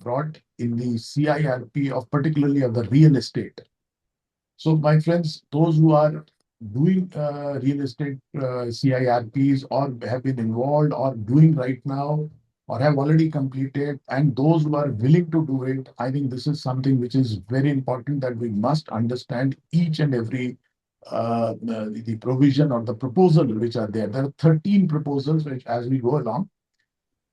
brought in the CIRP of particularly of the real estate. So my friends, those who are doing real estate CIRPs or have been involved or doing right now or have already completed, and those who are willing to do it, I think this is something which is very important that we must understand each and every the provision or the proposal which are there. There are 13 proposals which as we go along.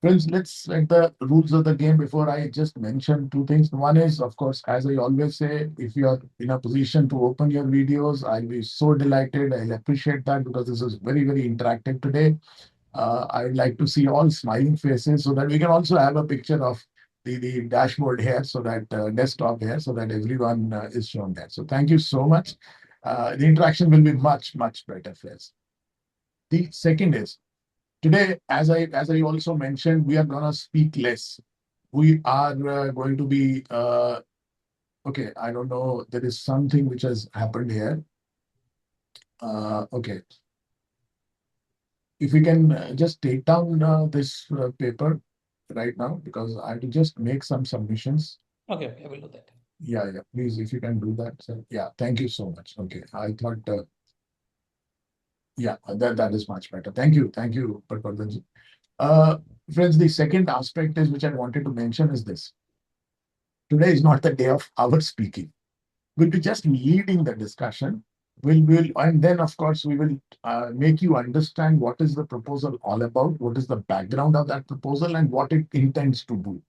Friends, let's set the rules of the game before I just mention two things. One is, of course, as I always say, if you are in a position to open your videos, I'll be so delighted. I'll appreciate that because this is very, very interactive today. I'd like to see all smiling faces so that we can also have a picture of the dashboard here, so that desktop here, so that everyone is shown there. So thank you so much. The interaction will be much, much better, friends. The second is, today, as I also mentioned, we are gonna speak less. We are going to be okay. I don't know. There is something which has happened here. Okay, if we can just take down this paper right now because I have to just make some submissions. Okay, I will do that. Yeah, yeah. Please, if you can do that. So, yeah, thank you so much. Okay, I thought. Yeah, that is much better. Thank you, Patwardhan. Uh, Friends, the second aspect is which I wanted to mention is this. Today is not the day of our speaking. We'll be just leading the discussion. And then of course we will make you understand what is the proposal all about, what is the background of that proposal, and what it intends to do.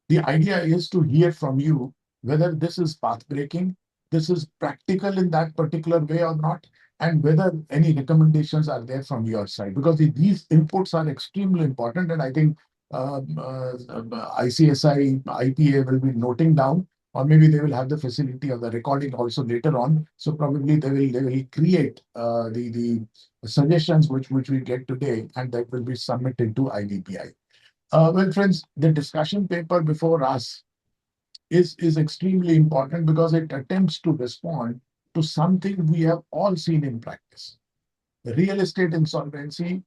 The idea is to hear from you whether this is path breaking, this is practical in that particular way or not, and whether any recommendations are there from your side. Because these inputs are extremely important, and I think ICSI, IPA will be noting down, or maybe they will have the facility of the recording also later on. So probably they will create the suggestions which we get today, and that will be submitted to IBBI. Well, friends, the discussion paper before us is extremely important because it attempts to respond to something we have all seen in practice. The real estate insolvency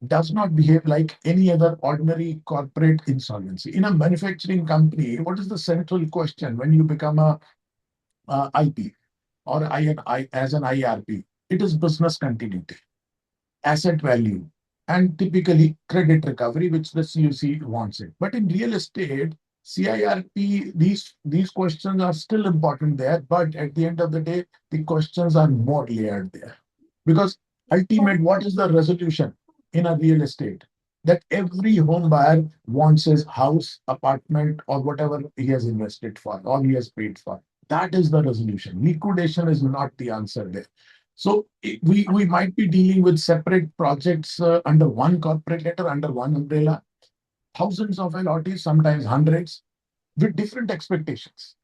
does not behave like any other ordinary corporate insolvency. In a manufacturing company, what is the central question when you become a IP or as an IRP? It is business continuity, asset value, and typically credit recovery, which the CUC wants it. But in real estate, CIRP, these questions are still important there, but at the end of the day, the questions are more layered there. Because ultimate, what is the resolution in a real estate? That every home buyer wants his house, apartment, or whatever he has invested for, or he has paid for. That is the resolution. Liquidation is not the answer there. So we might be dealing with separate projects under one corporate letter, under one umbrella, thousands of LOTs, sometimes hundreds, with different expectations.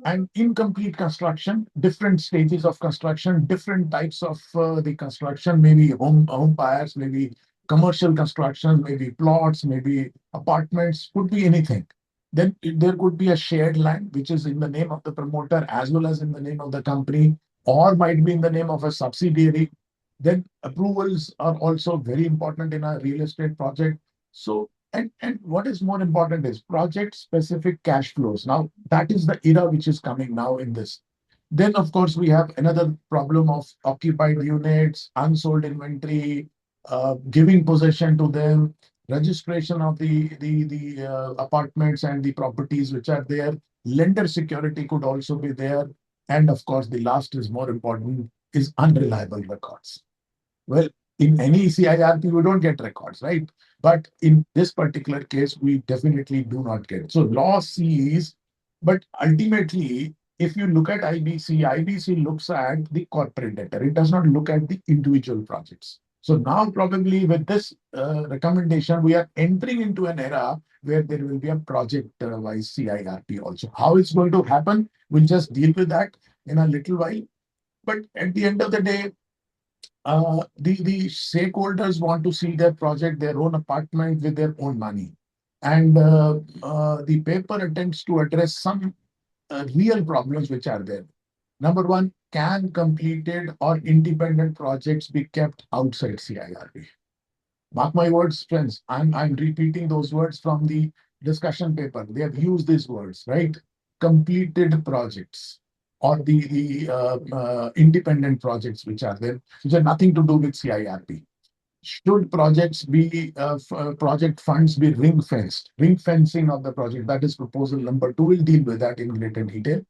And incomplete construction, different stages of construction, different types of the construction, maybe home buyers, maybe commercial construction, maybe plots, maybe apartments, could be anything. Then there could be a shared land, which is in the name of the promoter as well as in the name of the company, or might be in the name of a subsidiary. Then approvals are also very important in a real estate project. So, and what is more important is project specific cash flows. Now, that is the era which is coming now in this. Then, of course, we have another problem of occupied units, unsold inventory, giving possession to them, registration of the apartments and the properties which are there. Lender security could also be there. And of course, the last is more important is unreliable records. Well, in any CIRP, we don't get records, right? But in this particular case, we definitely do not get it. So law sees, but ultimately, if you look at IBC, IBC looks at the corporate debtor. It does not look at the individual projects. So now probably with this recommendation, we are entering into an era where there will be a project-wise CIRP also. How it's going to happen, we'll just deal with that in a little while. But at the end of the day, the stakeholders want to see their project, their own apartment with their own money. And the paper attempts to address some real problems which are there. Number one, can completed or independent projects be kept outside CIRP? Mark my words, friends. I'm repeating those words from the discussion paper, they have used these words, right? Completed projects or the independent projects which are there, which have nothing to do with CIRP. Should projects be project funds be ring fenced? Ring fencing of the project, that is proposal number 2. Will deal with that in greater detail.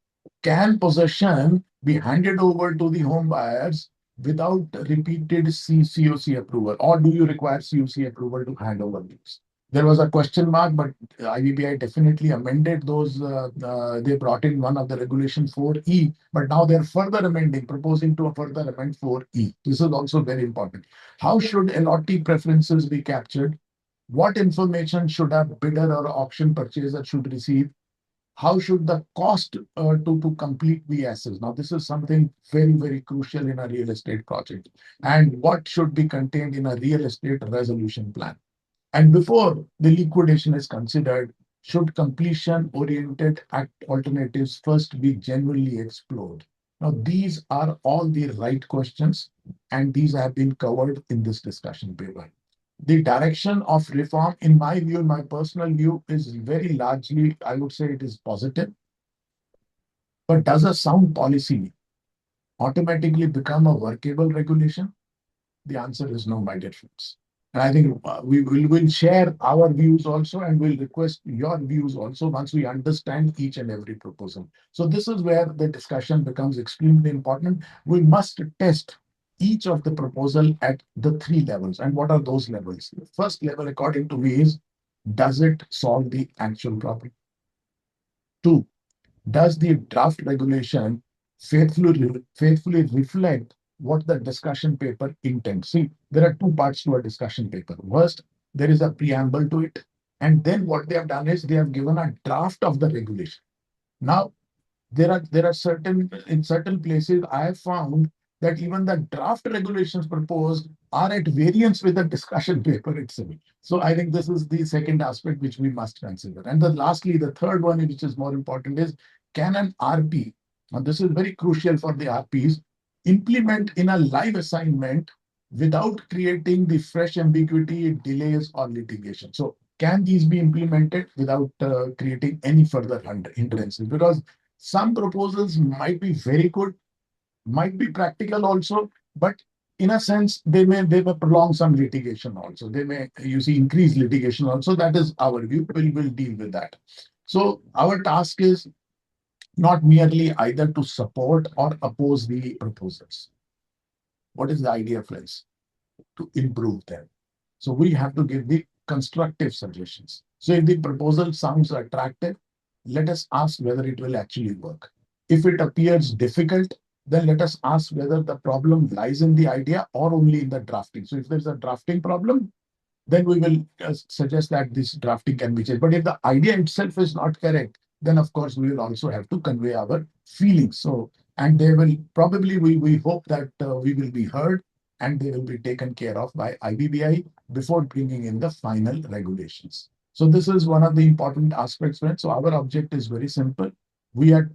Can possession be handed over to the home buyers without repeated COC approval, or do you require COC approval to hand over these? There was a question mark, but IBBI definitely amended those. They brought in one of the regulation 4E, but now they're further amending, proposing to further amend 4E. This is also very important. How should LOT preferences be captured? What information should a bidder or auction purchaser should receive? How should the cost to complete be assessed? Now, this is something very, very crucial in a real estate project. And what should be contained in a real estate resolution plan? And before the liquidation is considered, should completion-oriented alternatives first be genuinely explored? Now, these are all the right questions, and these have been covered in this discussion paper. The direction of reform, in my view, in my personal view, is very largely, I would say it is positive. But does a sound policy automatically become a workable regulation? The answer is no, my dear friends. And I think we will share our views also, and we'll request your views also once we understand each and every proposal. So this is where the discussion becomes extremely important. We must test each of the proposal at the 3 levels. And what are those levels? The first level, according to me, is does it solve the actual problem? 2, does the draft regulation faithfully reflect what the discussion paper intends? See, there are 2 parts to a discussion paper. First, there is a preamble to it. And then what they have done is they have given a draft of the regulation. Now, there are certain places I have found that even the draft regulations proposed are at variance with the discussion paper itself. So I think this is the second aspect which we must consider. And then lastly, the third one, which is more important, is can an RP, and this is very crucial for the RPs, implement in a live assignment without creating the fresh ambiguity, delays, or litigation? So can these be implemented without creating any further hindrances? Because some proposals might be very good, might be practical also, but in a sense, they may prolong some litigation also. They may, you see, increase litigation also. That is our view. We'll deal with that. So our task is not merely either to support or oppose the proposals. What is the idea, friends? To improve them. So we have to give the constructive suggestions. So if the proposal sounds attractive, let us ask whether it will actually work. If it appears difficult, then let us ask whether the problem lies in the idea or only in the drafting. So if there's a drafting problem, then we will suggest that this drafting can be changed. But if the idea itself is not correct, then of course we will also have to convey our feelings. So, and they will probably, we hope that we will be heard and they will be taken care of by IBBI before bringing in the final regulations. So this is one of the important aspects, friends. So our object is very simple. We are,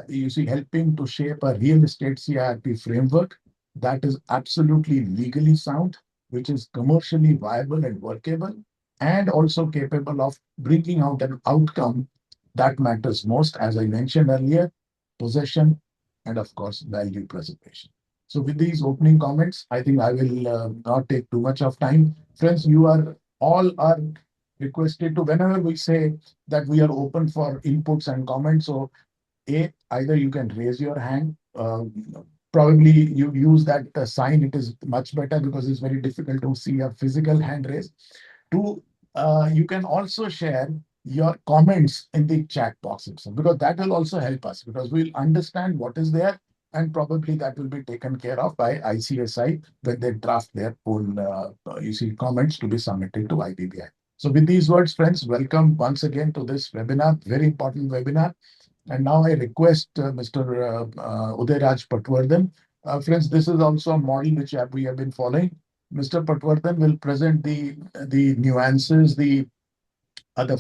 you see, helping to shape a real estate CIRP framework that is absolutely legally sound, which is commercially viable and workable, and also capable of bringing out an outcome that matters most, as I mentioned earlier, possession, and of course, value preservation. So with these opening comments, I think I will not take too much of time. Friends, you are all requested to, whenever we say that we are open for inputs and comments, so either you can raise your hand. Probably you use that sign. It is much better because it's very difficult to see a physical hand raise. Two, you can also share your comments in the chat box itself, because that will also help us, because we'll understand what is there, and probably that will be taken care of by ICSI when they draft their own, you see, comments to be submitted to IBBI. So with these words, friends, welcome once again to this webinar, very important webinar. And now I request Mr. Udayraj Patwardhan. Friends, this is also a model which we have been following. Mr. Patwardhan will present the nuances, the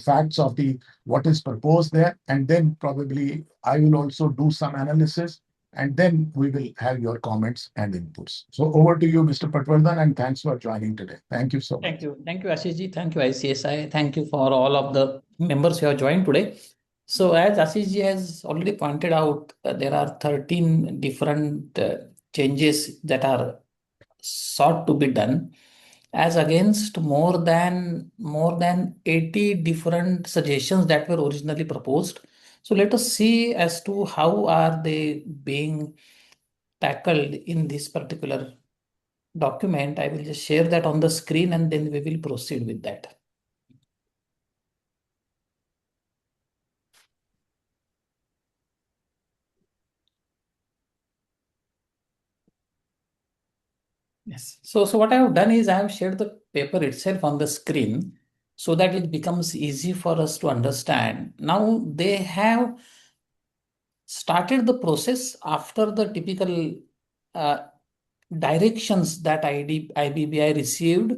facts of the what is proposed there, and then probably I will also do some analysis, and then we will have your comments and inputs. So over to you, Mr. Patwardhan, and thanks for joining today. Thank you so much. Thank you, Ashish ji. Thank you, ICSI. Thank you for all of the members who have joined today. So, as Ashish ji has already pointed out, there are 13 different changes that are sought to be done, as against more than 80 different suggestions that were originally proposed. So, let us see as to how are they being tackled in this particular document. I will just share that on the screen and then we will proceed with that. Yes. So what I have done is I have shared the paper itself on the screen so that it becomes easy for us to understand. Now they have started the process after the typical uh, directions that IBBI received,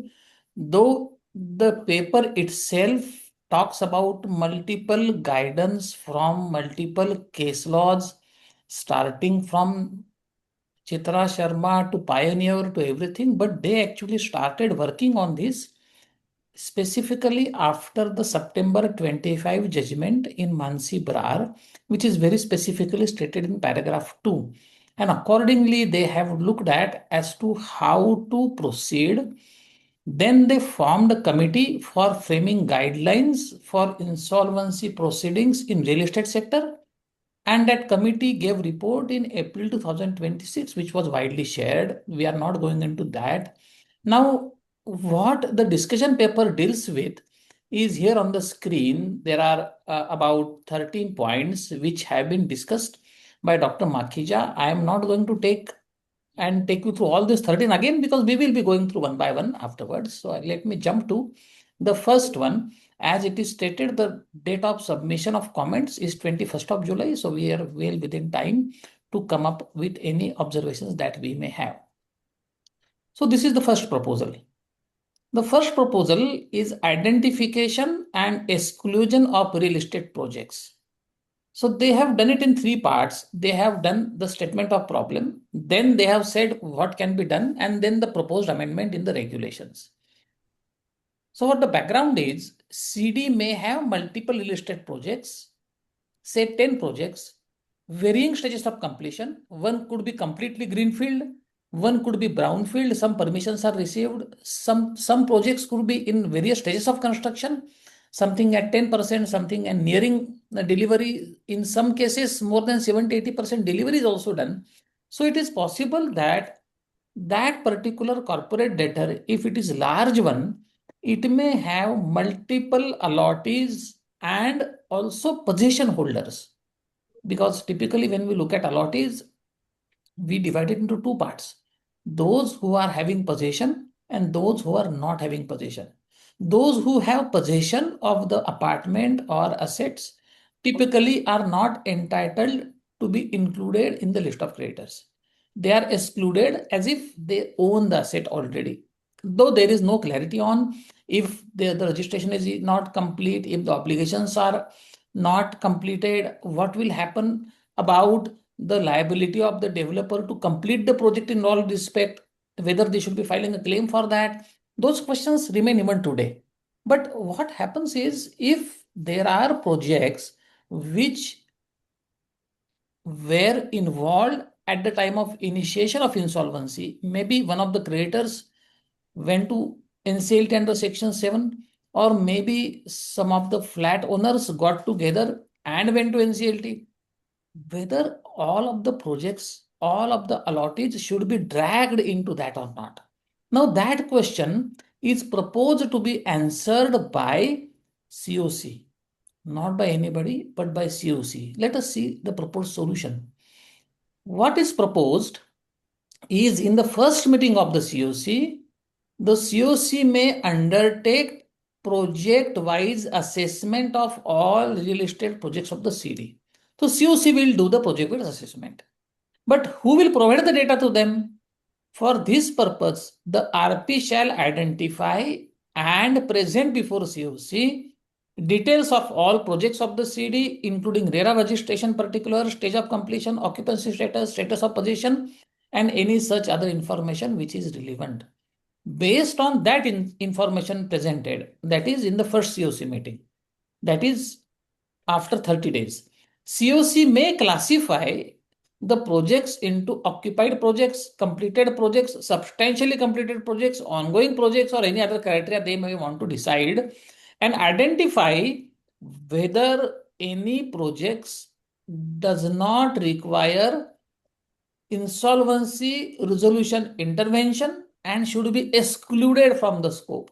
though the paper itself talks about multiple guidance from multiple case laws, starting from Chitra Sharma to Pioneer to everything, but they actually started working on this specifically after the September 25 judgment in Mansi Brar, which is very specifically stated in paragraph 2. And accordingly, they have looked at as to how to proceed. Then they formed a committee for framing guidelines for insolvency proceedings in real estate sector, and that committee gave report in April 2026, which was widely shared. We are not going into that. Now, what the discussion paper deals with is here on the screen. There are about 13 points which have been discussed by Dr. Makhija. I am not going to take you through all this 13 again because we will be going through one by one afterwards. So let me jump to the first one. As it is stated, the date of submission of comments is 21st of July. So we are well within time to come up with any observations that we may have. So this is the first proposal. The first proposal is identification and exclusion of real estate projects. So they have done it in three parts. They have done the statement of problem, then they have said what can be done, and then the proposed amendment in the regulations. So what the background is, CD may have multiple real estate projects, say 10 projects, varying stages of completion. One could be completely greenfield, one could be brownfield, some permissions are received, some projects could be in various stages of construction, something at 10%, something and nearing the delivery. In some cases, more than 70-80% delivery is also done. So it is possible that that particular corporate debtor, if it is large one, it may have multiple allottees and also possession holders. Because typically when we look at allottees, we divide it into two parts: those who are having possession and those who are not having possession. Those who have possession of the apartment or assets typically are not entitled to be included in the list of creditors. They are excluded as if they own the asset already. Though there is no clarity on if the registration is not complete, if the obligations are not completed, what will happen about the liability of the developer to complete the project in all respect, whether they should be filing a claim for that. Those questions remain even today. But what happens is, if there are projects which were involved at the time of initiation of insolvency, maybe one of the creditors went to NCLT under Section 7, or maybe some of the flat owners got together and went to NCLT, whether all of the projects, all of the allottees should be dragged into that or not. Now, that question is proposed to be answered by COC, not by anybody, but by COC. Let us see the proposed solution. What is proposed is, in the first meeting of the COC may undertake project-wise assessment of all real estate projects of the CD. So COC will do the project-wise assessment. But who will provide the data to them? For this purpose, the RP shall identify and present before COC details of all projects of the CD, including RERA registration particular, stage of completion, occupancy status, status of possession, and any such other information which is relevant. Based on that information presented, that is in the first COC meeting, that is after 30 days. COC may classify the projects into occupied projects, completed projects, substantially completed projects, ongoing projects, or any other criteria they may want to decide, and identify whether any projects does not require insolvency resolution intervention and should be excluded from the scope.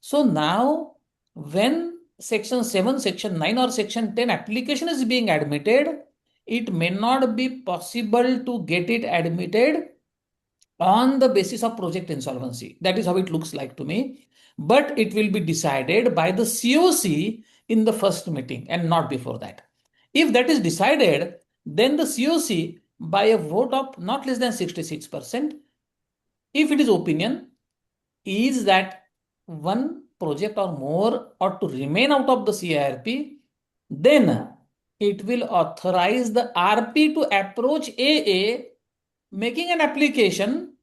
So now, when section 7, section 9, or section 10 application is being admitted, it may not be possible to get it admitted on the basis of project insolvency. That is how it looks like to me. But it will be decided by the COC in the first meeting and not before that. If that is decided, then the COC, by a vote of not less than 66%, if it is opinion, is that one project or more ought to remain out of the CIRP, then it will authorize the RP to approach AA making an application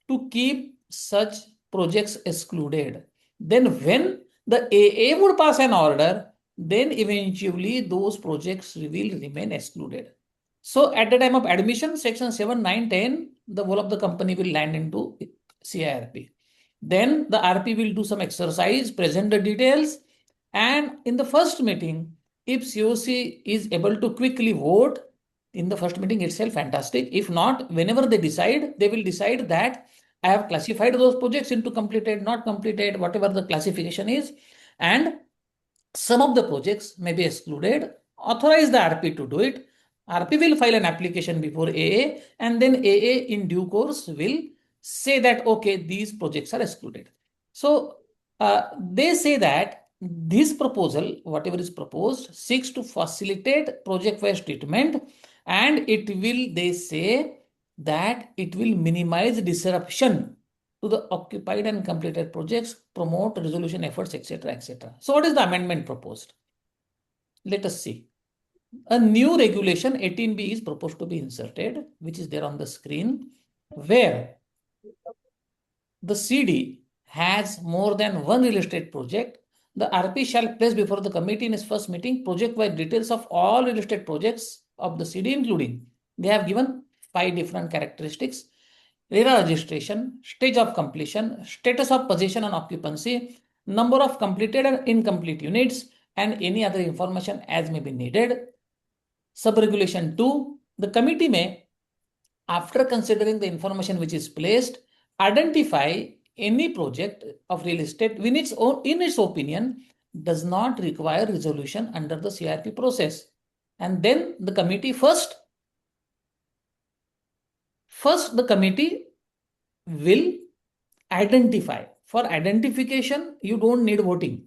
to keep such projects excluded. Then when the AA would pass an order, then eventually those projects will remain excluded. So at the time of admission, section 7, 9, 10, the whole of the company will land into CIRP. Then the RP will do some exercise, present the details, and in the first meeting, if COC is able to quickly vote in the first meeting itself, fantastic. If not, whenever they decide, they will decide that I have classified those projects into completed, not completed, whatever the classification is, and some of the projects may be excluded. Authorize the RP to do it. RP will file an application before AA, and then AA in due course will say that, okay, these projects are excluded. So they say that this proposal, whatever is proposed, seeks to facilitate project-wise treatment, and it will, they say, that it will minimize disruption to the occupied and completed projects, promote resolution efforts, etc., etc. So what is the amendment proposed? Let us see. A new regulation 18B is proposed to be inserted, which is there on the screen, where the CD has more than one real estate project. The RP shall place before the committee in its first meeting project-wide details of all real estate projects of the CD, including, they have given 5 different characteristics: RERA registration, stage of completion, status of possession and occupancy, number of completed and incomplete units, and any other information as may be needed. Sub-regulation 2, the committee may, after considering the information which is placed, identify any project of real estate in its opinion does not require resolution under the CRP process. And then the committee first the committee will identify. For identification, you don't need voting.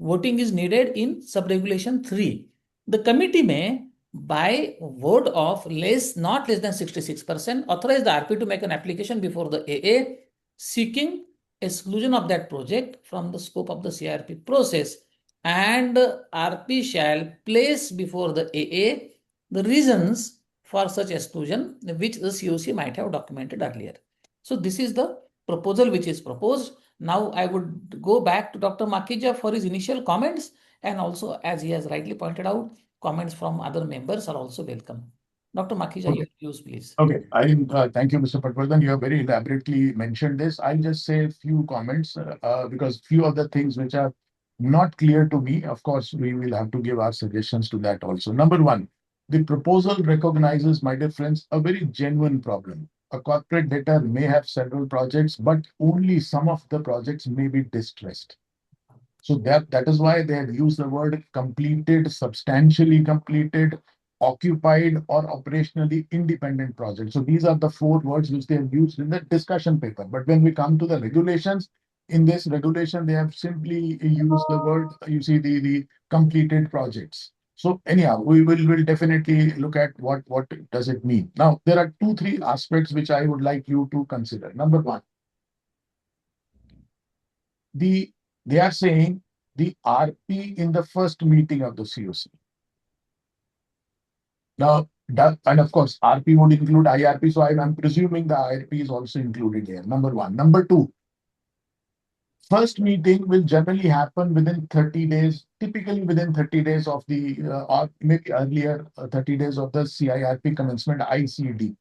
Voting is needed in sub-regulation 3. The committee may, by vote of not less than 66%, authorize the RP to make an application before the AA seeking exclusion of that project from the scope of the CRP process, and RP shall place before the AA the reasons for such exclusion which the COC might have documented earlier. So this is the proposal which is proposed. Now I would go back to Dr. Makhija for his initial comments, and also, as he has rightly pointed out, comments from other members are also welcome. Dr. Makhija, Okay. your views, please. Okay, thank you, Mr. Patwardhan. You have very elaborately mentioned this. I'll just say a few comments because few of the things which are not clear to me, of course, we will have to give our suggestions to that also. Number one, the proposal recognizes, my dear friends, a very genuine problem. A corporate debtor may have several projects, but only some of the projects may be distressed. So that is why they have used the word completed, substantially completed, occupied, or operationally independent projects. So these are the 4 words which they have used in the discussion paper. But when we come to the regulations, in this regulation, they have simply used the word, you see, the completed projects. So anyhow, we'll definitely look at what does it mean. Now, there are 2, 3 aspects which I would like you to consider. Number one, they are saying the RP in the first meeting of the COC. Now, and of course, RP would include IRP, so I'm presuming the IRP is also included here. Number one. Number two, First meeting will generally happen within 30 days, typically within 30 days of the, or maybe earlier, 30 days of the CIRP commencement ICD.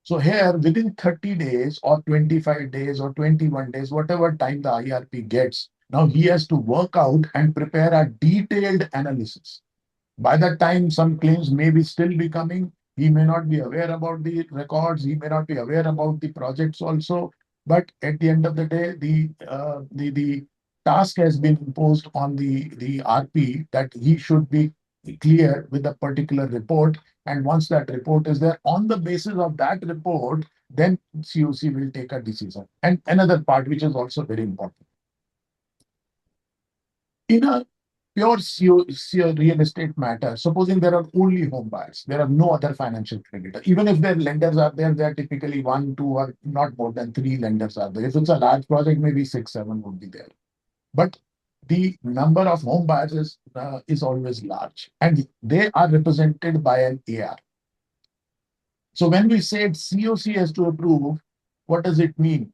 So here, within 30 days or 25 days or 21 days, whatever time the IRP gets, now he has to work out and prepare a detailed analysis. By that time, some claims may be still be coming. He may not be aware about the records. He may not be aware about the projects also. But at the end of the day, the task has been imposed on the RP that he should be clear with a particular report. And once that report is there, on the basis of that report, then COC will take a decision. And another part, which is also very important. In a pure real estate matter, supposing there are only home buyers, there are no other financial creditor. Even if their lenders are there, they are typically one, two, or not more than three lenders are there. If it's a large project, maybe six, seven would be there. But the number of home buyers is always large, and they are represented by an AR. So when we say COC has to approve, what does it mean?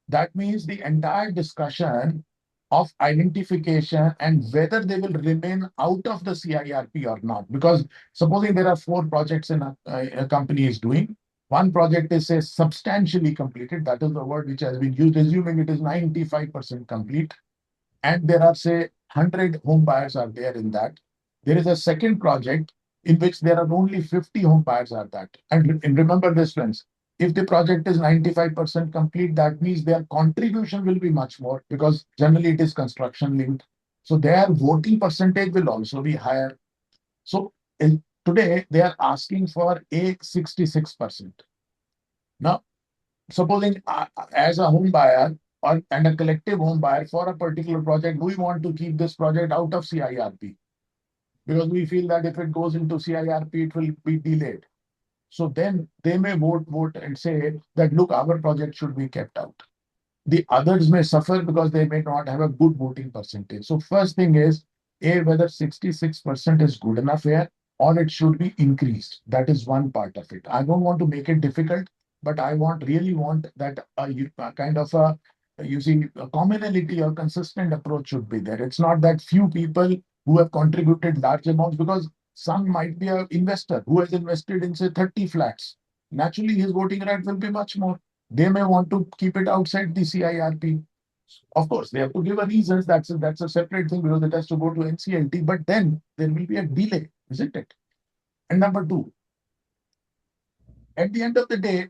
That means the entire discussion of identification and whether they will remain out of the CIRP or not. Because supposing there are four projects in a company is doing, one project is say substantially completed. That is the word which has been used, assuming it is 95% complete. And there are say 100 home buyers are there in that. There is a second project in which there are only 50 home buyers are that. And remember this, friends, if the project is 95% complete, that means their contribution will be much more because generally it is construction linked. So their voting percentage will also be higher. So today they are asking for a 66%. Now, supposing as a home buyer and a collective home buyer for a particular project, we want to keep this project out of CIRP because we feel that if it goes into CIRP, it will be delayed. So then they may vote and say that, look, our project should be kept out. The others may suffer because they may not have a good voting percentage. So first thing is, whether 66% is good enough here or it should be increased. That is one part of it. I don't want to make it difficult, but I really want that kind of a using a commonality or consistent approach should be there. It's not that few people who have contributed large amounts, because some might be an investor who has invested in say 30 flats. Naturally, his voting right will be much more. They may want to keep it outside the CIRP. Of course, they have to give a reasons. That's a separate thing because it has to go to NCLT. But then there will be a delay, isn't it? And number two, at the end of the day,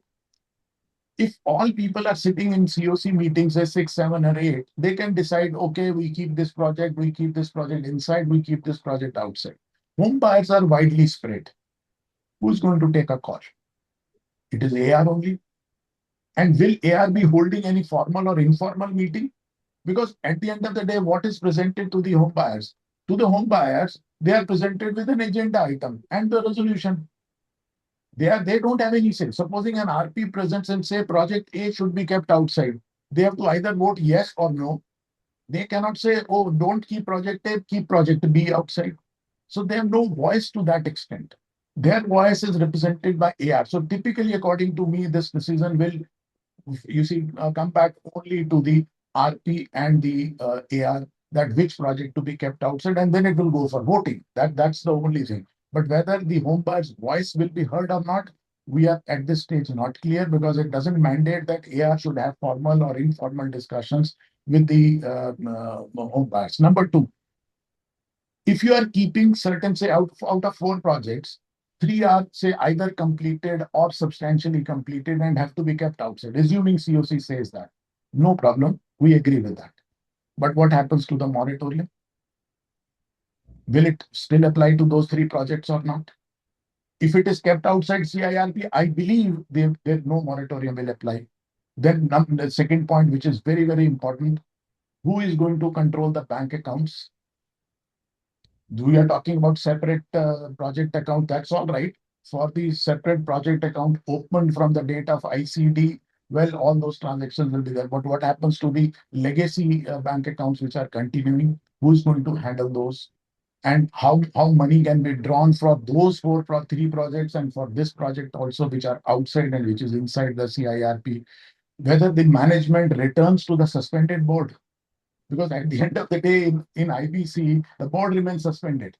if all people are sitting in COC meetings, say six, seven, or eight, they can decide, okay, we keep this project inside, we keep this project outside. Home buyers are widely spread. Who's going to take a call? It is AR only. And will AR be holding any formal or informal meeting? Because at the end of the day, what is presented to the home buyers? To the home buyers, they are presented with an agenda item and the resolution. They don't have any say. Supposing an RP presents and say project A should be kept outside, they have to either vote yes or no. They cannot say, oh, don't keep project A, keep project B outside. So they have no voice to that extent. Their voice is represented by AR. So typically, according to me, this decision will come back only to the RP and the AR, that which project to be kept outside, and then it will go for voting. That's the only thing. But whether the home buyer's voice will be heard or not, we are at this stage not clear because it doesn't mandate that AR should have formal or informal discussions with the home buyers. Number two, if you are keeping certain, say, out of four projects, three are, say, either completed or substantially completed and have to be kept outside, assuming COC says that. No problem. We agree with that. But what happens to the moratorium? Will it still apply to those three projects or not? If it is kept outside CIRP, I believe there no moratorium will apply. Then the second point, which is very, very important, who is going to control the bank accounts? We are talking about separate project account. That's all right. For the separate project account opened from the date of ICD, well, all those transactions will be there. But what happens to the legacy bank accounts which are continuing? Who's going to handle those? And how money can be drawn for those three projects and for this project also, which are outside and which is inside the CIRP? Whether the management returns to the suspended board. Because at the end of the day, in IBC, the board remains suspended.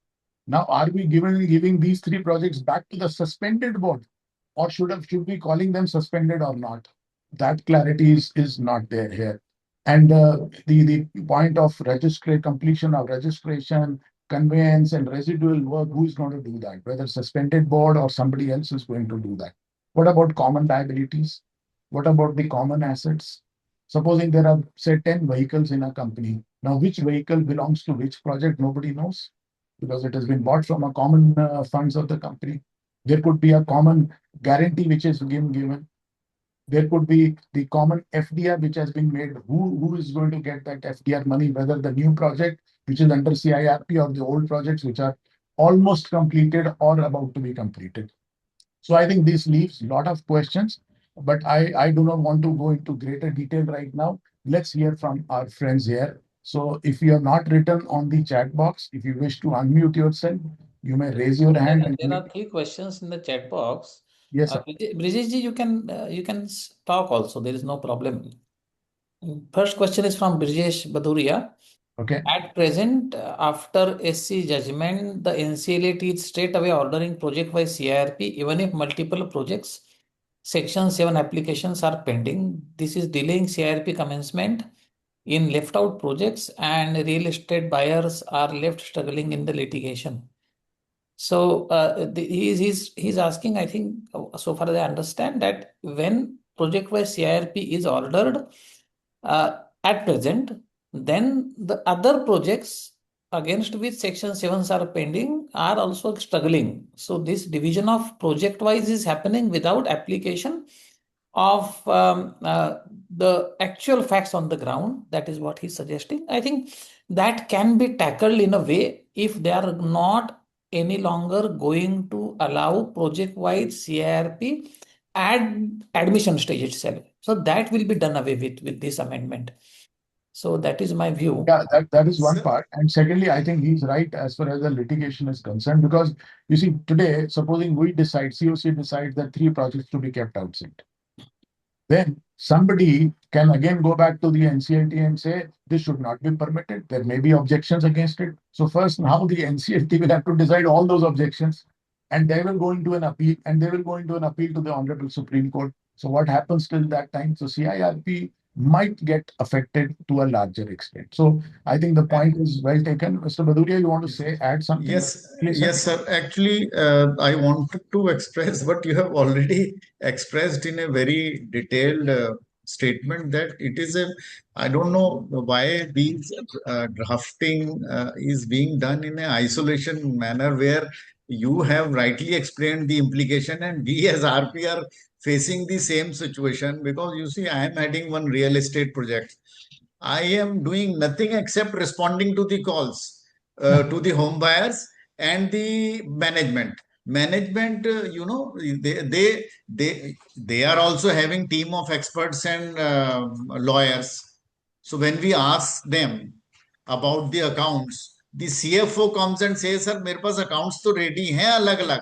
Now, are we giving these three projects back to the suspended board, or should we calling them suspended or not? That clarity is not there here. And the point of completion of registration, conveyance, and residual work, who is going to do that? Whether suspended board or somebody else is going to do that. What about common liabilities? What about the common assets? Supposing there are, say, 10 vehicles in a company. Now, which vehicle belongs to which project? Nobody knows because it has been bought from a common funds of the company. There could be a common guarantee which is given. There could be the common FDR which has been made. Who is going to get that FDR money, whether the new project which is under CIRP or the old projects which are almost completed or about to be completed. So I think this leaves a lot of questions, but I do not want to go into greater detail right now. Let's hear from our friends here. So if you have not written on the chat box, if you wish to unmute yourself, you may raise your hand and There are three questions in the chat box. yes, sir. Brijesh ji, you can talk also. There is no problem. First question is from Brijesh Baduria. Okay. At present, after SC judgment, the NCLAT is straight away ordering project by CIRP, even if multiple projects, Section 7 applications are pending. This is delaying CIRP commencement in left out projects, and real estate buyers are left struggling in the litigation. So he's asking, I think, so far as I understand, that when project by CIRP is ordered at present, then the other projects against which Section 7s are pending are also struggling. So this division of project wise is happening without application of the actual facts on the ground. That is what he's suggesting. I think that can be tackled in a way if they are not any longer going to allow project-wide CIRP at admission stage itself. So that will be done away with this amendment. So that is my view. Yeah, that is one Sir, part. And secondly, I think he's right as far as the litigation is concerned, because you see, today, supposing we decide, COC decides that three projects to be kept outside. Then somebody can again go back to the NCLT and say this should not be permitted. There may be objections against it. So first, now the NCLT will have to decide all those objections, and they will go into an appeal, and they will go into an appeal to the Honorable Supreme Court. So what happens till that time? So CIRP might get affected to a larger extent. So I think the point is well taken. Mr. Baduria, you want to say, add something? yes, Please, sir. yes, sir. Actually, I wanted to express what you have already expressed in a very detailed statement that it is a, I don't know why these drafting is being done in an isolation manner where you have rightly explained the implication and we as RP are facing the same situation because you see, I am heading one real estate project. I am doing nothing except responding to the calls to the home buyers and the management. Management, they are also having team of experts and lawyers. So when we ask them about the accounts, the CFO comes and says, "Sir, मेरे पास accounts तो ready हैं अलग अलग,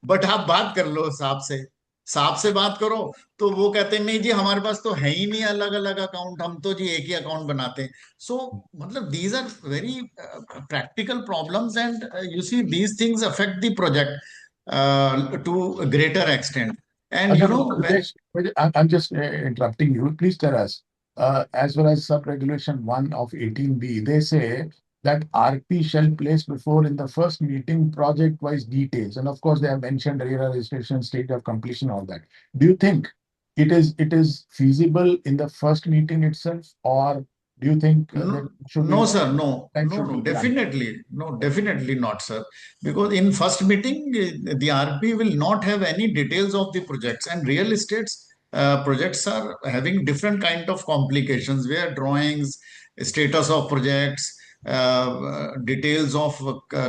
but आप बात कर लो साहब से बात करो." तो वो कहते हैं नहीं जी हमारे पास तो है ही नहीं अलग अलग अकाउंट हम तो जी एक ही अकाउंट बनाते हैं सो मतलब these are very practical problems and you see these things affect the project to greater extent and Ajay, you know Mr. Ritesh, I'm just interrupting you. Please tell us, as well as sub-regulation 1 of 18B, they say that RP shall place before in the first meeting project-wise details. And of course, they have mentioned area registration, state of completion, all that. Do you think it is feasible in the first meeting itself, or do you think No, that should be no, more sir. No, time no, should be no. planned? Definitely, no, definitely not, sir. Because in first meeting, the RP will not have any details of the projects, and real estates projects are having different kind of complications where drawings, status of projects, details of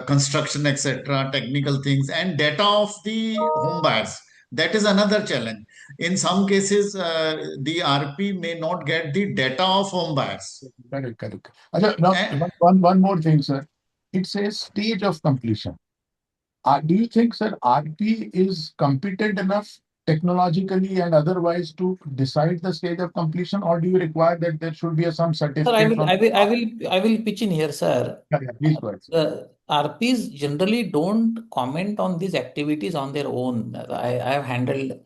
construction, etc., technical things, and data of the home buyers. That is another challenge. In some cases, the RP may not get the data of home buyers. Correct, correct. Ajay, now, And one more thing, sir. It says stage of completion. Do you think, sir, RP is competent enough technologically and otherwise to decide the stage of completion, or do you require that there should be some Sir, certificate from? I will pitch in here, sir. Yeah, please go ahead, sir. RPs generally don't comment on these activities on their own. I have handled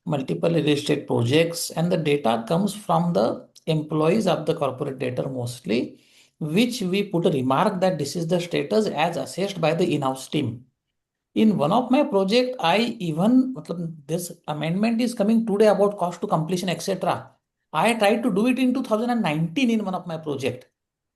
multiple real estate projects, and the data comes from the employees of the corporate data mostly, which we put a remark that this is the status as assessed by the in-house team. In one of my project, I even this amendment is coming today about cost to completion, etc. I tried to do it in 2019 in one of my project.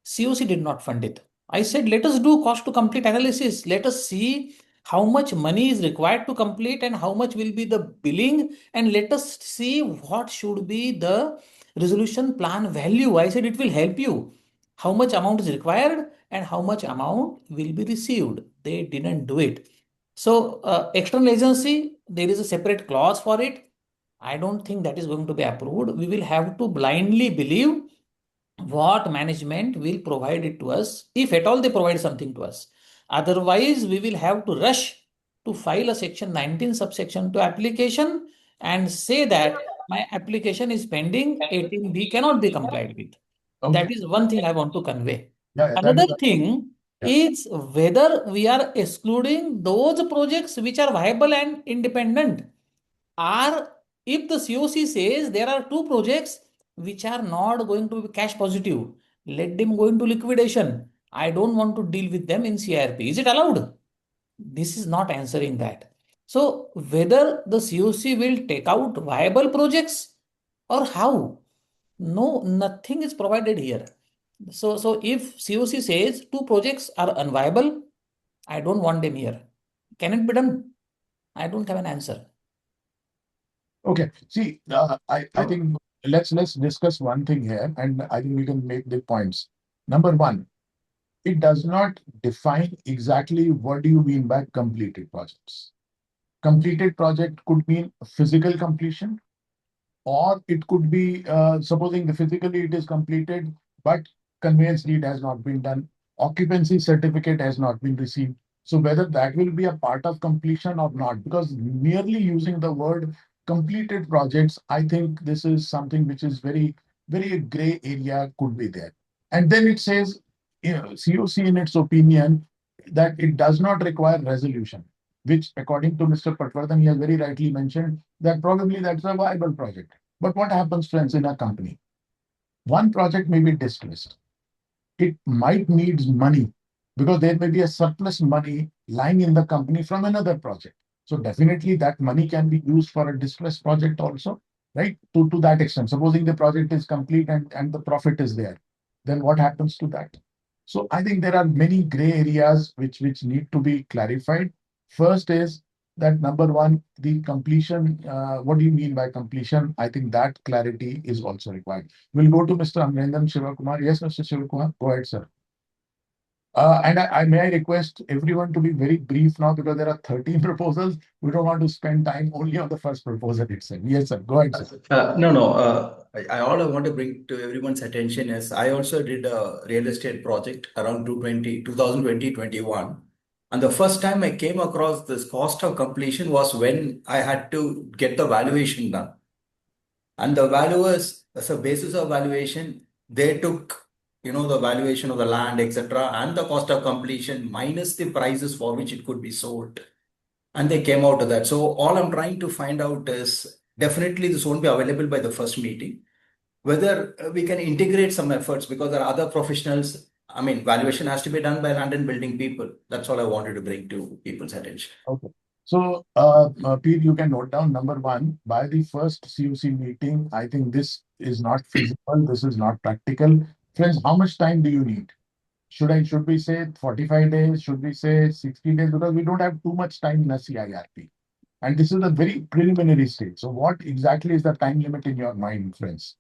COC did not fund it. I said, let us do cost to complete analysis. Let us see how much money is required to complete and how much will be the billing, and let us see what should be the resolution plan value. I said it will help you. How much amount is required and how much amount will be received. They didn't do it. So, external agency, there is a separate clause for it. I don't think that is going to be approved. We will have to blindly believe what management will provide it to us, if at all they provide something to us. Otherwise, we will have to rush to file a section 19 subsection to application and say that my application is pending, 18B cannot be complied with. That Okay. is one thing I want to convey. Yeah, that Another is. thing Yeah. is whether we are excluding those projects which are viable and independent. Or if the COC says there are two projects which are not going to be cash positive, let them go into liquidation. I don't want to deal with them in CIRP. Is it allowed? This is not answering that. So whether the COC will take out viable projects or how? No, nothing is provided here. So if COC says two projects are unviable, I don't want them here. Can it be done? I don't have an answer. Okay. See, I think let's discuss one thing here, and I think we can make the points. Number one, it does not define exactly what do you mean by completed projects. Completed project could mean physical completion, or it could be supposing the physically it is completed, but conveyance deed has not been done, occupancy certificate has not been received. So whether that will be a part of completion or not, because merely using the word completed projects, I think this is something which is very gray area could be there. And then it says, COC in its opinion that it does not require resolution, which according to Mr. Patwardhan, he has very rightly mentioned that probably that's a viable project. But what happens, friends, in a company? One project may be distressed. It might needs money because there may be a surplus money lying in the company from another project. So definitely that money can be used for a distressed project also, right? To that extent. Supposing the project is complete and the profit is there, then what happens to that? So I think there are many gray areas which need to be clarified. First is that number one, the completion. What do you mean by completion? I think that clarity is also required. We'll go to Mr. Amrendan Shivakumar. Yes, Mr. Shivakumar, go ahead, sir. And I may I request everyone to be very brief now because there are 13 proposals. We don't want to spend time only on the first proposal itself. Yes, sir. Go ahead, sir. No, no. All I want to bring to everyone's attention is I also did a real estate project around 2020, 2021. And the first time I came across this cost of completion was when I had to get the valuation done. And the valuers, as a basis of valuation, they took, the valuation of the land, etc., and the cost of completion minus the prices for which it could be sold. And they came out to that. So all I'm trying to find out is definitely this won't be available by the first meeting. Whether we can integrate some efforts because there are other professionals. I mean, valuation has to be done by land and building people. That's all I wanted to bring to people's attention. Okay. So, Pete, you can note down number one, by the first COC meeting, I think this is not feasible. This is not practical. Friends, how much time do you need? Should we say 45 days? Should we say 60 days? Because we don't have too much time in a CIRP. And this is a very preliminary stage. So what exactly is the time limit in your mind, friends,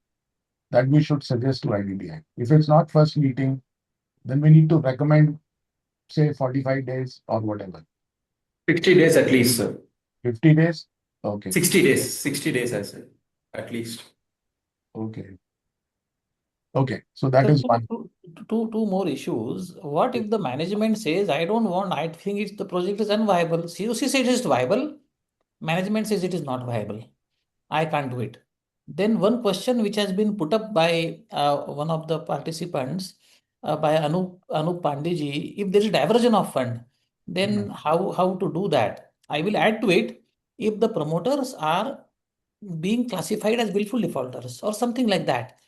that we should suggest to IBBI? If it's not first meeting, then we need to recommend, say, 45 days or whatever. 60 days at least, sir. 50 days? Okay. 60 days. 60 days, I said, at least. Okay. Okay. So that So is one. two more issues. What if the management says, I don't want, I think the project is unviable. COC says it's viable. Management says it is not viable. I can't do it. Then one question which has been put up by one of the participants, by Anup Pandeyji, if there is diversion of fund, then how to do that? I will add to it, if the promoters are being classified as willful defaulters or something like that,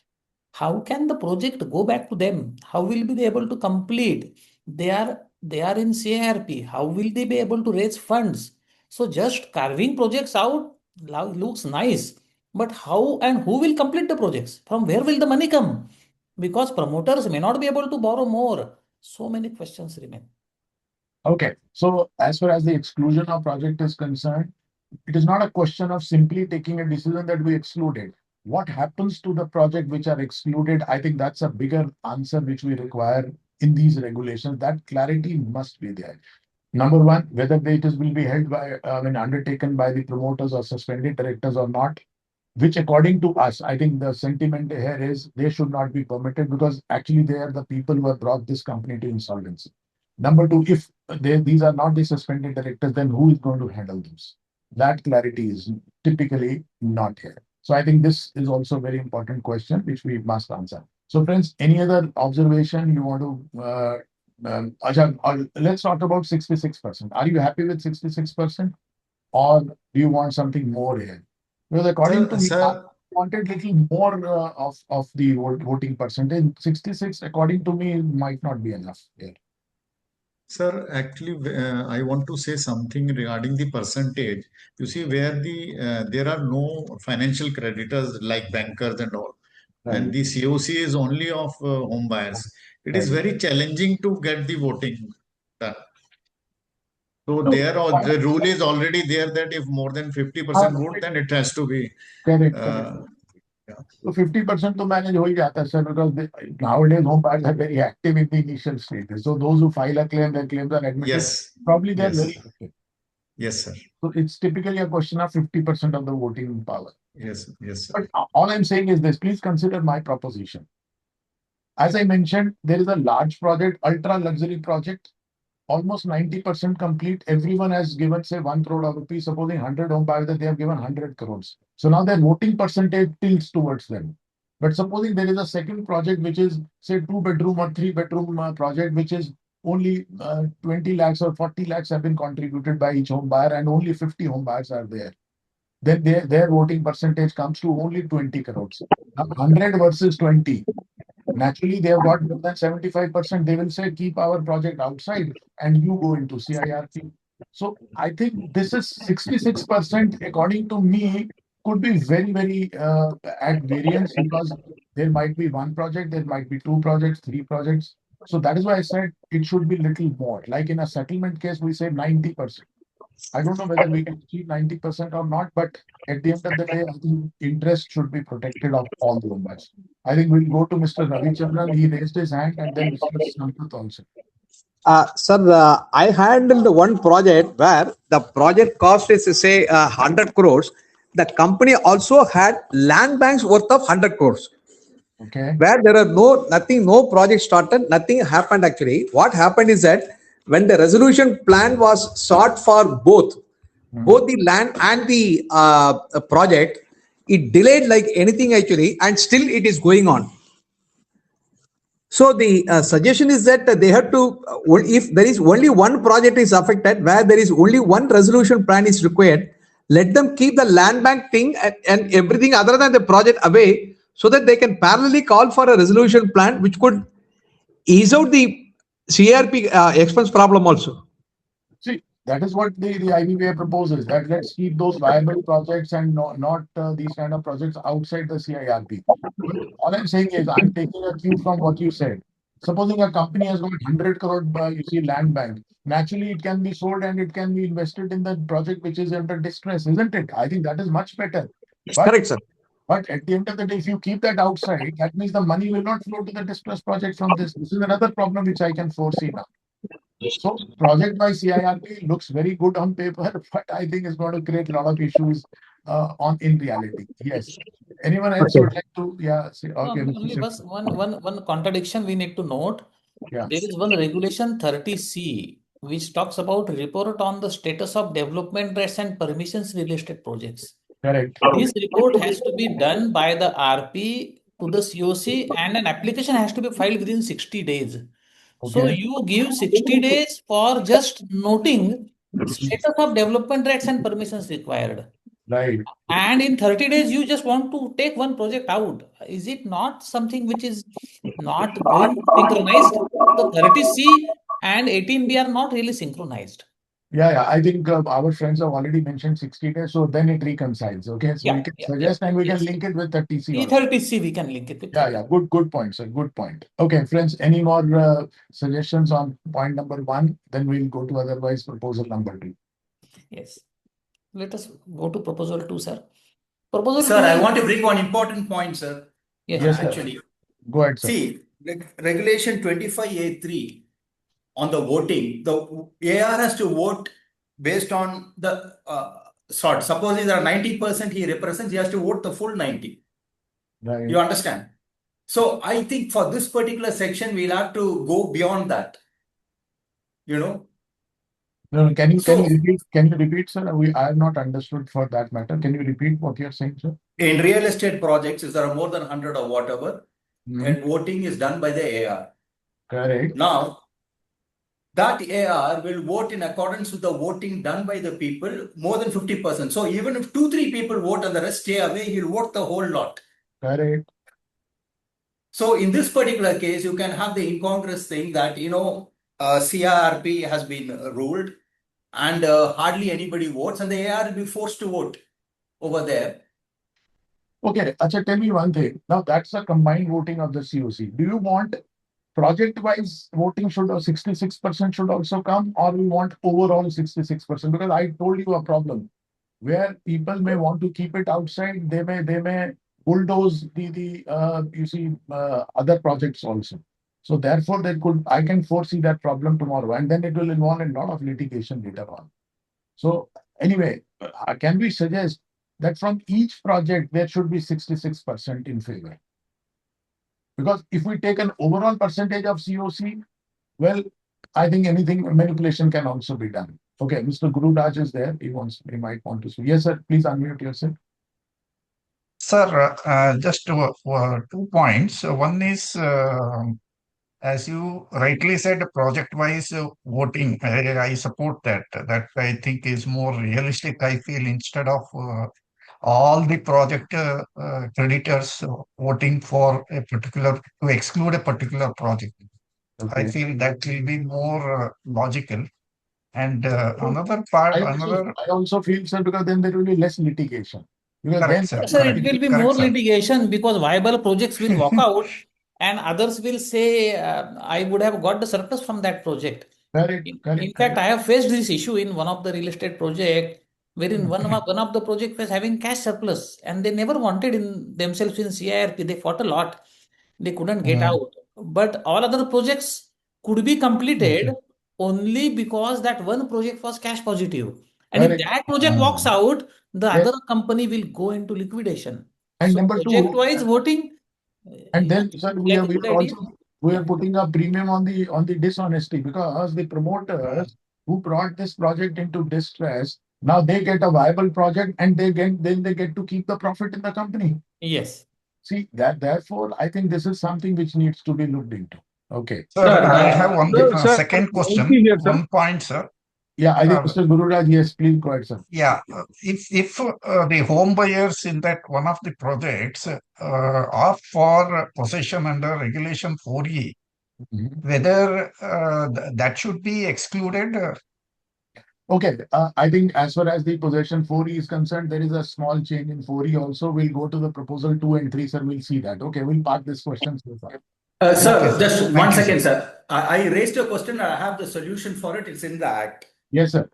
how can the project go back to them? How will be they able to complete? They are in CARP. How will they be able to raise funds? So just carving projects out looks nice, but how and who will complete the projects? From where will the money come? Because promoters may not be able to borrow more. So many questions remain. Okay, so as far as the exclusion of project is concerned, it is not a question of simply taking a decision that we excluded. What happens to the project which are excluded? I think that's a bigger answer which we require in these regulations. That clarity must be there. Number one, whether it is will be held by, undertaken by the promoters or suspended directors or not, which according to us, I think the sentiment here is they should not be permitted because actually they are the people who have brought this company to insolvency. Number two, if these are not the suspended directors, then who is going to handle this? That clarity is typically not here. So I think this is also a very important question which we must answer. So friends, any other observation you want to Ajay, let's talk about 66%. Are you happy with 66%? Or do you want something more here? Because according to me, I Sir, wanted little more of the voting percentage. 66, according to me, might not be enough here. Sir, actually, I want to say something regarding the percentage. You see, where there are no financial creditors like bankers and all, and Right. the COC is only of home buyers. It is Right. very challenging to get the voting done. So So, there, the rule is already there that if more than 50% vote, then it has to be. correct, correct. Uh, yeah. So 50% to manage हो ही जाता है, sir, because nowadays home buyers are very active in the initial stages. So those who file a claim, their claims are admitted. Yes, Probably they're yes, very active. yes, sir. So it's typically a question of 50% of the voting power. Yes, yes, sir. But all I'm saying is this, please consider my proposition. As I mentioned, there is a large project, ultra luxury project, almost 90% complete. Everyone has given, say, 1 crore rupees. Supposing 100 home buyers, they have given 100 crores. So now their voting percentage tilts towards them. But supposing there is a second project, which is, say, 2 bedroom or 3 bedroom project, which is only 20 lakhs or 40 lakhs have been contributed by each home buyer, and only 50 home buyers are there. Then their voting percentage comes to only 20 crores. Now 100 versus 20. Naturally, they have got more than 75%. They will say, keep our project outside and you go into CIRP. So I think this is 66%, according to me, could be very, very at variance because there might be one project, there might be two projects, three projects. So that is why I said it should be little more. Like in a settlement case, we say 90%. I don't know whether we can achieve 90% or not, but at the end of the day, I think interest should be protected of all the members. I think we'll go to Mr. Ravichandran. He raised his hand, and then Mr. Sampath also. Sir, I handled one project where the project cost is say 100 crores. The company also had land banks worth of 100 crores. Okay. Where there are no project started, nothing happened actually. What happened is that when the resolution plan was sought for both the land and the project, it delayed like anything actually, and still it is going on. So the suggestion is that they have to, if there is only one project is affected, where there is only one resolution plan is required, let them keep the land bank thing and everything other than the project away, so that they can parallelly call for a resolution plan, which could ease out the CRP expense problem also. See, that is what the IBBI proposes, that let's keep those viable projects and not these kind of projects outside the CIRP. But all I'm saying is I'm taking a cue from what you said. Supposing a company has got 100 crore, land bank, naturally it can be sold and it can be invested in the project which is under distress, isn't it? I think that is much better. But Correct, sir. But at the end of the day, if you keep that outside, that means the money will not flow to the distress project from this. This is another problem which I can foresee now. So project by CIRP looks very good on paper, but I think it's going to create a lot of issues in reality. Yes. Anyone else would like to? Yeah. Say, okay. Only one contradiction we need to note. Yeah. There is one regulation 30C which talks about report on the status of development rights and permissions real estate projects. Correct. This report has to be done by the RP to the COC, and an application has to be filed within 60 days. So Okay. you give 60 days for just noting status of development rights and permissions required. Right. And in 30 days, you just want to take one project out. Is it not something which is not going synchronized? The 30C and 18B are not really synchronized. Yeah. I think our friends have already mentioned 60 days, so then it reconciles. Okay. So we can suggest and we can link it with 30C also. E30C, we can link it with 30C. Yeah. Good point, sir. Good point. Okay, friends, any more suggestions on point number 1? Then we'll go to otherwise proposal number 2. Yes. Let us go to proposal 2, sir. Proposal Sir, 2 I is- want to bring one important point, sir. Yes, sir. Actually, Go ahead, sir. see, regulation 25A3 on the voting, the AR has to vote based on the sort. Suppose there are 90% he represents, he has to vote the full 90. Right. You understand? So I think for this particular section, we'll have to go beyond that. You know, No, can you So- repeat? Can you repeat, sir? I have not understood for that matter. Can you repeat what you're saying, sir? in real estate projects, if there are more than 100 or whatever, Mhm. and voting is done by the AR. Correct. Now, that AR will vote in accordance with the voting done by the people more than 50%. So even if 2-3 people vote and the rest stay away, he'll vote the whole lot. Correct. So in this particular case, you can have the incongruous thing that, CRP has been ruled and hardly anybody votes and the AR will be forced to vote over there. Okay. Acha, tell me one thing. Now that's a combined voting of the COC. Do you want project-wise voting should 66% should also come, or we want overall 66%? Because I told you a problem where people may want to keep it outside. They may bulldoze the other projects also. So therefore, I can foresee that problem tomorrow, and then it will involve a lot of litigation later on. So anyway, can we suggest that from each project there should be 66% in favor? Because if we take an overall percentage of COC, well, I think anything manipulation can also be done. Okay, Mr. Gururaj is there. He might want to speak. Yes, sir. Please unmute yourself. Sir, just 2 points. One is, as you rightly said, project-wise voting. I support that. That I think is more realistic. I feel instead of all the project creditors voting for a particular to exclude a particular project. I Okay. feel that will be more logical. And another part, I also feel, sir, because then there will be less litigation. Because Correct, then, sir. Sir, it Correct. will be Correct, more sir. litigation because viable projects will walk out and others will say, I would have got the surplus from that project. correct, In fact, I have faced this issue in one of the real estate project, wherein one of the project was having cash surplus and they never wanted in themselves in CIRP. They fought a lot. They couldn't get out. But all other projects could be completed only because that one project was cash positive. And if Correct. that project walks out, the Yes. other company will go into liquidation. And So number two, project-wise voting. and then, sir, we like are a good idea. putting a premium on the dishonesty, because the promoters who brought this project into distress, now they get a viable project and they get to keep the profit in the company. Yes. See that, therefore, I think this is something which needs to be looked into. Okay. Sir, I have one sir, second question. here, sir. 1 point, sir. Yeah, I think Mr. Gururaj, yes, please go ahead, sir. Yeah, if the home buyers in that one of the projects are for possession under regulation 4E, whether that should be excluded? Okay, I think as far as the possession 4E is concerned, there is a small change in 4E also. We'll go to the proposal 2 and 3, sir. We'll see that. Okay, we'll park this question so far. Sir, Okay, sir. just Thank one you, second, sir. sir. I raised a question and I have the solution for it. It's in the act. Yes, sir.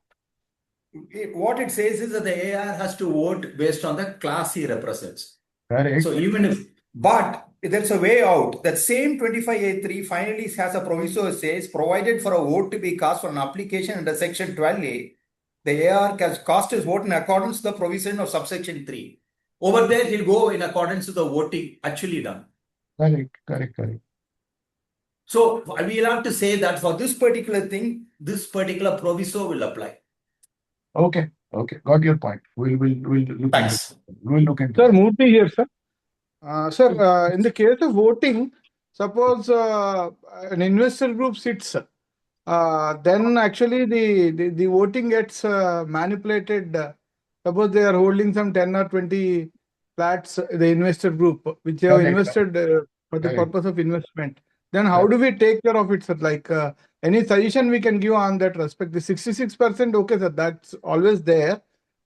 What it says is that the AR has to vote based on the class he represents. Correct. So even if, but there's a way out. That same 25A3 finally has a proviso that says, provided for a vote to be cast for an application under section 12A, the AR can cast his vote in accordance with the provision of subsection 3. Over there, he'll go in accordance with the voting actually done. Correct. So we'll have to say that for this particular thing, this particular proviso will apply. Okay, okay, got your point. We'll look Thanks. into it. We'll look into Sir, that. Murthy here, sir. Sir, in the case of voting, suppose an investor group sits, then actually the voting gets manipulated. Suppose they are holding some 10 or 20 flats, the investor group, which they have Correct. invested for the Correct. purpose of investment. Then how do we take care of it, sir? Like any suggestion we can give on that respect? The 66%, okay, sir, that's always there.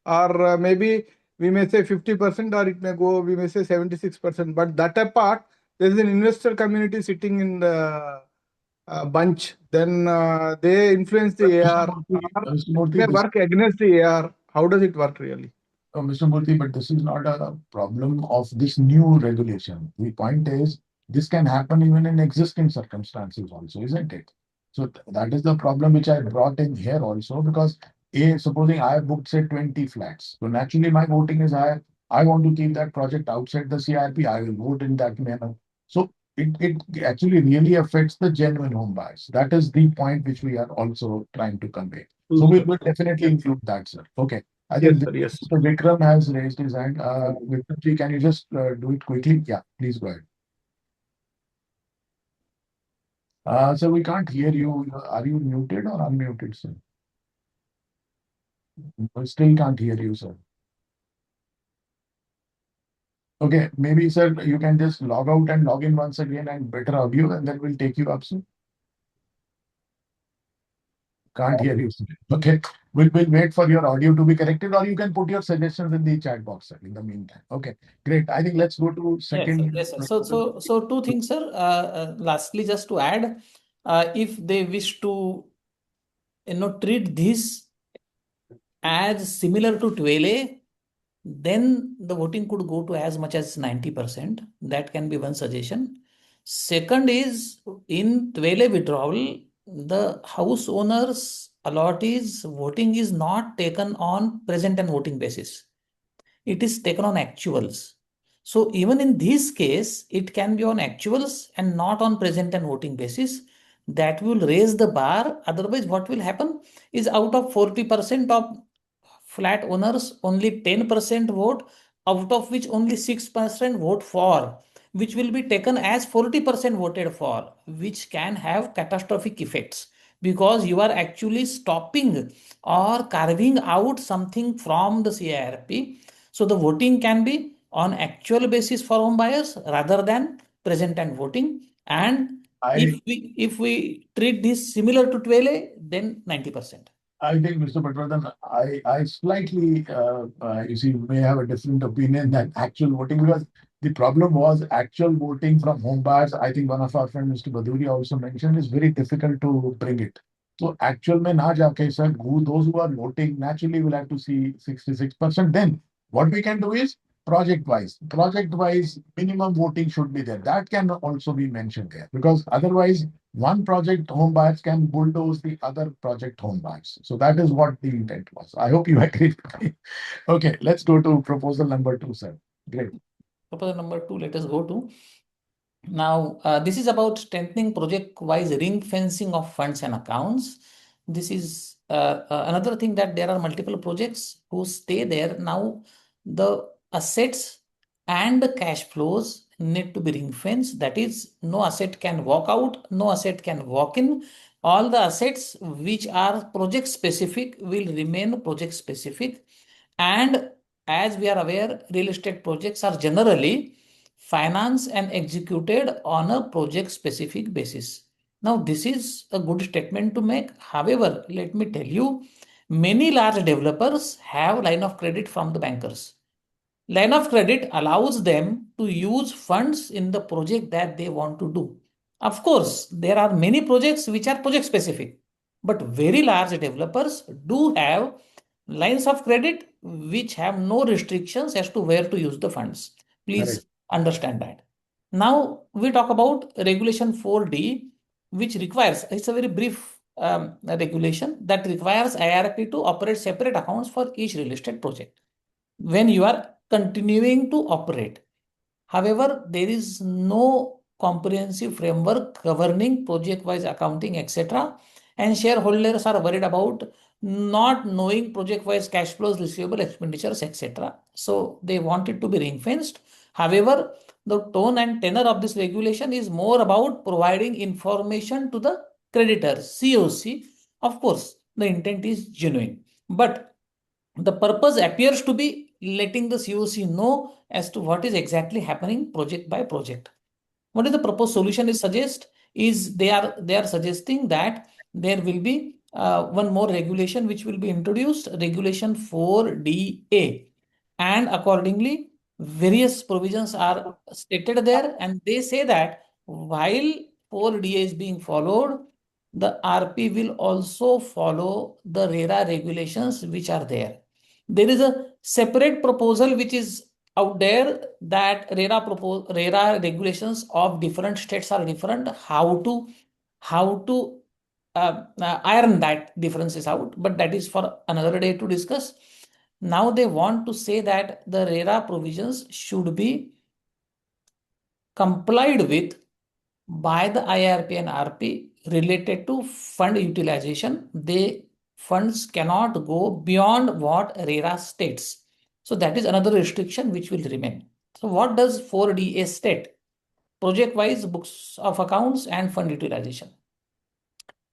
Or maybe we may say 50%, or it may go, we may say 76%. But that apart, there is an investor community sitting in the bunch. Then they influence the AR. Mr. It Murthy, may this, work against the AR. How does it work really? Mr. Murthy, but this is not a problem of this new regulation. The point is, this can happen even in existing circumstances also, isn't it? So that is the problem which I brought in here also, because supposing I have booked say 20 flats. So naturally my voting is high. I want to keep that project outside the CIP. I will vote in that manner. So it actually really affects the genuine home buyers. That is the point which we are also trying to convey. So we will definitely include that, sir. Okay. I think Yes, sir. Yes. Mr. Vikram has raised his hand. Vikramji, can you just do it quickly? Yeah, please go ahead. So we can't hear you. Are you muted or unmuted, sir? We still can't hear you, sir. Okay, maybe, sir, you can just log out and log in once again and better audio, and then we'll take you up, sir. Can't hear you, sir. Okay, we'll wait for your audio to be corrected, or you can put your suggestions in the chat box, sir, in the meantime. Okay, great. I think let's go to second. Yes, sir. So two things, sir. Lastly, just to add, if they wish to, treat this as similar to 12A, then the voting could go to as much as 90%. That can be one suggestion. Second is, in 12A withdrawal, the house owners allottees voting is not taken on present and voting basis. It is taken on actuals. So even in this case, it can be on actuals and not on present and voting basis. That will raise the bar. Otherwise, what will happen is, out of 40% of flat owners, only 10% vote, out of which only 6% vote for, which will be taken as 40% voted for, which can have catastrophic effects, because you are actually stopping or carving out something from the CIRP. So the voting can be on actual basis for home buyers rather than present and voting. And if we treat this similar to 12A, then 90%. I think, Mr. Patwardhan, I slightly, you see, may have a different opinion than actual voting, because the problem was actual voting from home buyers. I think one of our friends, Mr. Baduri, also mentioned, is very difficult to bring it. So actual mein na jaake, sir, those who are voting naturally will have to see 66%. Then what we can do is project-wise minimum voting should be there. That can also be mentioned there, because otherwise one project home buyers can bulldoze the other project home buyers. So that is what the intent was. I hope you agree with me. Okay, let's go to proposal number 2, sir. Great. Proposal number 2, let us go to. Now, this is about strengthening project-wise ring fencing of funds and accounts. This is another thing, that there are multiple projects who stay there. Now, the assets and the cash flows need to be ring fenced. That is, no asset can walk out, no asset can walk in. All the assets which are project specific will remain project specific. And as we are aware, real estate projects are generally financed and executed on a project specific basis. Now, this is a good statement to make. However, let me tell you, many large developers have line of credit from the bankers. Line of credit allows them to use funds in the project that they want to do. Of course, there are many projects which are project specific, but very large developers do have lines of credit which have no restrictions as to where to use the funds. Please understand that. Now we talk about regulation 4D, which requires, it's a very brief regulation that requires IRP to operate separate accounts for each real estate project when you are continuing to operate. However, there is no comprehensive framework governing project-wise accounting, etc. And shareholders are worried about not knowing project-wise cash flows, receivable expenditures, etc. So they want it to be ring-fenced. However, the tone and tenor of this regulation is more about providing information to the creditors, COC. Of course, the intent is genuine, but the purpose appears to be letting the COC know as to what is exactly happening project by project. What is the proposed solution is suggest is they are suggesting that there will be one more regulation which will be introduced, regulation 4DA, and accordingly various provisions are stated there, and they say that while 4DA is being followed, the RP will also follow the RERA regulations which are there. There is a separate proposal which is out there that RERA regulations of different states are different. How to iron that differences out, but that is for another day to discuss. Now they want to say that the RERA provisions should be complied with by the IRP and RP related to fund utilization. The funds cannot go beyond what RERA states. So that is another restriction which will remain. So what does 4DA state? Project-wise books of accounts and fund utilization.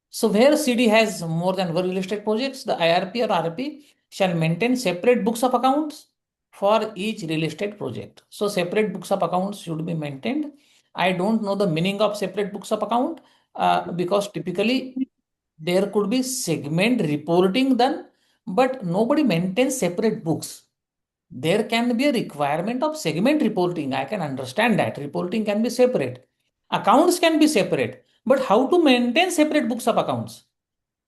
So where CD has more than one real estate projects, the IRP or RP shall maintain separate books of accounts for each real estate project. So separate books of accounts should be maintained. I don't know the meaning of separate books of account because typically there could be segment reporting done, but nobody maintains separate books. There can be a requirement of segment reporting. I can understand that reporting can be separate. Accounts can be separate, but how to maintain separate books of accounts?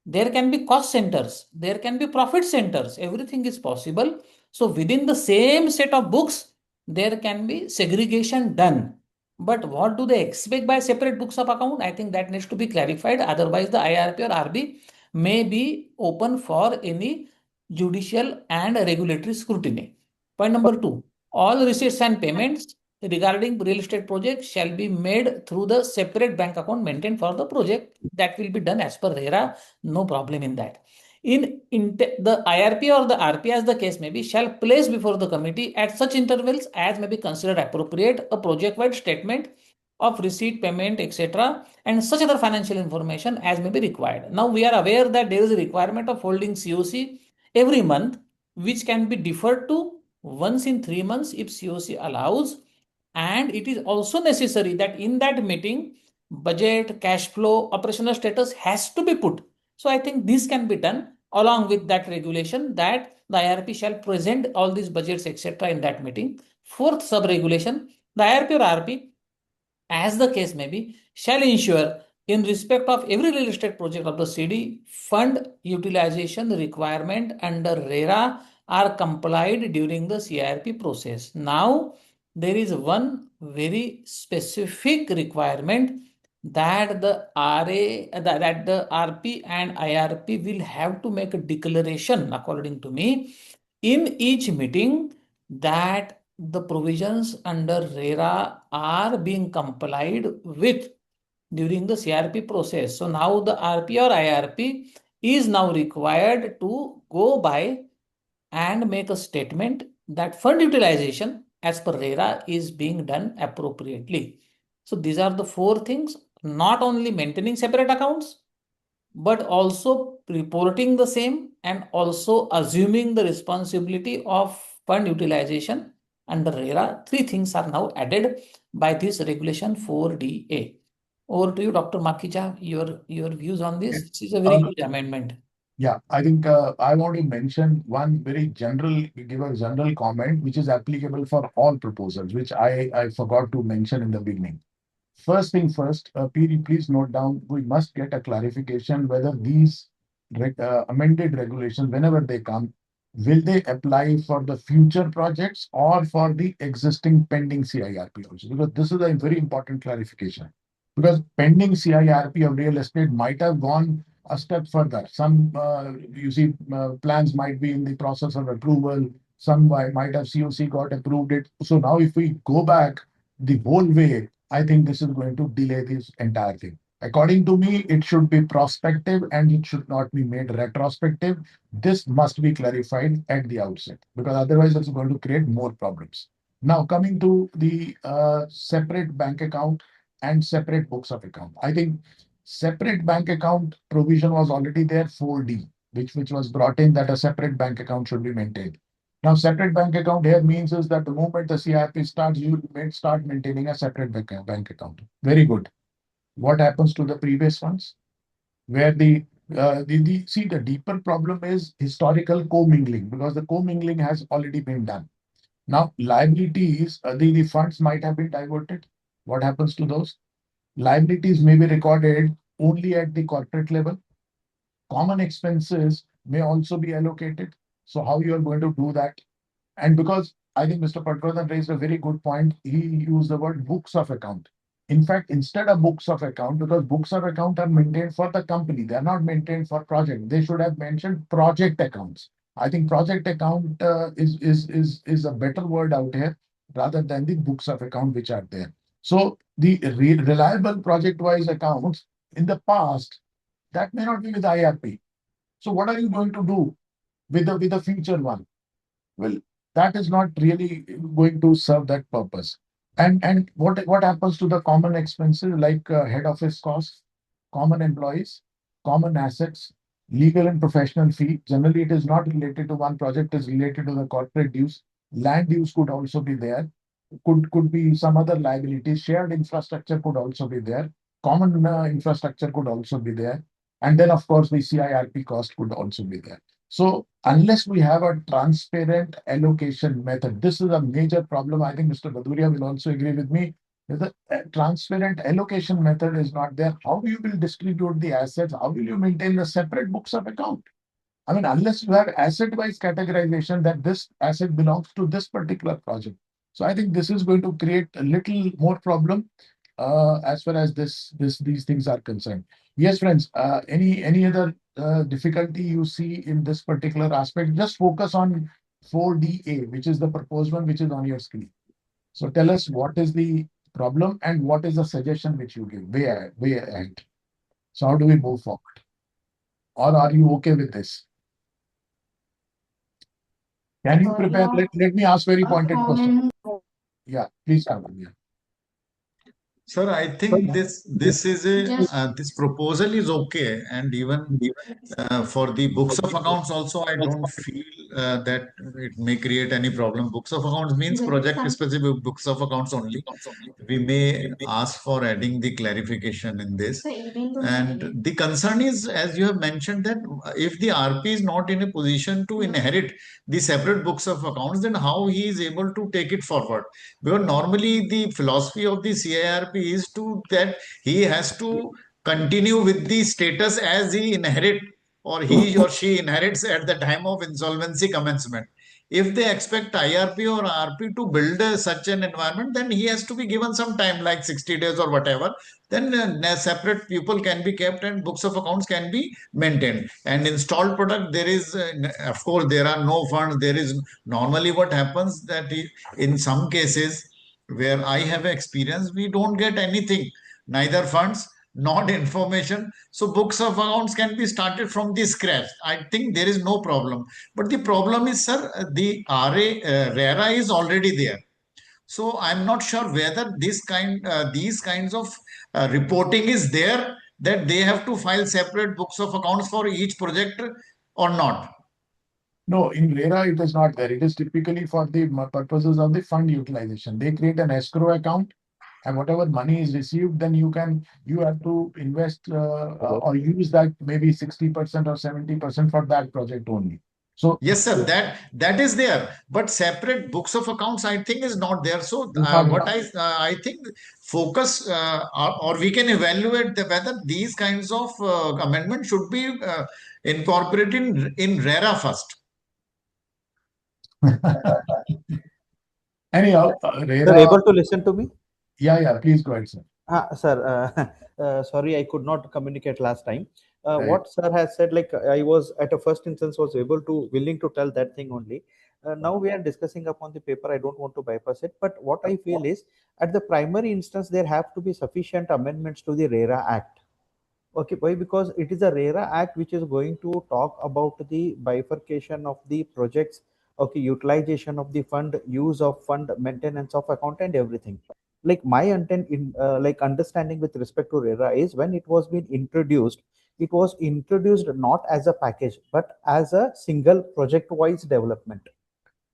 There can be cost centers, there can be profit centers, everything is possible. So within the same set of books, there can be segregation done. But what do they expect by separate books of account? I think that needs to be clarified. Otherwise, the IRP or RB may be open for any judicial and regulatory scrutiny. Point number two, all receipts and payments regarding real estate projects shall be made through the separate bank account maintained for the project. That will be done as per RERA. No problem in that. The IRP or the RP, as the case may be, shall place before the committee at such intervals as may be considered appropriate a project-wide statement of receipt, payment, etc., and such other financial information as may be required. Now we are aware that there is a requirement of holding COC every month, which can be deferred to once in 3 months if COC allows. And it is also necessary that in that meeting, budget, cash flow, operational status has to be put. So I think this can be done along with that regulation that the IRP shall present all these budgets, etc. in that meeting. Fourth sub-regulation, the IRP or RP, as the case may be, shall ensure in respect of every real estate project of the CD, fund utilization requirement under RERA are complied during the CIRP process. Now, there is one very specific requirement that the that the RP and IRP will have to make a declaration, according to me, in each meeting that the provisions under RERA are being complied with during the CRP process. So now the RP or IRP is now required to go by and make a statement that fund utilization as per RERA is being done appropriately. So these are the four things, not only maintaining separate accounts, but also reporting the same and also assuming the responsibility of fund utilization under RERA. Three things are now added by this regulation 4DA. Over to you, Dr. Makhija, your views on this. This is a very huge amendment. Yeah, I think I want to mention one very general, give a general comment, which is applicable for all proposals, which I forgot to mention in the beginning. First thing first, please note down, we must get a clarification whether these amended regulations, whenever they come, will they apply for the future projects or for the existing pending CIRP also? Because this is a very important clarification. Because pending CIRP of real estate might have gone a step further. Some, plans might be in the process of approval. Some might have COC got approved it. So now if we go back the whole way, I think this is going to delay this entire thing. According to me, it should be prospective and it should not be made retrospective. This must be clarified at the outset because otherwise it's going to create more problems. Now, coming to the separate bank account and separate books of account. I think separate bank account provision was already there, 4D, which was brought in that a separate bank account should be maintained. Now, separate bank account here means is that the moment the CIP starts, you may start maintaining a separate bank account. Very good. What happens to the previous ones? Where see, the deeper problem is historical commingling because the commingling has already been done. Now, liabilities, the funds might have been diverted. What happens to those? Liabilities may be recorded only at the corporate level. Common expenses may also be allocated. So how you are going to do that? And because I think Mr. Patwardhan raised a very good point, he used the word books of account. In fact, instead of books of account, because books of account are maintained for the company, they are not maintained for project. They should have mentioned project accounts. I think project account is a better word out here rather than the books of account which are there. So the reliable project-wise accounts in the past, that may not be with IRP. So what are you going to do with the future one? Well, that is not really going to serve that purpose. And what happens to the common expenses like head office costs, common employees, common assets, legal and professional fee? Generally, it is not related to one project; it is related to the corporate dues. Land dues could also be there. Could be some other liabilities. Shared infrastructure could also be there. Common infrastructure could also be there. And then, of course, the CIRP cost could also be there. So unless we have a transparent allocation method, this is a major problem. I think Mr. Baduria will also agree with me. That the transparent allocation method is not there. How you will distribute the assets? How will you maintain the separate books of account? I mean, unless you have asset-wise categorization that this asset belongs to this particular project. So I think this is going to create a little more problem as far as these things are concerned. Yes, friends. Any other difficulty you see in this particular aspect? Just focus on 4DA, which is the proposed one, which is on your screen. So tell us what is the problem and what is the suggestion which you give way ahead. So how do we move forward? Or are you okay with this? Can you prepare? Let me ask very pointed question. Yeah, please come on. Yeah. Sir, I think this proposal is okay, and even for the books of accounts also, I don't feel that it may create any problem. Books of accounts means project specific books of accounts only. We may ask for adding the clarification in this. And the concern is, as you have mentioned, that if the RP is not in a position to inherit the separate books of accounts, then how he is able to take it forward? Because normally the philosophy of the CIRP is to that he has to continue with the status as he inherit or he or she inherits at the time of insolvency commencement. If they expect IRP or RP to build such an environment, then he has to be given some time, like 60 days or whatever. Then separate people can be kept and books of accounts can be maintained. And installed product, there is, of course, there are no funds. There is normally what happens that in some cases where I have experience, we don't get anything, neither funds not information. So books of accounts can be started from the scratch. I think there is no problem. But the problem is, sir, the RERA is already there. So I'm not sure whether these kinds of reporting is there, that they have to file separate books of accounts for each project or not. No, in RERA it is not there. It is typically for the purposes of the fund utilization. They create an escrow account, and whatever money is received, then you have to invest or use that maybe 60% or 70% for that project only. So yes, sir, that is there, but separate books of accounts, I think, is not there. So what I think focus or we can evaluate whether these kinds of amendments should be incorporated in RERA first. Anyhow, Sir, RERA. able to listen to me? Yeah, please go ahead, sir. Sir, sorry, I could not communicate last time. Right. What sir has said, like I was at a first instance was willing to tell that thing only. now we are discussing upon the paper. I don't want to bypass it, but what I feel is at the primary instance there have to be sufficient amendments to the RERA Act. Okay, why? Because it is a RERA Act which is going to talk about the bifurcation of the projects, okay, utilization of the fund, use of fund, maintenance of account, and everything. Like my intent in like understanding with respect to RERA is when it was being introduced, it was introduced not as a package but as a single project-wise development.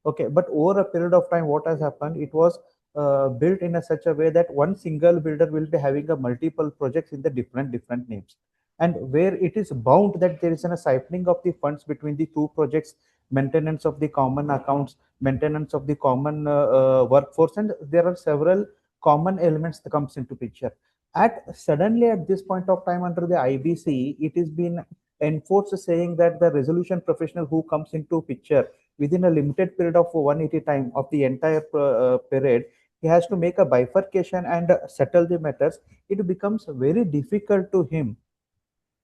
Okay, but over a period of time, what has happened? It was built in a such a way that one single builder will be having a multiple projects in the different names, and where it is bound that there is a siphoning of the funds between the two projects, maintenance of the common accounts, maintenance of the common workforce, and there are several common elements that comes into picture. At suddenly at this point of time under the IBC, it is been enforced saying that the resolution professional who comes into picture within a limited period of 180 time of the entire period, he has to make a bifurcation and settle the matters. It becomes very difficult to him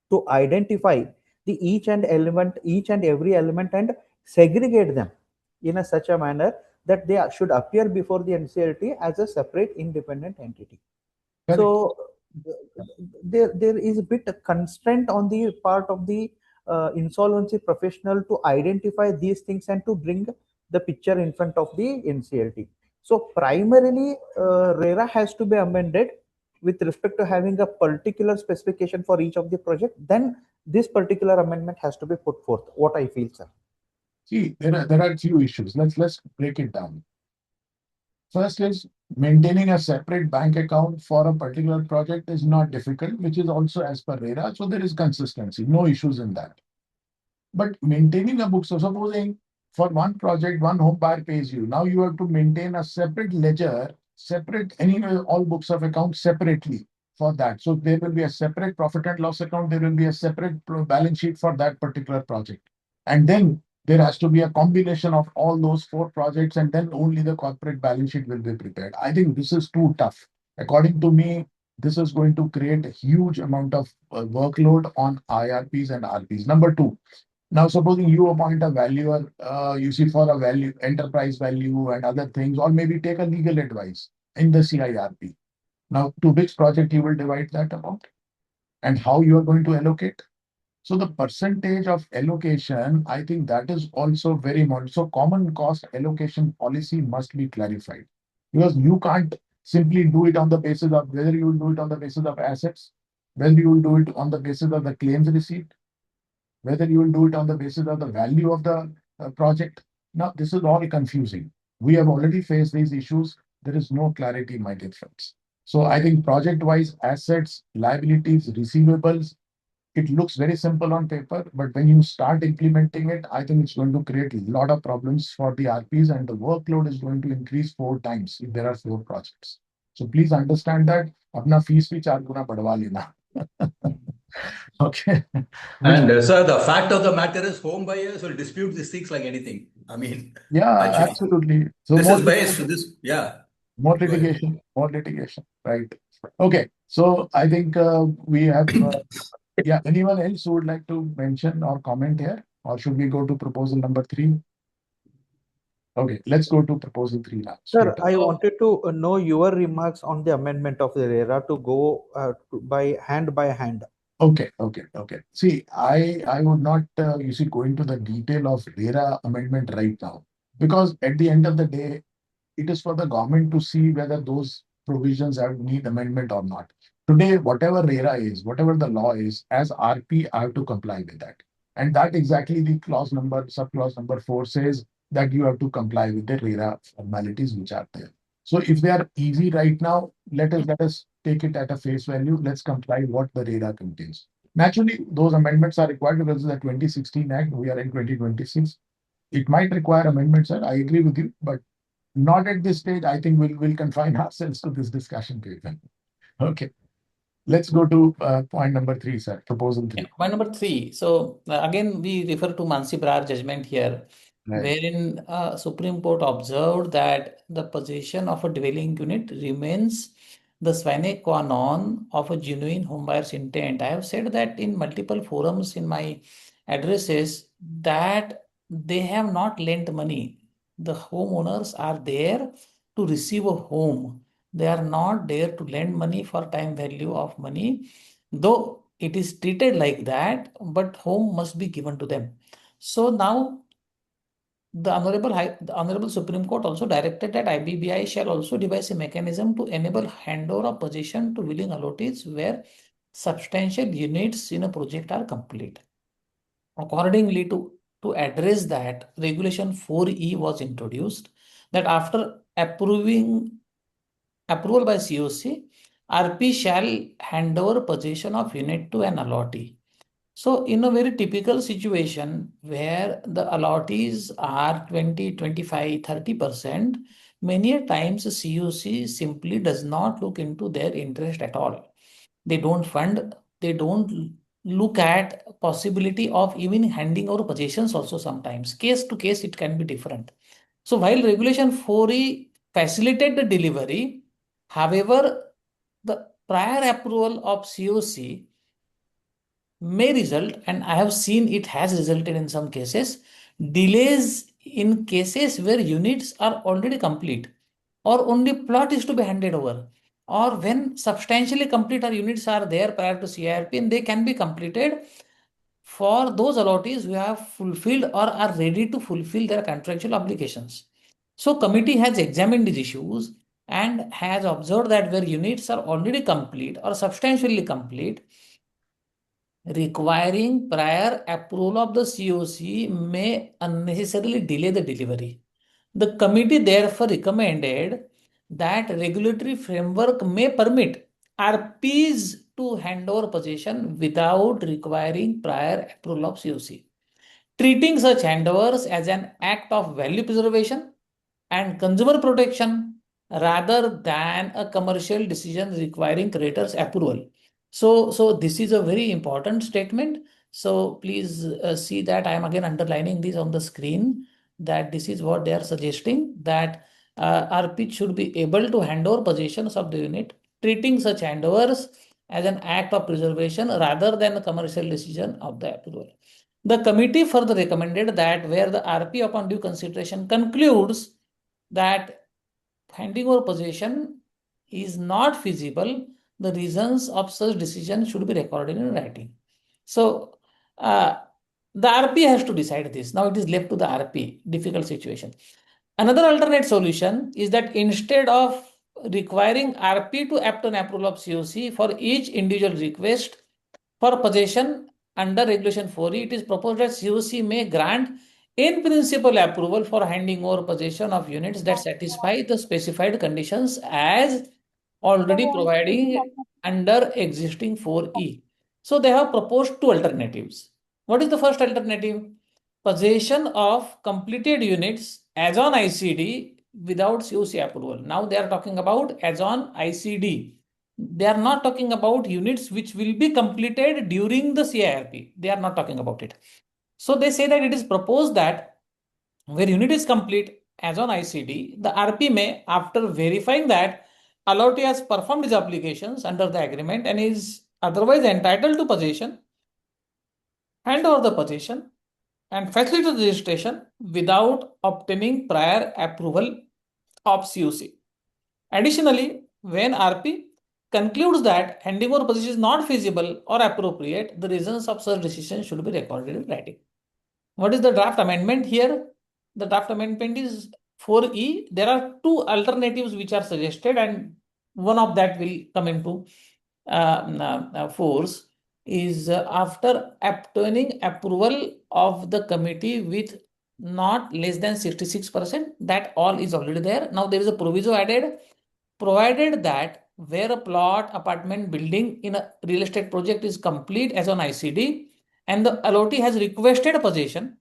to identify the each and every element and segregate them in a such a manner that they should appear before the NCLT as a separate independent entity. Correct. So there is a bit of constraint on the part of the insolvency professional to identify these things and to bring the picture in front of the NCLT. So primarily, RERA has to be amended with respect to having a particular specification for each of the project. Then this particular amendment has to be put forth. What I feel, sir. See, there are few issues. Let's break it down. First is maintaining a separate bank account for a particular project is not difficult, which is also as per RERA. So there is consistency, no issues in that. But maintaining a book, so supposing for one project, one home buyer pays you. Now you have to maintain a separate ledger, separate anyway, all books of accounts separately for that. So there will be a separate profit and loss account. There will be a separate balance sheet for that particular project. And then there has to be a combination of all those four projects, and then only the corporate balance sheet will be prepared. I think this is too tough. According to me, this is going to create a huge amount of workload on IRPs and RPs. Number two, now supposing you appoint a valuer, you see for a value, enterprise value and other things, or maybe take a legal advice in the CIRP. Now, to which project you will divide that amount and how you are going to allocate? So the percentage of allocation, I think that is also very important. So common cost allocation policy must be clarified, because you can't simply do it on the basis of whether you will do it on the basis of assets, whether you will do it on the basis of the claims receipt, whether you will do it on the basis of the value of the project. Now, this is all confusing. We have already faced these issues. There is no clarity, my dear friends. So I think project-wise assets, liabilities, receivables, it looks very simple on paper, but when you start implementing it, I think it's going to create a lot of problems for the RPs, and the workload is going to increase 4 times if there are 4 projects. So please understand that. Apna fees bhi 4 guna badwa lena. Okay. And sir, the fact of the matter is home buyers will dispute these things like anything. I mean, Yeah, actually, absolutely. So this more is based, this, yeah. more Go ahead. litigation, more litigation, right? Okay. So I think we have, yeah, anyone else who would like to mention or comment here? Or should we go to proposal number 3? Okay, let's go to proposal 3 now. Sir, Straight I up. wanted to know your remarks on the amendment of the RERA to go by hand. Okay. See, I would not, you see, go into the detail of RERA amendment right now, because at the end of the day, it is for the government to see whether those provisions have need amendment or not. Today, whatever RERA is, whatever the law is, as RP, I have to comply with that. And that exactly the subclause number 4 says that you have to comply with the RERA formalities which are there. So if they are easy right now, let us take it at a face value. Let's comply what the RERA contains. Naturally, those amendments are required because of the 2016 Act. We are in 2026. It might require amendments, sir. I agree with you, but not at this stage. I think we'll confine ourselves to this discussion paper. Okay. Let's go to point number 3, sir. Proposal 3. Yeah, point number 3. So again, we refer to Mansi Brar judgment here, Right. wherein Supreme Court observed that the possession of a dwelling unit remains the sine qua non of a genuine homebuyer's intent. I have said that in multiple forums in my addresses that they have not lent money. The homeowners are there to receive a home. They are not there to lend money for time value of money, though it is treated like that, but home must be given to them. So now the Honorable Supreme Court also directed that IBBI shall also devise a mechanism to enable handover of possession to willing allottees where substantial units in a project are complete. Accordingly, to address that, Regulation 4E was introduced that after approval by COC, RP shall hand over possession of unit to an allottee. So in a very typical situation where the allottees are 20, 25, 30%, many a times COC simply does not look into their interest at all. They don't fund, they don't look at possibility of even handing over possessions also sometimes. Case to case, it can be different. So while Regulation 4E facilitate the delivery, however, the prior approval of COC may result, and I have seen it has resulted in some cases, delays in cases where units are already complete or only plot is to be handed over, or when substantially complete or units are there prior to CIRP and they can be completed for those allottees who have fulfilled or are ready to fulfill their contractual obligations. So committee has examined these issues and has observed that where units are already complete or substantially complete, requiring prior approval of the COC may unnecessarily delay the delivery. The committee therefore recommended that regulatory framework may permit RPs to hand over possession without requiring prior approval of COC, treating such handovers as an act of value preservation and consumer protection rather than a commercial decision requiring creditors' approval. So this is a very important statement. So please see that I am again underlining this on the screen, that this is what they are suggesting, that RP should be able to hand over possessions of the unit, treating such handovers as an act of preservation rather than a commercial decision of the approval. The committee further recommended that where the RP upon due consideration concludes that handing over possession is not feasible, the reasons of such decision should be recorded in writing. So the RP has to decide this. Now it is left to the RP, difficult situation. Another alternate solution is that instead of requiring RP to obtain approval of COC for each individual request for possession under Regulation 4E, it is proposed that COC may grant in principle approval for handing over possession of units that satisfy the specified conditions as already providing under existing 4E. So they have proposed two alternatives. What is the first alternative? Possession of completed units as on ICD without COC approval. Now they are talking about as on ICD. They are not talking about units which will be completed during the CIRP. They are not talking about it. So they say that it is proposed that where unit is complete as on ICD, the RP may, after verifying that allottee has performed his obligations under the agreement and is otherwise entitled to possession, hand over the possession and facilitate the registration without obtaining prior approval of COC. Additionally, when RP concludes that handing over possession is not feasible or appropriate, the reasons of such decision should be recorded in writing. What is the draft amendment here? The draft amendment is 4E. There are two alternatives which are suggested, and one of that will come into force is after obtaining approval of the committee with not less than 66%, that all is already there. Now there is a proviso added, provided that where a plot, apartment, building in a real estate project is complete as on ICD and the allottee has requested possession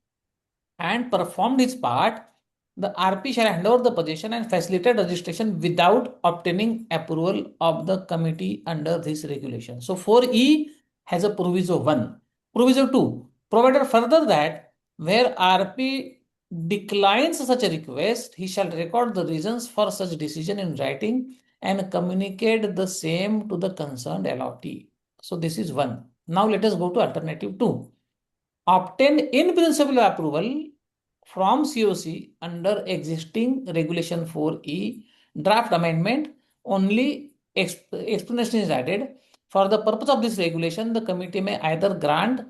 and performed its part, the RP shall hand over the possession and facilitate registration without obtaining approval of the committee under this regulation. So 4E has a proviso 1. Proviso 2, provided further that where RP declines such a request, he shall record the reasons for such decision in writing and communicate the same to the concerned allottee. So this is 1. Now let us go to alternative 2. Obtain in principle approval from COC under existing Regulation 4E draft amendment. Only explanation is added. For the purpose of this regulation, the committee may either grant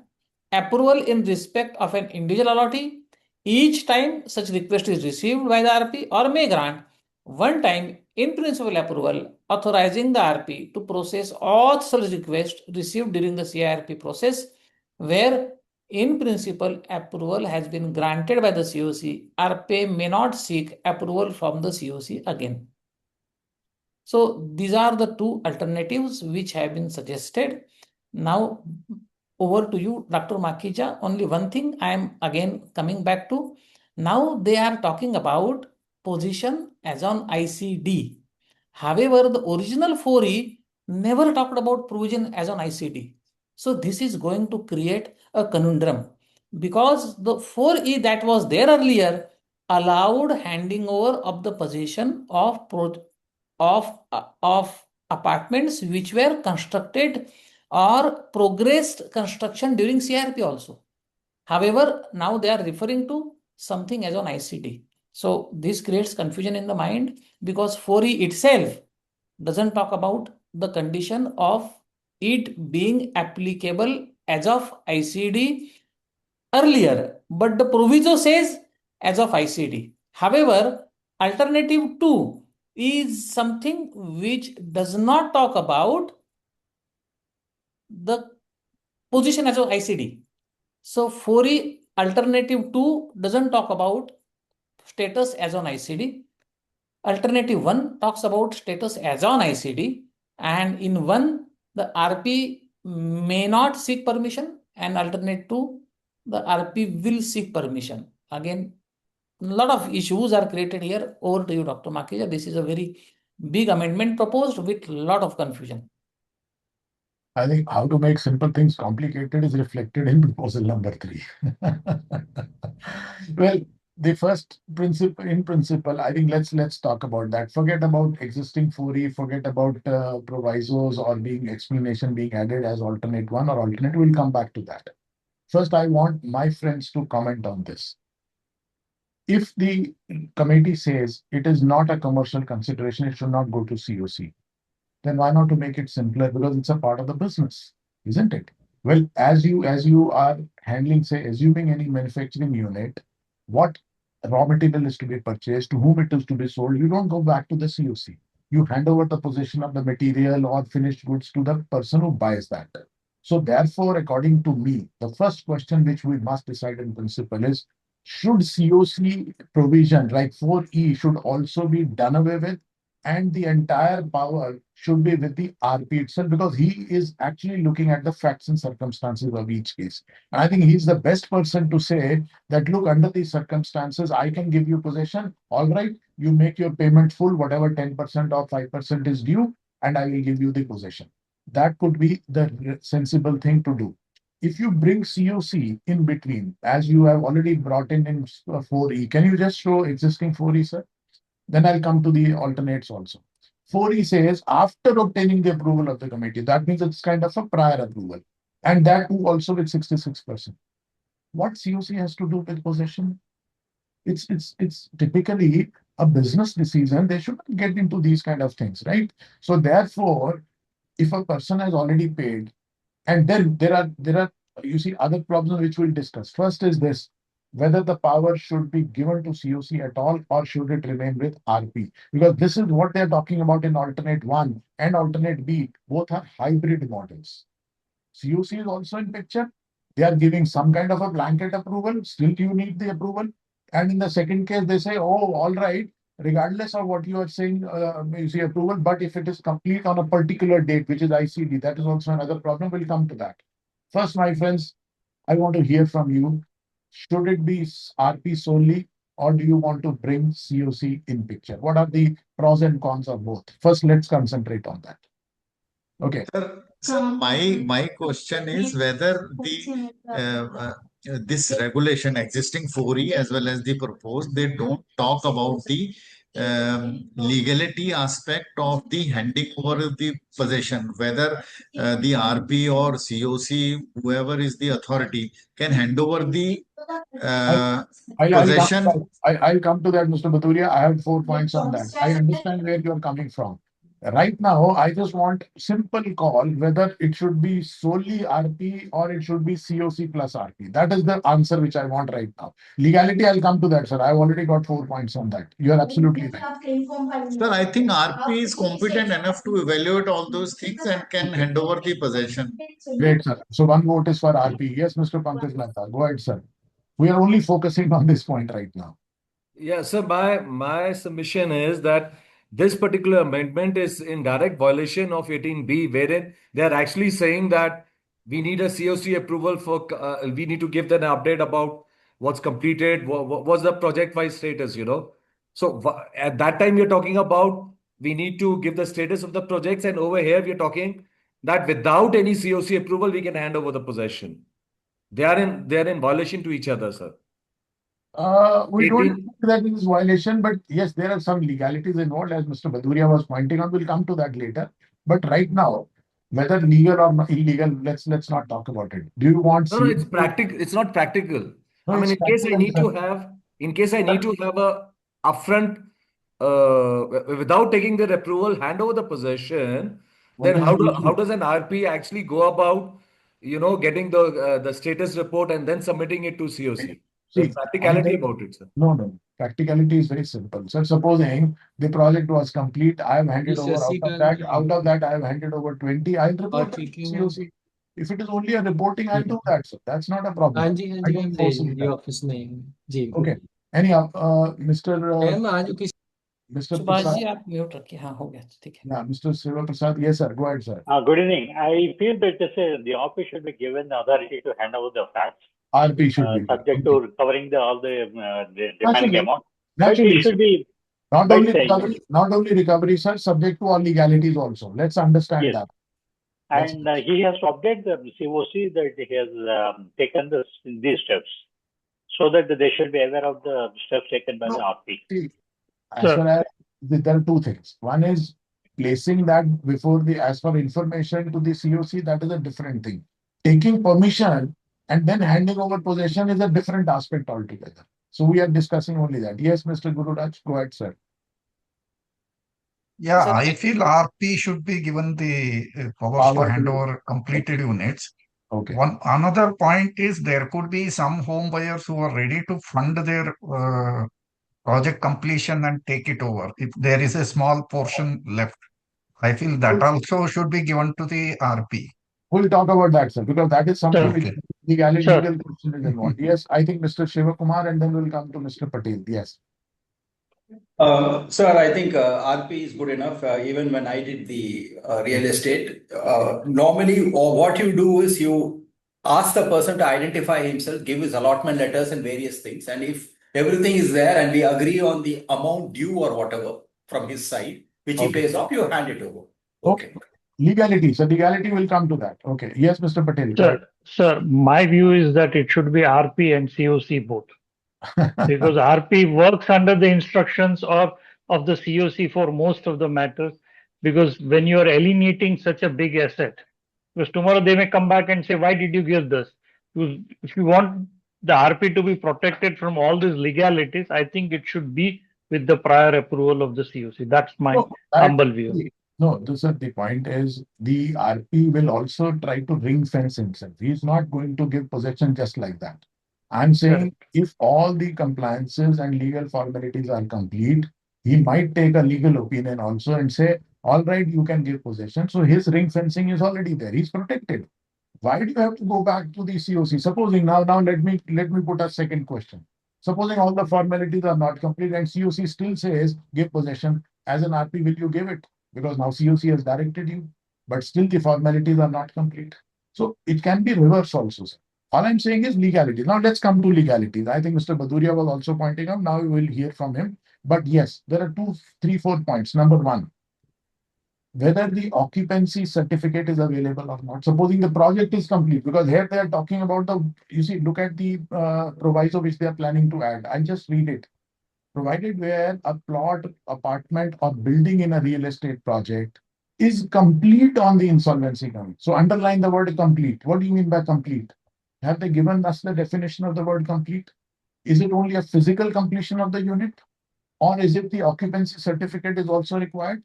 approval in respect of an individual allottee each time such request is received by the RP, or may grant one time in principle approval authorizing the RP to process all such requests received during the CIRP process, where in principle approval has been granted by the COC, RP may not seek approval from the COC again. So these are the two alternatives which have been suggested. Now over to you, Dr. Makhija. Only one thing I am again coming back to. Now they are talking about position as on ICD. However, the original 4E never talked about provision as on ICD. So this is going to create a conundrum, because the 4E that was there earlier allowed handing over of the possession of apartments which were constructed or progressed construction during CRP also. However, now they are referring to something as on ICD. So this creates confusion in the mind, because 4E itself doesn't talk about the condition of it being applicable as of ICD earlier, but the proviso says as of ICD. However, alternative 2 is something which does not talk about the position as of ICD. So 4E alternative 2 doesn't talk about status as on ICD. Alternative 1 talks about status as on ICD, and in one the RP may not seek permission, and alternate 2 the RP will seek permission. Again, a lot of issues are created here. Over to you, Dr. Makhija. This is a very big amendment proposed with a lot of confusion. I think how to make simple things complicated is reflected in proposal number 3. Well, the first principle, in principle, I think let's talk about that. Forget about existing 4E, forget about provisos or being explanation being added as alternate 1 or alternate. We'll come back to that. First, I want my friends to comment on this. If the committee says it is not a commercial consideration, it should not go to COC, then why not to make it simpler? Because it's a part of the business, isn't it? Well, as you are handling, say, assuming any manufacturing unit, what raw material is to be purchased, to whom it is to be sold, you don't go back to the COC. You hand over the possession of the material or finished goods to the person who buys that. So therefore, according to me, the first question which we must decide in principle is, should COC provision like 4E should also be done away with, and the entire power should be with the RP itself, because he is actually looking at the facts and circumstances of each case. And I think he's the best person to say that, look, under these circumstances, I can give you possession. All right, you make your payment full, whatever 10% or 5% is due, and I will give you the possession. That could be the sensible thing to do. If you bring COC in between, as you have already brought in 4E, can you just show existing 4E, sir? Then I'll come to the alternates also. 4E says after obtaining the approval of the committee, that means it's kind of a prior approval. And that too also with 66%. What COC has to do with possession? It's typically a business decision. They shouldn't get into these kind of things, right? So therefore, if a person has already paid, and then there are you see other problems which we'll discuss. First is this: whether the power should be given to COC at all, or should it remain with RP? Because this is what they're talking about in alternate 1 and alternate B. Both are hybrid models. COC is also in picture. They are giving some kind of a blanket approval. Still, you need the approval. And in the second case, they say, oh, all right, regardless of what you are saying, you see approval, but if it is complete on a particular date, which is ICD, that is also another problem. We'll come to that. First, my friends, I want to hear from you. Should it be RP solely, or do you want to bring COC in picture? What are the pros and cons of both? First, let's concentrate on that. Okay. Sir, my question is whether the this regulation existing 4E as well as the proposed, they don't talk about the legality aspect of the handing over the possession, whether the RP or COC, whoever is the authority, can hand over the possession. I'll come to that, Mr. Baturia. I have 4 points on that. I understand where you're coming from. Right now, I just want simple call whether it should be solely RP or it should be COC plus RP. That is the answer which I want right now. Legality, I'll come to that, sir. I've already got 4 points on that. You are absolutely right. Sir, I think RP is competent enough to evaluate all those things and can hand over the possession. Great, sir. So 1 vote is for RP. Yes, Mr. Pankaj Mehta. Go ahead, sir. We are only focusing on this point right now. Yeah, so my submission is that this particular amendment is in direct violation of 18B, wherein they are actually saying that we need a COC approval for, we need to give them an update about what's completed, what's the project-wise status, So at that time, you're talking about we need to give the status of the projects, and over here, we're talking that without any COC approval, we can hand over the possession. They are in violation to each other, sir. We don't think that it is violation, but yes, there are some legalities involved, as Mr. Bhaduria was pointing out. We'll come to that later. But right now, whether legal or illegal, let's not talk about it. Do you want? No, it's practical. It's not practical. No, I mean, it's in case I need to practical, have, in case I need to have a upfront, without taking their approval, hand over the possession, What then is how the issue? does an RP actually go about, getting the status report and then submitting it to COC? The See, practicality about it, sir. No. Practicality is very simple. So supposing the project was complete, I have handed over out of that, I have handed over 20. I'll report that to COC. If it is only a reporting, I'll do that. So that's not a problem. I don't foresee that. Okay. Anyhow, Mr. Subhash Prasad. जी आप mute रखिए हाँ हो गया ठीक है Yeah, Mr. Siva Prasad. Yes, sir. Go ahead, sir. Good evening. I feel that the office should be given the authority to hand over the facts, RP should be subject to recovering all the remaining Naturally. amount. Naturally, But it should be not by only saying, recovery, not only recovery, sir, subject to all legalities also. Let's understand yes. that. And he has to update the COC that he has taken these steps, so that they should be aware of the steps taken by the RP. See, as far as there are two things. One is placing that before as for information to the COC, that is a different thing. Taking permission and then handing over possession is a different aspect altogether. So we are discussing only that. Yes, Mr. Gururaj, go ahead, sir. Yeah, Sir, I feel RP should be given the powers to hand over completed units. Okay. Another point is there could be some home buyers who are ready to fund their project completion and take it over. If there is a small portion left, I feel that also should be given to the RP. We'll talk about that, sir, because that is something which legal question is involved. Yes, I think Mr. Shivakumar, and then we'll come to Mr. Patel. Yes. Sir, I think RP is good enough. Even when I did the real estate, normally, or what you do is you ask the person to identify himself, give his allotment letters and various things. And if everything is there and we agree on the amount due or whatever from his side, which he pays off, you hand it over. Okay. Legality. So legality will come to that. Okay. Yes, Mr. Patel. Sir, my view is that it should be RP and COC both. Because RP works under the instructions of the COC for most of the matters. Because when you are alienating such a big asset, because tomorrow they may come back and say, why did you give this? Because if you want the RP to be protected from all these legalities, I think it should be with the prior approval of the COC. That's my humble view. No, the point is the RP will also try to ring fence himself. He is not going to give possession just like that. I'm saying if all the compliances and legal formalities are complete, he might take a legal opinion also and say, all right, you can give possession. So his ring fencing is already there. He's protected. Why do you have to go back to the COC? Supposing now let me put a second question. Supposing all the formalities are not complete and COC still says give possession, as an RP, will you give it? Because now COC has directed you, but still the formalities are not complete. So it can be reverse also, sir. All I'm saying is legality. Now let's come to legalities. I think Mr. Bhaduria was also pointing out. Now we will hear from him. But yes, there are 2, 3, 4 points. Number one, whether the occupancy certificate is available or not. Supposing the project is complete, because here they are talking about look at the proviso which they are planning to add. I'll just read it. provided where a plot, apartment, or building in a real estate project is complete on the insolvency count. So underline the word complete. What do you mean by complete? Have they given us the definition of the word complete? Is it only a physical completion of the unit? Or is it the occupancy certificate is also required?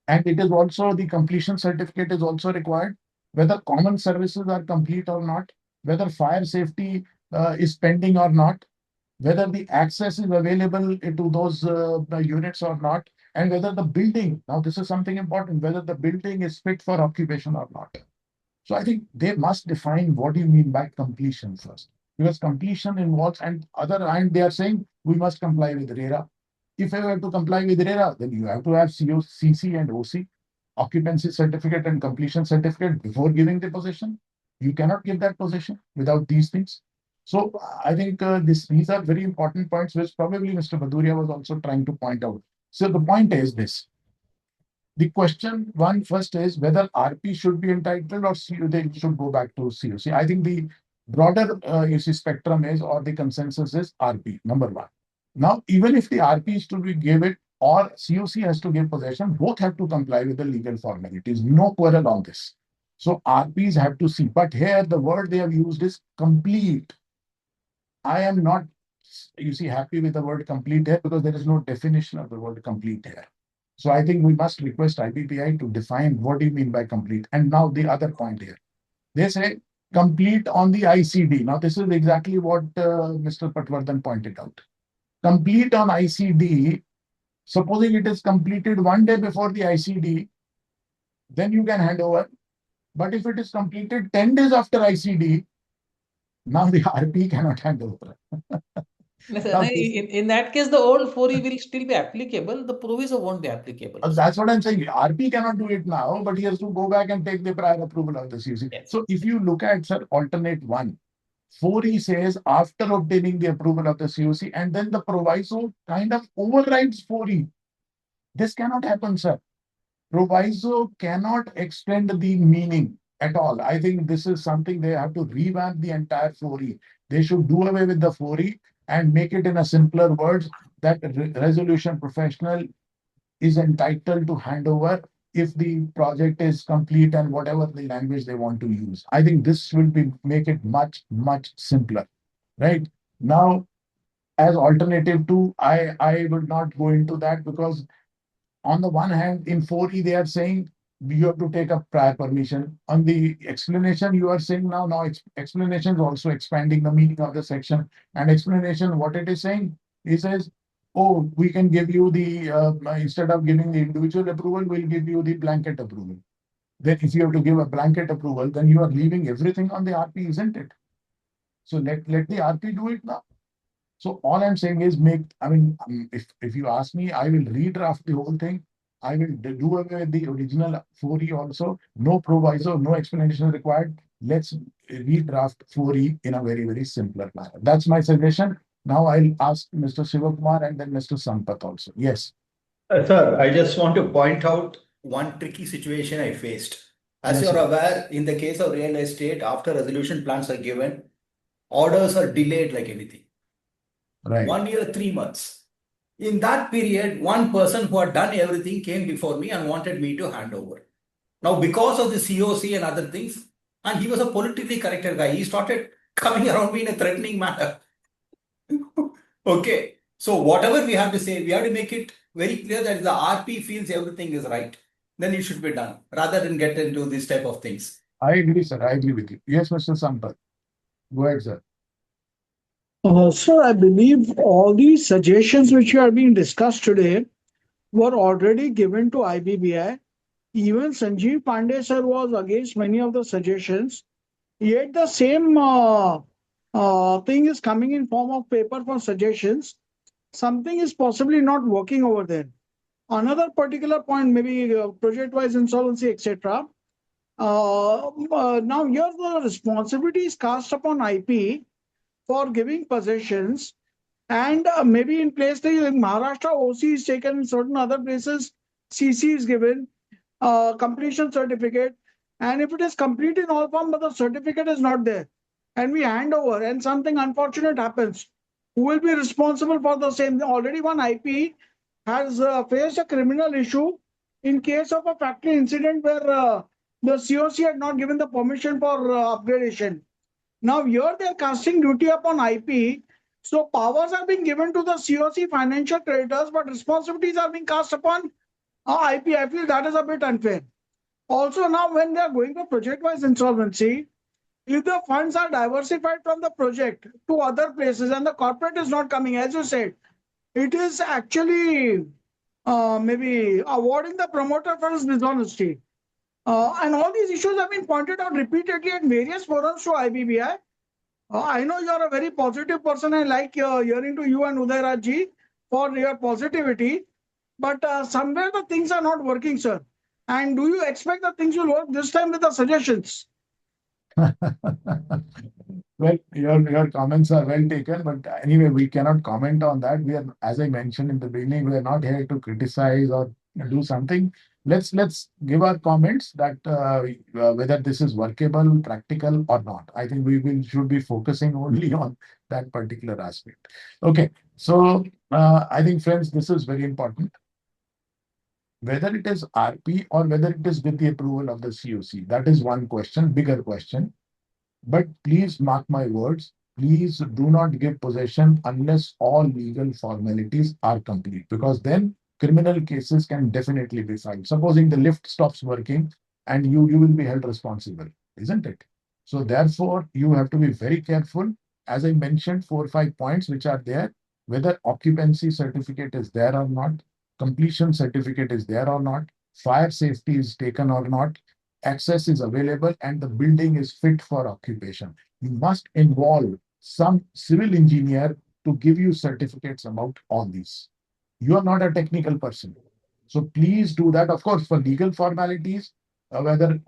And it is also the completion certificate is also required, whether common services are complete or not, whether fire safety is pending or not, whether the access is available to those units or not, and whether the building, now this is something important, whether the building is fit for occupation or not. So I think they must define what do you mean by completion first, because completion involves, and they are saying we must comply with RERA. If you have to comply with RERA, then you have to have CC and OC, occupancy certificate and completion certificate before giving the possession. You cannot give that possession without these things. So I think these are very important points, which probably Mr. Bhaduria was also trying to point out. So the point is this. The question one first is whether RP should be entitled or they should go back to COC. I think the broader spectrum is, or the consensus is RP, number one. Now, even if the RP is to be given or COC has to give possession, both have to comply with the legal formalities. No quarrel on this. So RPs have to see. But here the word they have used is complete. I am not, happy with the word complete here because there is no definition of the word complete here. So I think we must request IBBI to define what do you mean by complete. And now the other point here. They say complete on the ICD. Now this is exactly what Mr. Patwardhan pointed out. Complete on ICD, supposing it is completed one day before the ICD, then you can hand over. But if it is completed 10 days after ICD, now the RP cannot hand over. In that case, the old 4E will still be applicable. The proviso won't be applicable. That's what I'm saying. RP cannot do it now, but he has to go back and take the prior approval of the COC. Yes. So if you look at, sir, alternate one, 4E says after obtaining the approval of the COC, and then the proviso kind of overrides 4E. This cannot happen, sir. Proviso cannot extend the meaning at all. I think this is something they have to revamp the entire 4E. They should do away with the 4E and make it in a simpler words that resolution professional is entitled to hand over if the project is complete and whatever the language they want to use. I think this will make it much, much simpler, right? Now, as alternative to, I will not go into that because on the one hand, in 4E, they are saying you have to take a prior permission. On the explanation, you are saying now explanation is also expanding the meaning of the section. And explanation, what it is saying, it says, oh, we can give you the, instead of giving the individual approval, we'll give you the blanket approval. Then if you have to give a blanket approval, then you are leaving everything on the RP, isn't it? So let the RP do it now. So all I'm saying is if you ask me, I will redraft the whole thing. I will do away with the original 4E also. No proviso, no explanation required. Let's redraft 4E in a very, very simpler manner. That's my suggestion. Now I'll ask Mr. Shivakumar and then Mr. Sampath also. Yes. Sir, I just want to point out one tricky situation I faced. As Yes, you're sir. aware, in the case of real estate, after resolution plans are given, orders are delayed like anything. Right. 1 year, 3 months. In that period, one person who had done everything came before me and wanted me to hand over. Now, because of the COC and other things, and he was a politically corrected guy, he started coming around me in a threatening manner. Okay. So whatever we have to say, we have to make it very clear that if the RP feels everything is right, then it should be done, rather than get into this type of things. I agree, sir. I agree with you. Yes, Mr. Sampath. Go ahead, sir. Sir, I believe all these suggestions which are being discussed today were already given to IBBI. Even Sanjeev Pandey sir was against many of the suggestions. Yet the same thing is coming in form of paper for suggestions. Something is possibly not working over there. Another particular point, maybe project-wise insolvency, etc. Now here the responsibility is cast upon IP for giving possessions, and maybe in place like Maharashtra OC is taken, in certain other places CC is given, completion certificate, and if it is complete in all form but the certificate is not there and we hand over and something unfortunate happens, Who will be responsible for the same? Already one IP has faced a criminal issue in case of a factory incident where the COC had not given the permission for upgradation. Now here they are casting duty upon IP. So powers are being given to the COC financial creditors, but responsibilities are being cast upon IP. I feel that is a bit unfair. Also, now when they are going for project-wise insolvency, if the funds are diversified from the project to other places and the corporate is not coming, as you said, it is actually maybe awarding the promoter for his dishonesty. And all these issues have been pointed out repeatedly in various forums to IBBI. I know you are a very positive person. I like hearing to you and Udayraj ji for your positivity. But somewhere the things are not working, sir. And do you expect that things will work this time with the suggestions? Well, your comments are well taken, but anyway, we cannot comment on that. We are, as I mentioned in the beginning, we are not here to criticize or do something. Let's give our comments that whether this is workable, practical, or not. I think we should be focusing only on that particular aspect. Okay, so I think, friends, this is very important. Whether it is RP or whether it is with the approval of the COC, that is one question, bigger question. But please mark my words, please do not give possession unless all legal formalities are complete, because then criminal cases can definitely be filed. Supposing the lift stops working and you will be held responsible, isn't it? So therefore, you have to be very careful. As I mentioned, 4 or 5 points which are there, whether occupancy certificate is there or not, completion certificate is there or not, fire safety is taken or not, access is available, and the building is fit for occupation. You must involve some civil engineer to give you certificates about all these. You are not a technical person. So please do that. Of course, for legal formalities, whether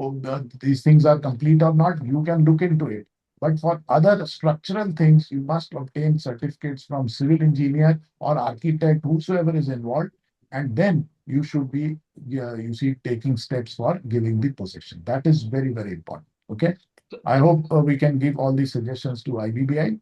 these things are complete or not, you can look into it. But for other structural things, you must obtain certificates from civil engineer or architect, whosoever is involved, and then you should be, taking steps for giving the possession. That is very, very important. Okay. I hope we can give all these suggestions to IBBI.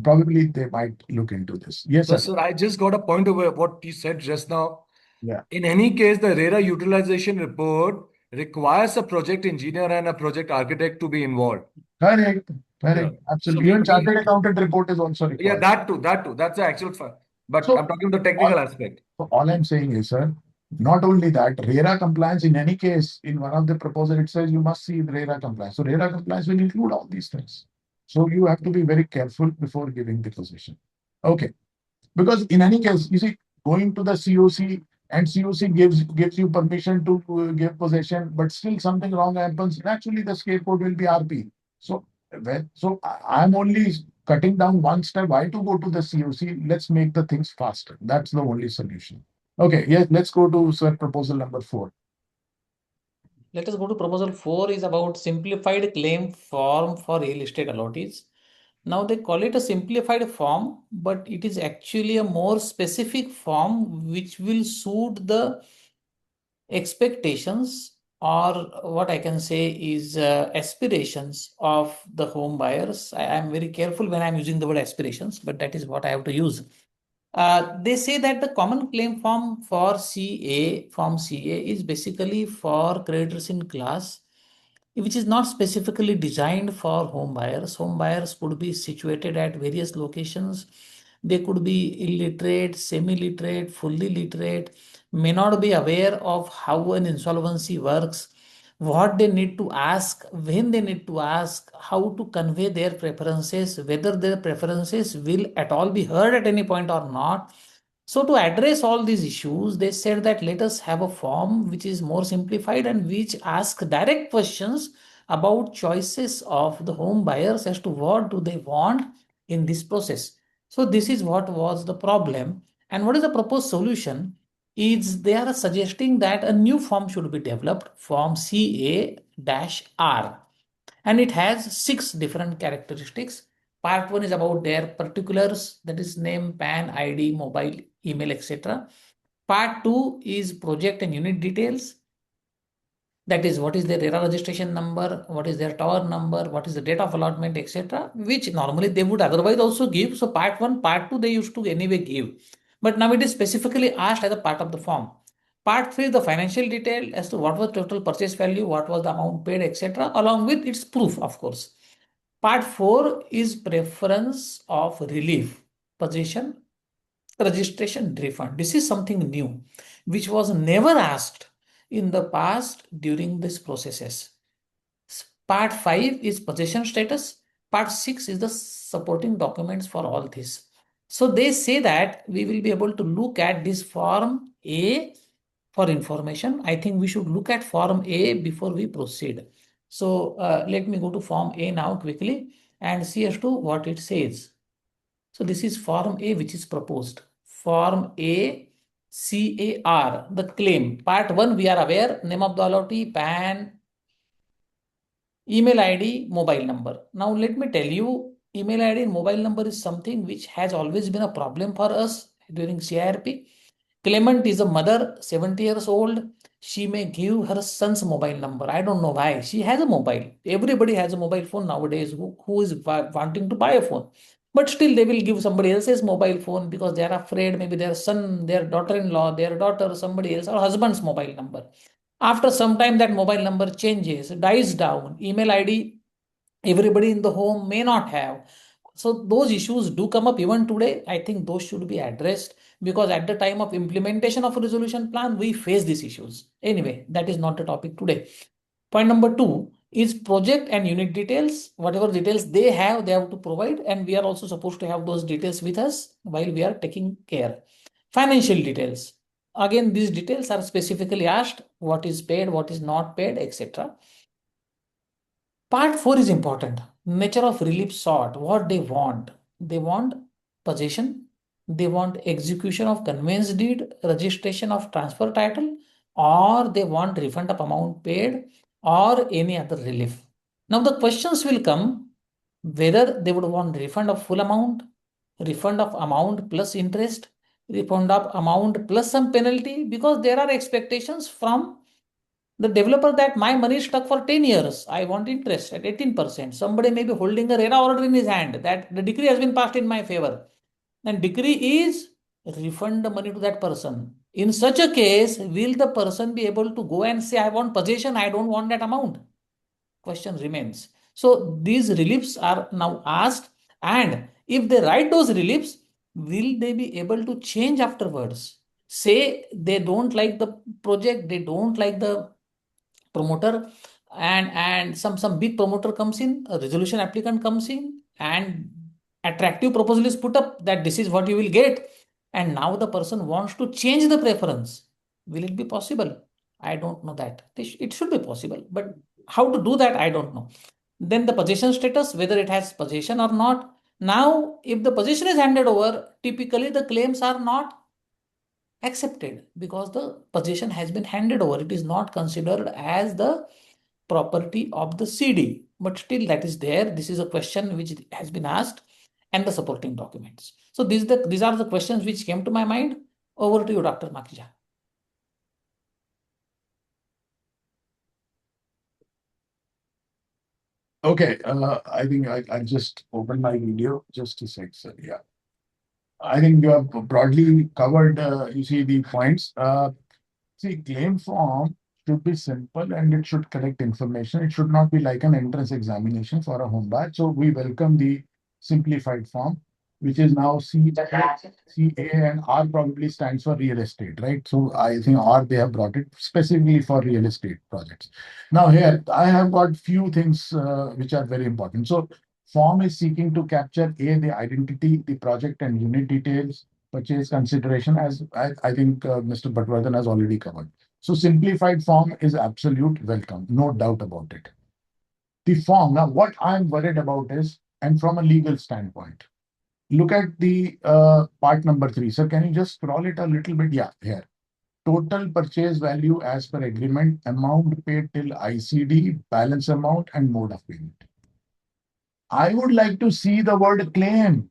Probably they might look into this. Yes, So, sir. sir, I just got a point over what you said just now. Yeah. In any case, the RERA utilization report requires a project engineer and a project architect to be involved. Correct. Correct. Yeah. So Absolutely. Even chartered accountant report is also yeah, required. that too. That's the actual fact. But So I'm talking the technical aspect. So all I'm saying is, sir, not only that, RERA compliance, in any case, in one of the proposal, it says you must see the RERA compliance. So RERA compliance will include all these things. So you have to be very careful before giving the possession. Okay. Because in any case, you see, going to the COC and COC gives you permission to give possession, but still something wrong happens, naturally the scapegoat will be RP. So I'm only cutting down one step. Why to go to the COC? Let's make the things faster. That's the only solution. Okay, yes, let's go to, sir, proposal number 4. Let us go to proposal 4 is about simplified claim form for real estate allottees. Now they call it a simplified form, but it is actually a more specific form which will suit the expectations, or what I can say is aspirations of the home buyers. I am very careful when I'm using the word aspirations, but that is what I have to use. They say that the common claim form for Form CA is basically for creditors in class, which is not specifically designed for home buyers. Home buyers could be situated at various locations. They could be illiterate, semi-literate, fully literate, may not be aware of how an insolvency works, what they need to ask, when they need to ask, how to convey their preferences, whether their preferences will at all be heard at any point or not. So to address all these issues, they said that let us have a form which is more simplified and which asks direct questions about choices of the home buyers as to what do they want in this process. So this is what was the problem. And what is the proposed solution? Is they are suggesting that a new form should be developed, Form CA-R, and it has 6 different characteristics. Part 1 is about their particulars, that is name, PAN, ID, mobile, email, etc. Part 2 is project and unit details. That is, what is their RERA registration number, what is their tower number, what is the date of allotment, etc., which normally they would otherwise also give. So part 1, part 2, they used to anyway give. But now it is specifically asked as a part of the form. Part 3, the financial detail as to what was total purchase value, what was the amount paid, etc., along with its proof, of course. Part 4 is preference of relief, possession, registration, refund. This is something new, which was never asked in the past during these processes. Part 5 is possession status. Part 6 is the supporting documents for all this. So they say that we will be able to look at this form A for information. I think we should look at form A before we proceed. So let me go to form A now quickly and see as to what it says. So this is form A which is proposed. Form A CAR, the claim. Part 1, we are aware, name of the allotee, PAN, email ID, mobile number. Now let me tell you, email ID and mobile number is something which has always been a problem for us during CIRP. Clement is a mother, 70 years old. She may give her son's mobile number. I don't know why. She has a mobile. Everybody has a mobile phone nowadays who is wanting to buy a phone. But still, they will give somebody else's mobile phone because they are afraid maybe their son, their daughter-in-law, their daughter, somebody else, or husband's mobile number. After some time, that mobile number changes, dies down. Email ID, everybody in the home may not have. So those issues do come up even today. I think those should be addressed because at the time of implementation of a resolution plan, we face these issues. Anyway, that is not the topic today. Point number 2 is project and unit details. Whatever details they have to provide, and we are also supposed to have those details with us while we are taking care. Financial details. Again, these details are specifically asked, what is paid, what is not paid, etc. Part 4 is important. Nature of relief sought, what they want. They want possession, they want execution of conveyance deed, registration of transfer title, or they want refund of amount paid or any other relief. Now the questions will come whether they would want refund of full amount, refund of amount plus interest, refund of amount plus some penalty, because there are expectations from the developer that my money is stuck for 10 years. I want interest at 18%. Somebody may be holding a RERA order in his hand that the decree has been passed in my favor. And decree is refund the money to that person. In such a case, will the person be able to go and say, I want possession, I don't want that amount? Question remains. So these reliefs are now asked, and if they write those reliefs, will they be able to change afterwards? Say they don't like the project, they don't like the promoter, and some big promoter comes in, a resolution applicant comes in, and attractive proposal is put up that this is what you will get, and now the person wants to change the preference. Will it be possible? I don't know that. It should be possible, but how to do that, I don't know. Then the possession status, whether it has possession or not. Now if the possession is handed over, typically the claims are not accepted because the possession has been handed over. It is not considered as the property of the CD, but still that is there. This is a question which has been asked, and the supporting documents. So these are the questions which came to my mind. Over to you, Dr. Makhija. Okay, I think I just opened my video just a sec, sir. Yeah. I think you have broadly covered, you see the points. See, claim form should be simple and it should collect information. It should not be like an entrance examination for a home buyer. So we welcome the simplified form, which is now CA and R probably stands for real estate, right? So I think R they have brought it specifically for real estate projects. Now here I have got few things which are very important. So form is seeking to capture A, the identity, the project and unit details, purchase consideration, as I think Mr. Patwardhan has already covered. So simplified form is absolute welcome, no doubt about it. The form, now what I'm worried about is, and from a legal standpoint, look at the part number 3. So can you just scroll it a little bit? Yeah, here. Total purchase value as per agreement, amount paid till ICD, balance amount and mode of payment. I would like to see the word claim.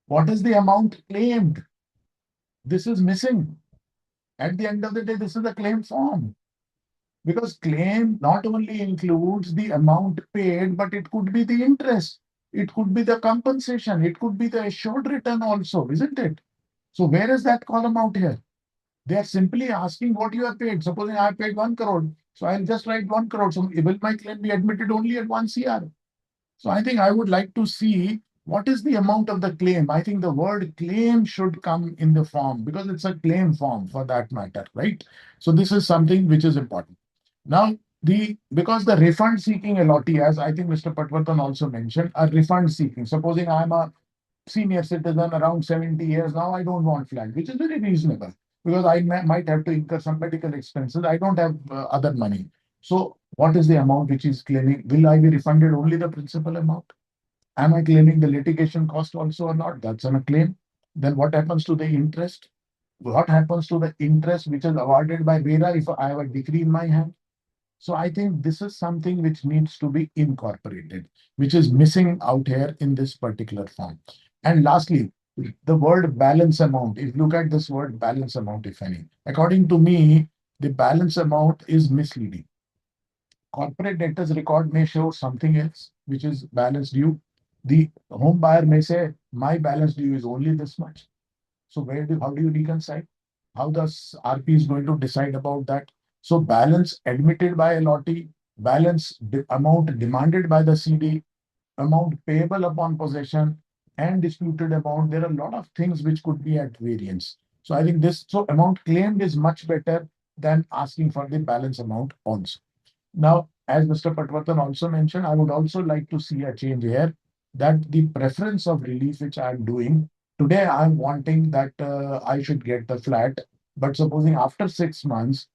What is the amount claimed? This is missing. At the end of the day, this is a claim form. Because claim not only includes the amount paid, but it could be the interest, it could be the compensation, it could be the assured return also, isn't it? So where is that column out here? They are simply asking what you have paid. Supposing I have paid 1 crore, so I'll just write 1 crore. So will my claim be admitted only at 1 CR? So I think I would like to see what is the amount of the claim. I think the word claim should come in the form because it's a claim form for that matter, right? So this is something which is important. Now, because the refund seeking allotee, as I think Mr. Patwardhan also mentioned, are refund seeking. Supposing I'm a senior citizen around 70 years now, I don't want flat, which is very reasonable because I might have to incur some medical expenses. I don't have other money. So what is the amount which is claiming? Will I be refunded only the principal amount? Am I claiming the litigation cost also or not? That's on a claim. Then what happens to the interest? What happens to the interest which is awarded by RERA if I have a decree in my hand? So I think this is something which needs to be incorporated, which is missing out here in this particular form. And lastly, the word balance amount. If you look at this word balance amount, if any, according to me, the balance amount is misleading. Corporate debtors record may show something else, which is balance due. The home buyer may say, my balance due is only this much. So how do you reconcile? How does RP is going to decide about that? So balance admitted by allotee, balance amount demanded by the CD, amount payable upon possession, and disputed amount. There are a lot of things which could be at variance. So I think so amount claimed is much better than asking for the balance amount also. Now, as Mr. Patwardhan also mentioned, I would also like to see a change here that the preference of relief which I'm doing today, I'm wanting that I should get the flat. But supposing after 6 months,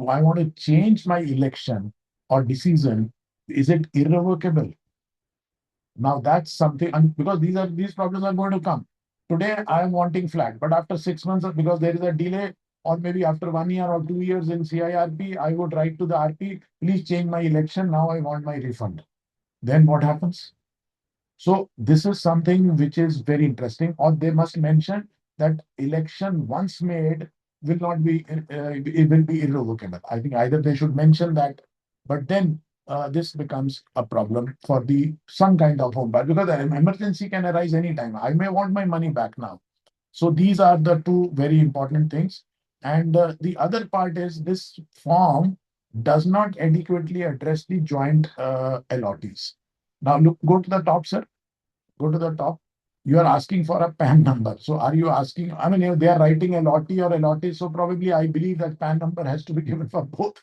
I want to change my election or decision, is it irrevocable? Now that's something, and because these problems are going to come. Today I am wanting flat, but after 6 months, because there is a delay, or maybe after 1 year or 2 years in CIRP, I would write to the RP, please change my election. Now I want my refund. Then what happens? So this is something which is very interesting, or they must mention that election once made will not be, it will be irrevocable. I think either they should mention that, but then this becomes a problem for some kind of home buyer because an emergency can arise anytime. I may want my money back now. So these are the two very important things. And the other part is this form does not adequately address the joint allottees. Now look, go to the top, sir. Go to the top. You are asking for a PAN number. So are you asking, I mean, if they are writing allotee or allotee, so probably I believe that PAN number has to be given for both,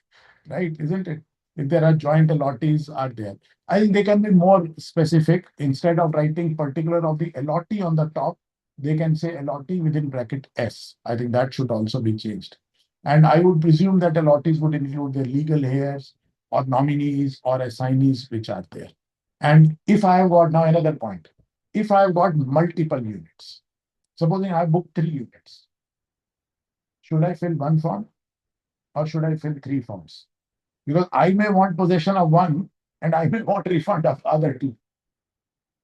right? Isn't it? If there are joint allottees are there. I think they can be more specific. Instead of writing particular of the allotee on the top, they can say allotee within bracket S. I think that should also be changed. And I would presume that allottees would include their legal heirs or nominees or assignees which are there. And if I have got now another point, if I've got multiple units, supposing I booked 3 units, should I fill 1 form or should I fill 3 forms? Because I may want possession of 1 and I may want refund of other 2.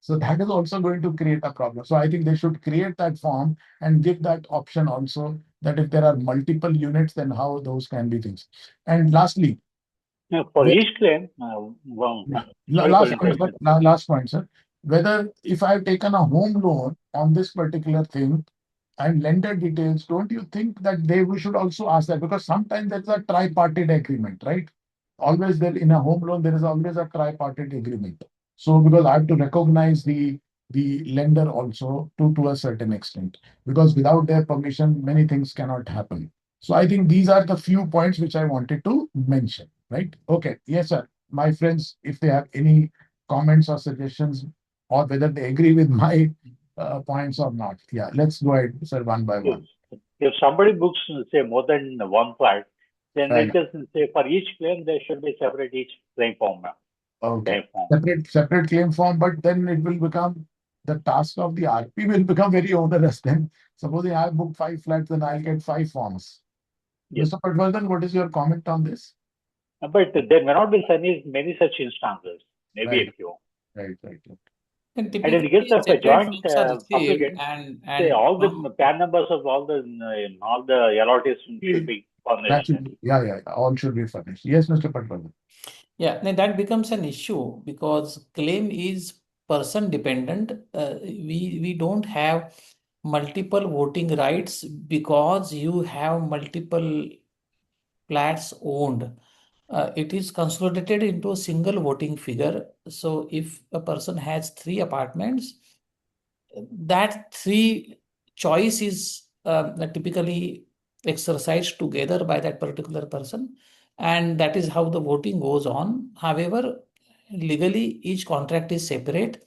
So that is also going to create a problem. So I think they should create that form and give that option also that if there are multiple units, then how those can be things. And lastly, for each claim, last point, sir. Whether if I've taken a home loan on this particular thing and lender details, don't you think that we should also ask that? Because sometimes there's a tripartite agreement, right? Always there in a home loan, there is always a tripartite agreement. So because I have to recognize the lender also to a certain extent, because without their permission, many things cannot happen. So I think these are the few points which I wanted to mention, right? Okay. Yes, sir. My friends, if they have any comments or suggestions, or whether they agree with my points or not. Yeah, let's go ahead, sir, one by one. If somebody books, say, more than 1 flat, then Right. let us say for each claim, there should be separate each claim form. Okay. Separate claim form, but then it will become the task of the RP will become very onerous then. Supposing I book 5 flats, then I'll get 5 forms. Yes. Mr. Patwardhan, what is your comment on this? But there may not be many such instances, maybe a few. Right. And in the case of a joint applicant, and say all the PAN numbers of all the allottees should be formation. Yeah. All should be furnished. Yes, Mr. Patwardhan. Yeah, then that becomes an issue because claim is person dependent. We don't have multiple voting rights because you have multiple flats owned. It is consolidated into a single voting figure. So if a person has three apartments, that three choice is typically exercised together by that particular person, and that is how the voting goes on. However, legally each contract is separate,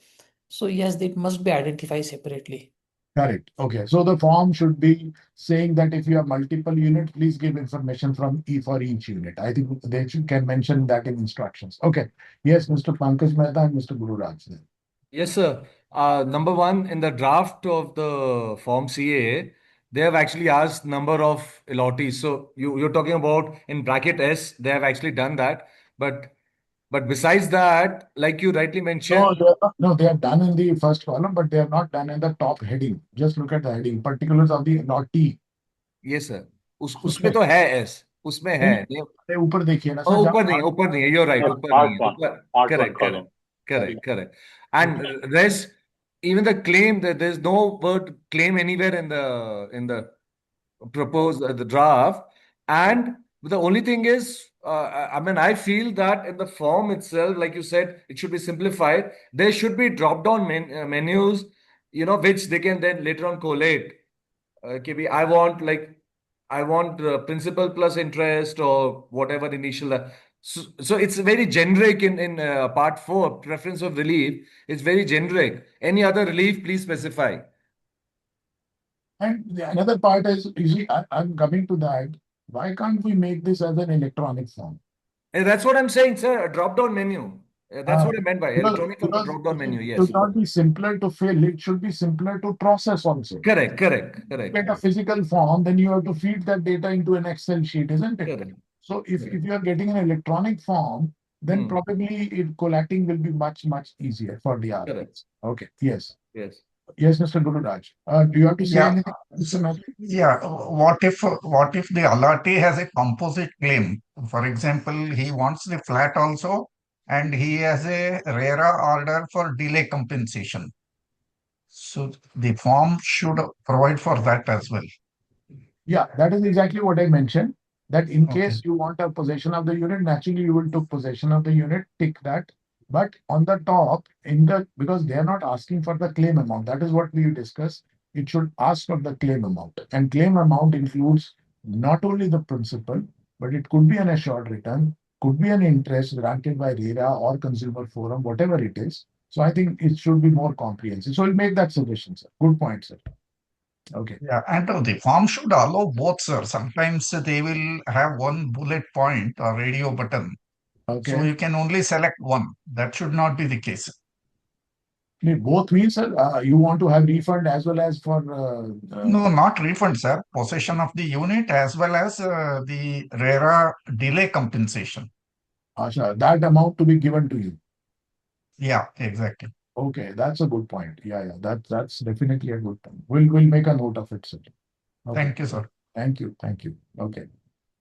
so yes, it must be identified separately. Correct. Okay. So the form should be saying that if you have multiple units, please give information from for each unit. I think they can mention that in instructions. Okay. Yes, Mr. Pankaj Mehta and Mr. Guru Raj. Yes, sir. Number one, in the draft of the Form CA, they have actually asked number of allottees. So you're talking about in bracket S, they have actually done that. But besides that, like you rightly mentioned, No, they have done in the first column, but they have not done in the top heading. Just look at the heading. Particulars of the allotee. yes, sir. उसमें तो है S, उसमें है. अरे ऊपर देखिए ना Oh, sir, ऊपर नहीं है. You're right. Yes, ऊपर नहीं part है. one, ऊपर. part one Correct, column. correct. And rest, even the claim that there's no word claim anywhere in the proposed the draft. And the only thing is, I mean, I feel that in the form itself, like you said, it should be simplified. There should be drop-down menus, which they can then later on collate. I want principal plus interest or whatever initial. So it's very generic in part four, preference of relief. It's very generic. Any other relief, please specify. And another part is, you see, I'm coming to that. Why can't we make this as an electronic form? And that's what I'm saying, sir. A drop-down menu. That's what I meant by electronic for the drop-down menu. It Yes. should not be simpler to fill. It should be simpler to process also. Correct. Get a physical form, then you have to feed that data into an Excel sheet, isn't it? Correct. So if you are getting an electronic form, then probably collating will be much easier for the RPs. Correct. Okay. Yes. Yes. Yes, Mr. Guru Raj. Do you have to say anything? Yeah. What if the allottee has a composite claim? For example, he wants the flat also, and he has a RERA order for delay compensation. So the form should provide for that as well. Yeah, that is exactly what I mentioned. That in case you want a possession of the unit, naturally you will take possession of the unit, tick that. But on the top, because they are not asking for the claim amount, that is what we discussed. It should ask for the claim amount. And claim amount includes not only the principal, but it could be an assured return, could be an interest granted by RERA or consumer forum, whatever it is. So I think it should be more comprehensive. So we'll make that suggestion, sir. Good point, sir. Okay. Yeah, and the form should allow both, sir. Sometimes they will have one bullet point or radio button. Okay. So you can only select one. That should not be the case. Both means, sir, you want to have refund as well as for... No, not refund, sir. Possession of the unit as well as the RERA delay compensation. Asha, that amount to be given to you. Yeah, exactly. Okay, that's a good point. Yeah, that's definitely a good point. We'll make a note of it, sir. Okay. Thank you, sir. Thank you. Okay.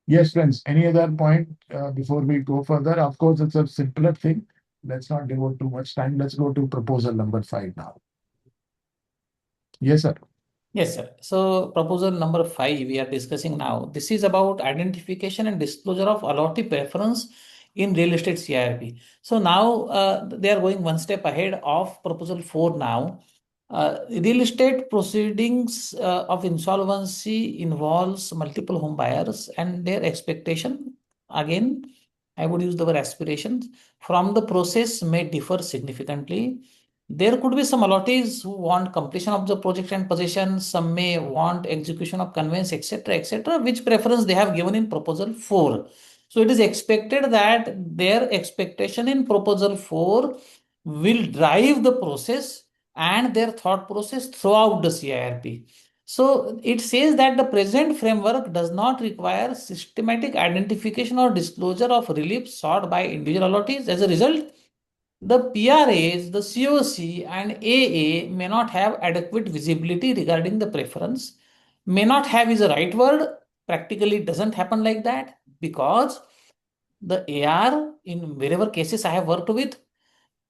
Yes, friends, any other point before we go further? Of course, it's a simpler thing. Let's not devote too much time. Let's go to proposal number 5 now. Yes, sir. Yes, sir. So proposal number 5 we are discussing now. This is about identification and disclosure of allotee preference in real estate CIRP. So now they are going one step ahead of proposal 4 now. Real estate proceedings of insolvency involves multiple home buyers and their expectation, again, I would use the word aspirations, from the process may differ significantly. There could be some allottees who want completion of the project and possession, some may want execution of conveyance, etc., which preference they have given in proposal 4. So it is expected that their expectation in proposal 4 will drive the process and their thought process throughout the CIRP. So it says that the present framework does not require systematic identification or disclosure of relief sought by individual allottees. As a result, the PRAs, the COC, and AA may not have adequate visibility regarding the preference. May not have is the right word. Practically it doesn't happen like that, because the AR, in wherever cases I have worked with,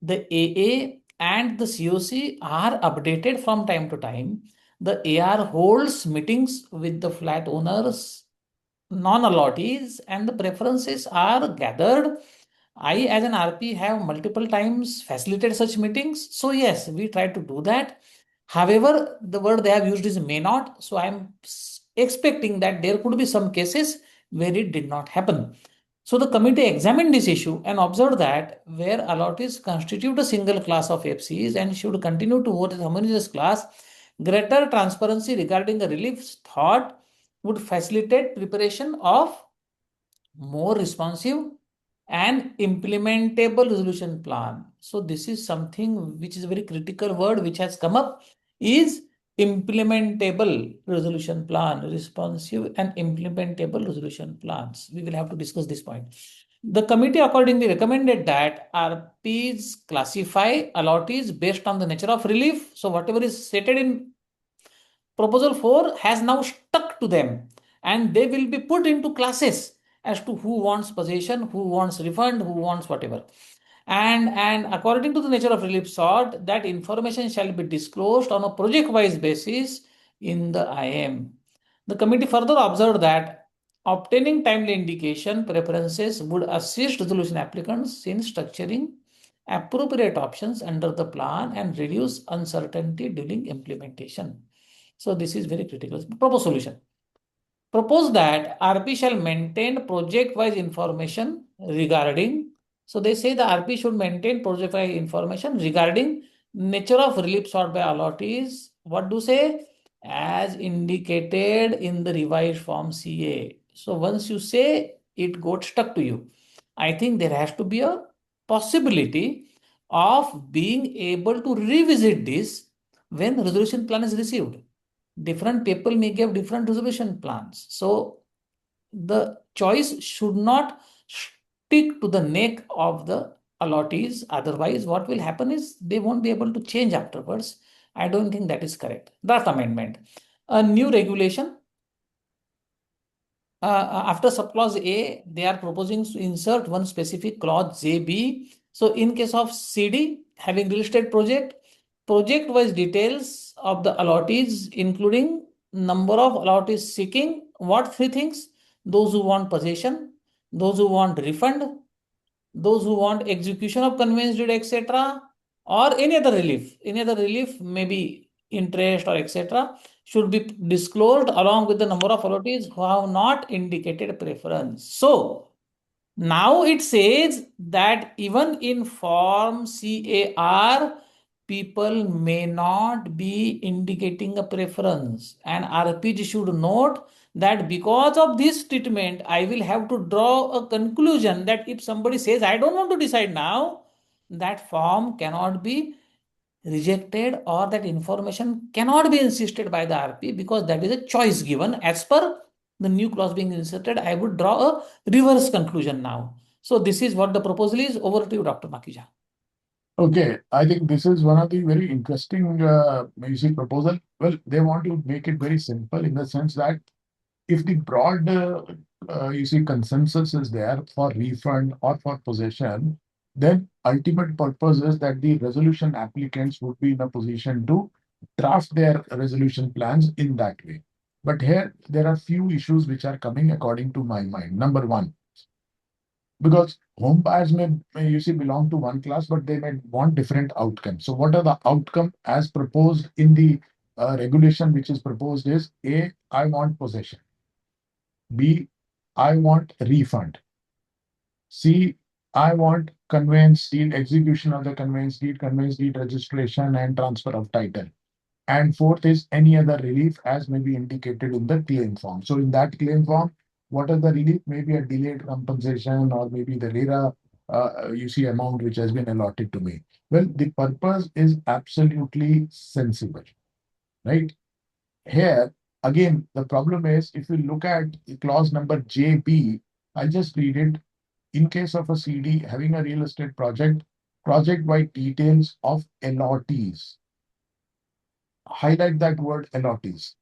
the AA and the COC are updated from time to time. The AR holds meetings with the flat owners, non-allottees, and the preferences are gathered. I, as an RP, have multiple times facilitated such meetings. So yes, we try to do that. However, the word they have used is may not. So I'm expecting that there could be some cases where it did not happen. So the committee examined this issue and observed that where allottees constitute a single class of FCs and should continue to vote as a homogeneous class, greater transparency regarding the relief thought would facilitate preparation of more responsive and implementable resolution plan. So this is something which is a very critical word which has come up, is implementable resolution plan, responsive and implementable resolution plans. We will have to discuss this point. The committee accordingly recommended that RPs classify allottees based on the nature of relief. So whatever is stated in proposal 4 has now stuck to them, and they will be put into classes as to who wants possession, who wants refund, who wants whatever. And according to the nature of relief sought, that information shall be disclosed on a project-wise basis in the IM. The committee further observed that obtaining timely indication preferences would assist resolution applicants in structuring appropriate options under the plan and reduce uncertainty during implementation. So this is very critical. Proposed solution. Propose that RP shall maintain project-wise information regarding. So they say the RP should maintain project-wise information regarding nature of relief sought by allottees. What do say? As indicated in the revised form CA. So once you say, it got stuck to you. I think there has to be a possibility of being able to revisit this when resolution plan is received. Different people may give different resolution plans. So the choice should not stick to the neck of the allottees. Otherwise, what will happen is they won't be able to change afterwards. I don't think that is correct. Draft amendment. A new regulation. After subclause A, they are proposing to insert one specific clause JB. So in case of CD, having real estate project-wise details of the allottees, including number of allottees seeking what three things? Those who want possession, those who want refund, those who want execution of conveyance deed, etc., or any other relief, maybe interest or etc., should be disclosed along with the number of allottees who have not indicated preference. So now it says that even in form CAR, people may not be indicating a preference, and RPG should note that because of this treatment, I will have to draw a conclusion that if somebody says, I don't want to decide now, that form cannot be rejected or that information cannot be insisted by the RP, because that is a choice given as per the new clause being inserted. I would draw a reverse conclusion now. So this is what the proposal is. Over to you, Dr. Makhija. Okay, I think this is one of the very interesting proposal. Well, they want to make it very simple in the sense that if the broad consensus is there for refund or for possession, then ultimate purpose is that the resolution applicants would be in a position to draft their resolution plans in that way. But here there are few issues which are coming according to my mind. Number one, because home buyers may belong to one class, but they may want different outcomes. So what are the outcome as proposed in the regulation which is proposed is A, I want possession. B, I want refund. C, I want conveyance deed, execution of the conveyance deed registration and transfer of title. And fourth is any other relief as may be indicated in the claim form. So in that claim form, what are the relief? Maybe a delayed compensation or maybe the RERA amount which has been allotted to me. Well, the purpose is absolutely sensible, right? Here, again, the problem is if you look at clause number JB, I'll just read it. In case of a CD having a real estate project-wide details of allottees. Highlight that word allottees.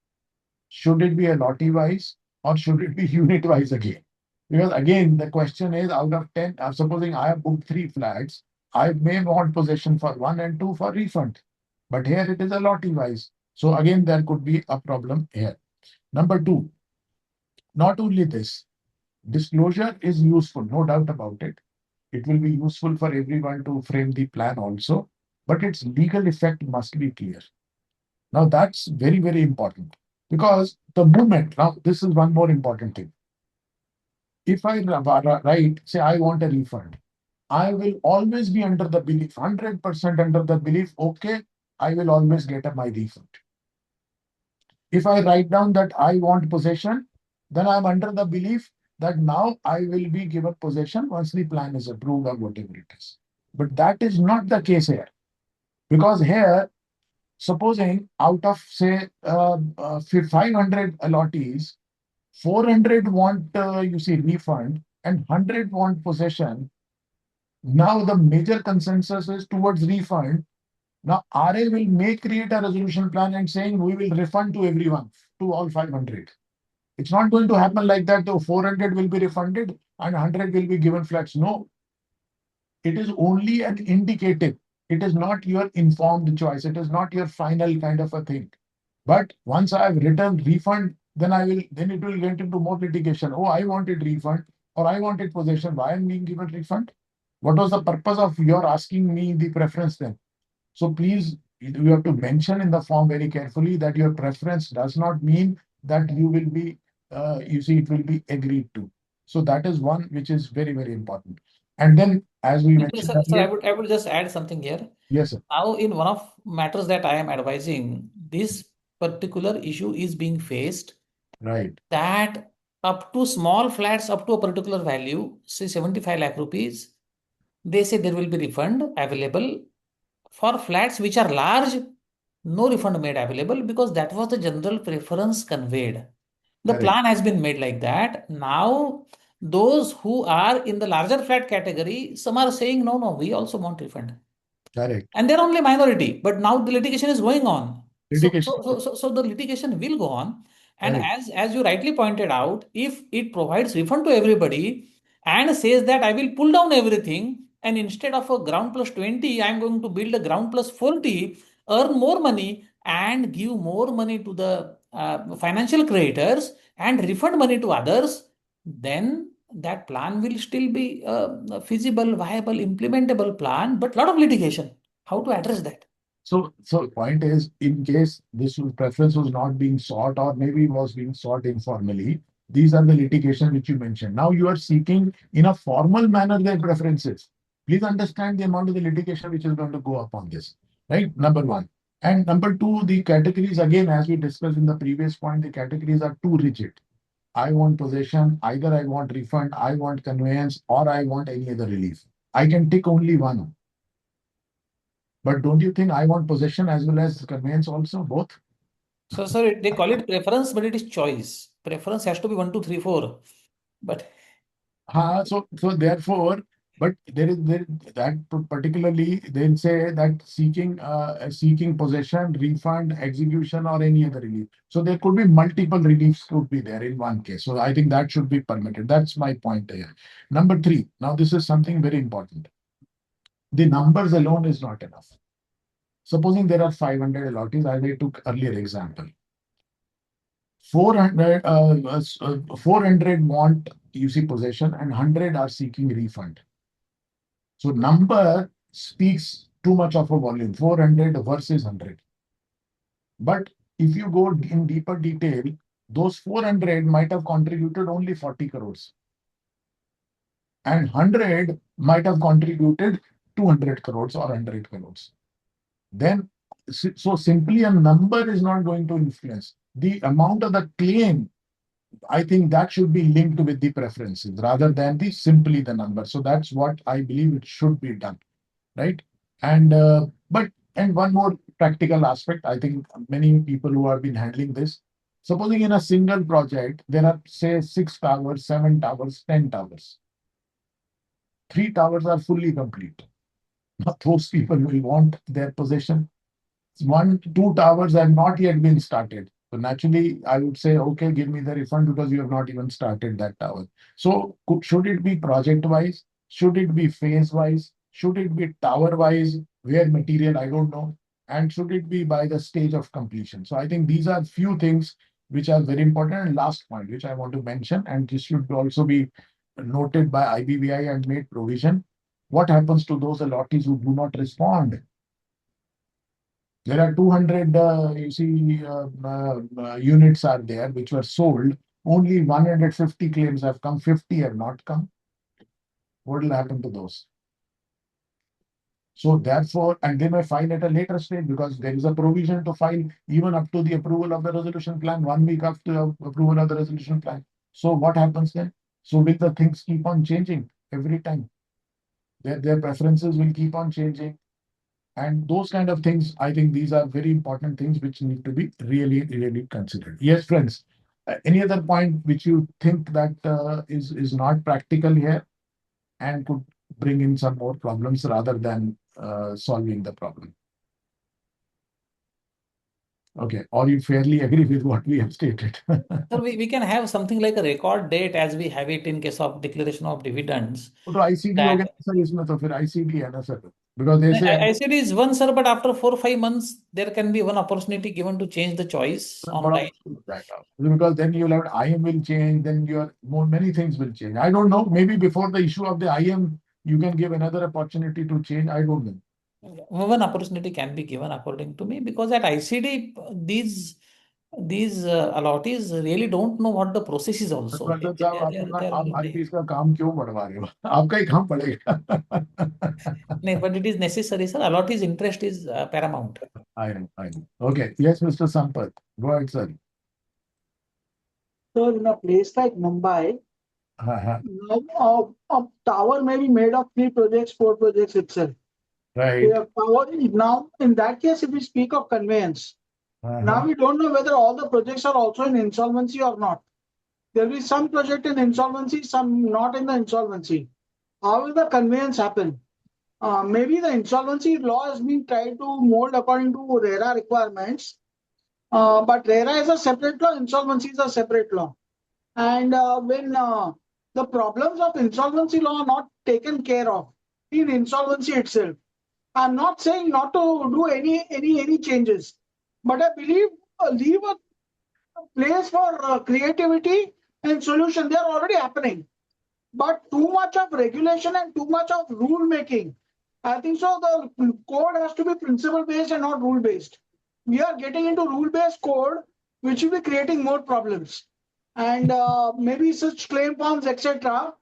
Should it be allottee-wise or should it be unit-wise again? Because again, the question is out of 10, supposing I have booked 3 flats, I may want possession for 1 and 2 for refund. But here it is a lottery-wise. So again, there could be a problem here. Number 2, not only this, disclosure is useful, no doubt about it. It will be useful for everyone to frame the plan also, but its legal effect must be clear. Now that's very, very important because the moment, now this is one more important thing. If I write, say I want a refund, I will always be under the belief, 100% under the belief, okay, I will always get my refund. If I write down that I want possession, then I'm under the belief that now I will be given possession once the plan is approved or whatever it is. But that is not the case here. Because here, supposing out of say 500 allottees, 400 want refund and 100 want possession. Now the major consensus is towards refund. Now RA may create a resolution plan and saying we will refund to everyone, to all 500. It's not going to happen like that. The 400 will be refunded and 100 will be given flats. No, it is only an indicative. It is not your informed choice. It is not your final kind of a thing. But once I have written refund, then it will get into more litigation. Oh, I wanted refund or I wanted possession. Why am I being given refund? What was the purpose of your asking me the preference then? So please, you have to mention in the form very carefully that your preference does not mean that you will be, it will be agreed to. So that is one which is very, very important. And then, as we mentioned Sir, earlier, I would just add something here. yes, sir. Now, in one of matters that I am advising, this particular issue is being faced. Right. That up to small flats up to a particular value, say 75 lakh rupees, they say there will be refund available. For flats which are large, no refund made available because that was the general preference conveyed. The Correct. plan has been made like that. Now, those who are in the larger flat category, some are saying, no, no, we also want refund. Correct. And they're only minority, but now the litigation is going on. Litigation. So the litigation will go on. And Correct. as you rightly pointed out, if it provides refund to everybody and says that I will pull down everything, and instead of a ground plus 20, I'm going to build a ground plus 40, earn more money and give more money to the financial creditors and refund money to others, then that plan will still be a feasible, viable, implementable plan, but a lot of litigation. How to address that? So point is, in case this preference was not being sought or maybe was being sought informally, these are the litigation which you mentioned. Now you are seeking in a formal manner their preferences. Please understand the amount of the litigation which is going to go up on this, right? Number one. And number two, the categories, again, as we discussed in the previous point, the categories are too rigid. I want possession, either I want refund, I want conveyance, or I want any other relief. I can tick only one. But don't you think I want possession as well as conveyance also, both? So, sir, they call it preference, but it is choice. Preference has to be 1, 2, 3, 4. But So therefore, but there that particularly they'll say that seeking possession, refund, execution, or any other relief. So there could be multiple reliefs could be there in one case. So I think that should be permitted. That's my point here. Number three. Now this is something very important. The numbers alone is not enough. Supposing there are 500 allottees, as I took earlier example. 400 want possession and 100 are seeking refund. So number speaks too much of a volume, 400 versus 100. But if you go in deeper detail, those 400 might have contributed only 40 crores. And 100 might have contributed 200 crores or 100 crores. Then, so simply a number is not going to influence. The amount of the claim, I think that should be linked with the preferences rather than simply the number. So that's what I believe it should be done, right? And one more practical aspect, I think many people who have been handling this, supposing in a single project, there are say 6 towers, 7 towers, 10 towers. 3 towers are fully complete. Now, those people will want their possession. 1, 2 towers have not yet been started. So naturally, I would say, okay, give me the refund because you have not even started that tower. So should it be project wise? Should it be phase wise? Should it be tower wise? Where material, I don't know. And should it be by the stage of completion? So I think these are few things which are very important. And last point, which I want to mention, and this should also be noted by IBBI and made provision. What happens to those allottees who do not respond? There are 200, units are there which were sold. Only 150 claims have come, 50 have not come. What will happen to those? So therefore, and they may file at a later stage because there is a provision to file even up to the approval of the resolution plan, 1 week after approval of the resolution plan. So what happens then? So will the things keep on changing every time? Their preferences will keep on changing. And those kind of things, I think these are very important things which need to be really, really considered. Yes, friends. Any other point which you think that is not practical here and could bring in some more problems rather than solving the problem? Okay, or you fairly agree with what we have stated? Sir, we can have something like a record date as we have it in case of declaration of dividends. तो ICD हो That गया sir, इसमें तो फिर ICD है ना sir, because they say ICD is one, sir, but after 4 or 5 months, there can be one opportunity given to change the choice online. Because then you'll have IM will change, then many things will change. I don't know. Maybe before the issue of the IM, you can give another opportunity to change. I don't know. One opportunity can be given according to me because at ICD these allottees really don't know what the process is also. आप हर चीज का काम क्यों बढ़वा रहे हो? आपका ही काम बढ़ेगा. No, but it is necessary, sir. Allottees' interest is paramount. I know. Okay. Yes, Mr. Sampath. Go ahead, sir. So in a place like Mumbai, now a tower may be made of 3 projects, 4 projects itself. Right. We have power. Now, in that case, if we speak of conveyance, now we don't know whether all the projects are also in insolvency or not. There will be some project in insolvency, some not in the insolvency. How will the conveyance happen? Maybe the insolvency law has been tried to mold according to RERA requirements, but RERA is a separate law, insolvency is a separate law. And when the problems of insolvency law are not taken care of in insolvency itself, I'm not saying not to do any changes, but I believe leave a place for creativity and solution. They are already happening, but too much of regulation and too much of rule making. I think so. The code has to be principle based and not rule based. We are getting into rule based code, which will be creating more problems, and maybe such claim forms, etc.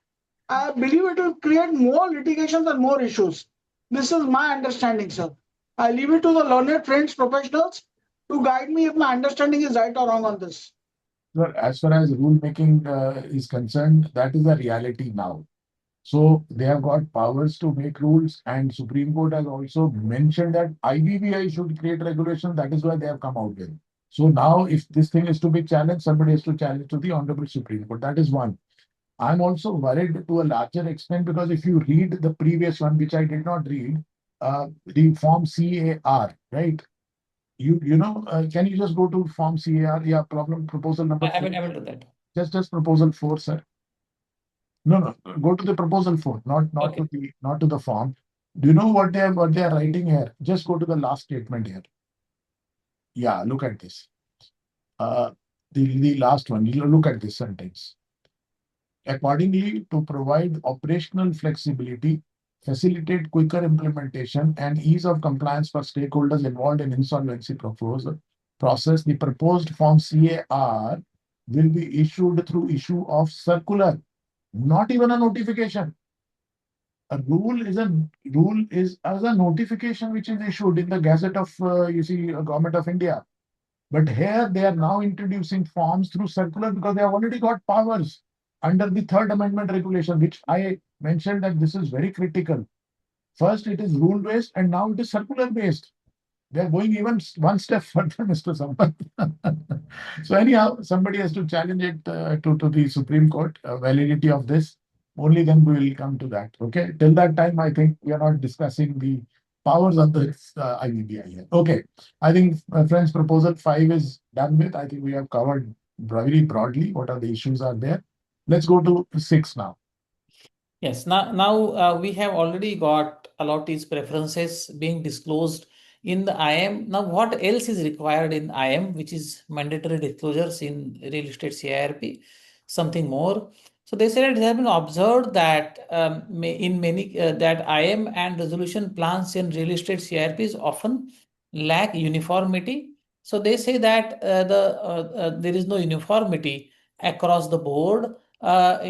I believe it will create more litigations and more issues. This is my understanding, sir. I leave it to the learned friends, professionals to guide me if my understanding is right or wrong on this. Sir, as far as rule making is concerned, that is a reality now. So they have got powers to make rules, and Supreme Court has also mentioned that IBBI should create regulation. That is why they have come out with. So now, if this thing is to be challenged, somebody has to challenge to the Honorable Supreme Court. That is one. I'm also worried to a larger extent because if you read the previous one, which I did not read, the Form CAR, right? Can you just go to Form CAR? Yeah, proposal number 4. I will do that. Just proposal 4, sir. No, go to the proposal 4, not to the form. Do you know what they are writing here? Just go to the last statement here. Yeah, look at this. The last one. Look at this sentence. Accordingly, to provide operational flexibility, facilitate quicker implementation, and ease of compliance for stakeholders involved in insolvency process, the proposed Form CAR will be issued through issue of circular, not even a notification. A rule is as a notification which is issued in the Gazette of Government of India. But here they are now introducing forms through circular because they have already got powers under the Third Amendment regulation, which I mentioned that this is very critical. First, it is rule-based, and now it is circular-based. They are going even one step further, Mr. Sampath. So anyhow, somebody has to challenge it to the Supreme Court, validity of this. Only then we will come to that. Okay. Till that time, I think we are not discussing the powers of the IBBI here. Okay, I think, friends, proposal 5 is done with. I think we have covered very broadly what are the issues are there. Let's go to 6 now. Yes, now we have already got allottees preferences being disclosed in the IM. Now, what else is required in IM, which is mandatory disclosures in real estate CIRP, something more. So they said it has been observed that in many that IM and resolution plans in real estate CIRPs often lack uniformity. So they say that there is no uniformity across the board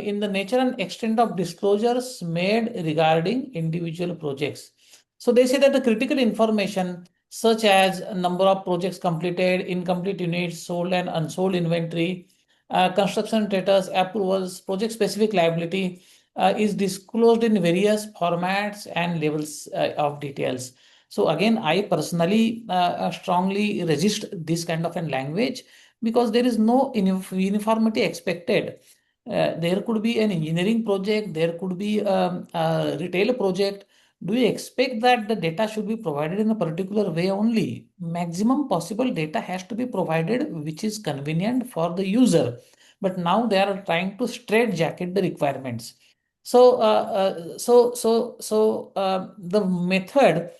in the nature and extent of disclosures made regarding individual projects. So they say that the critical information such as number of projects completed, incomplete units, sold and unsold inventory, construction status, approvals, project specific liability is disclosed in various formats and levels of details. So again, I personally strongly resist this kind of a language because there is no uniformity expected. There could be an engineering project, there could be a retail project. Do you expect that the data should be provided in a particular way only? Maximum possible data has to be provided, which is convenient for the user. But now they are trying to straitjacket the requirements. So, the method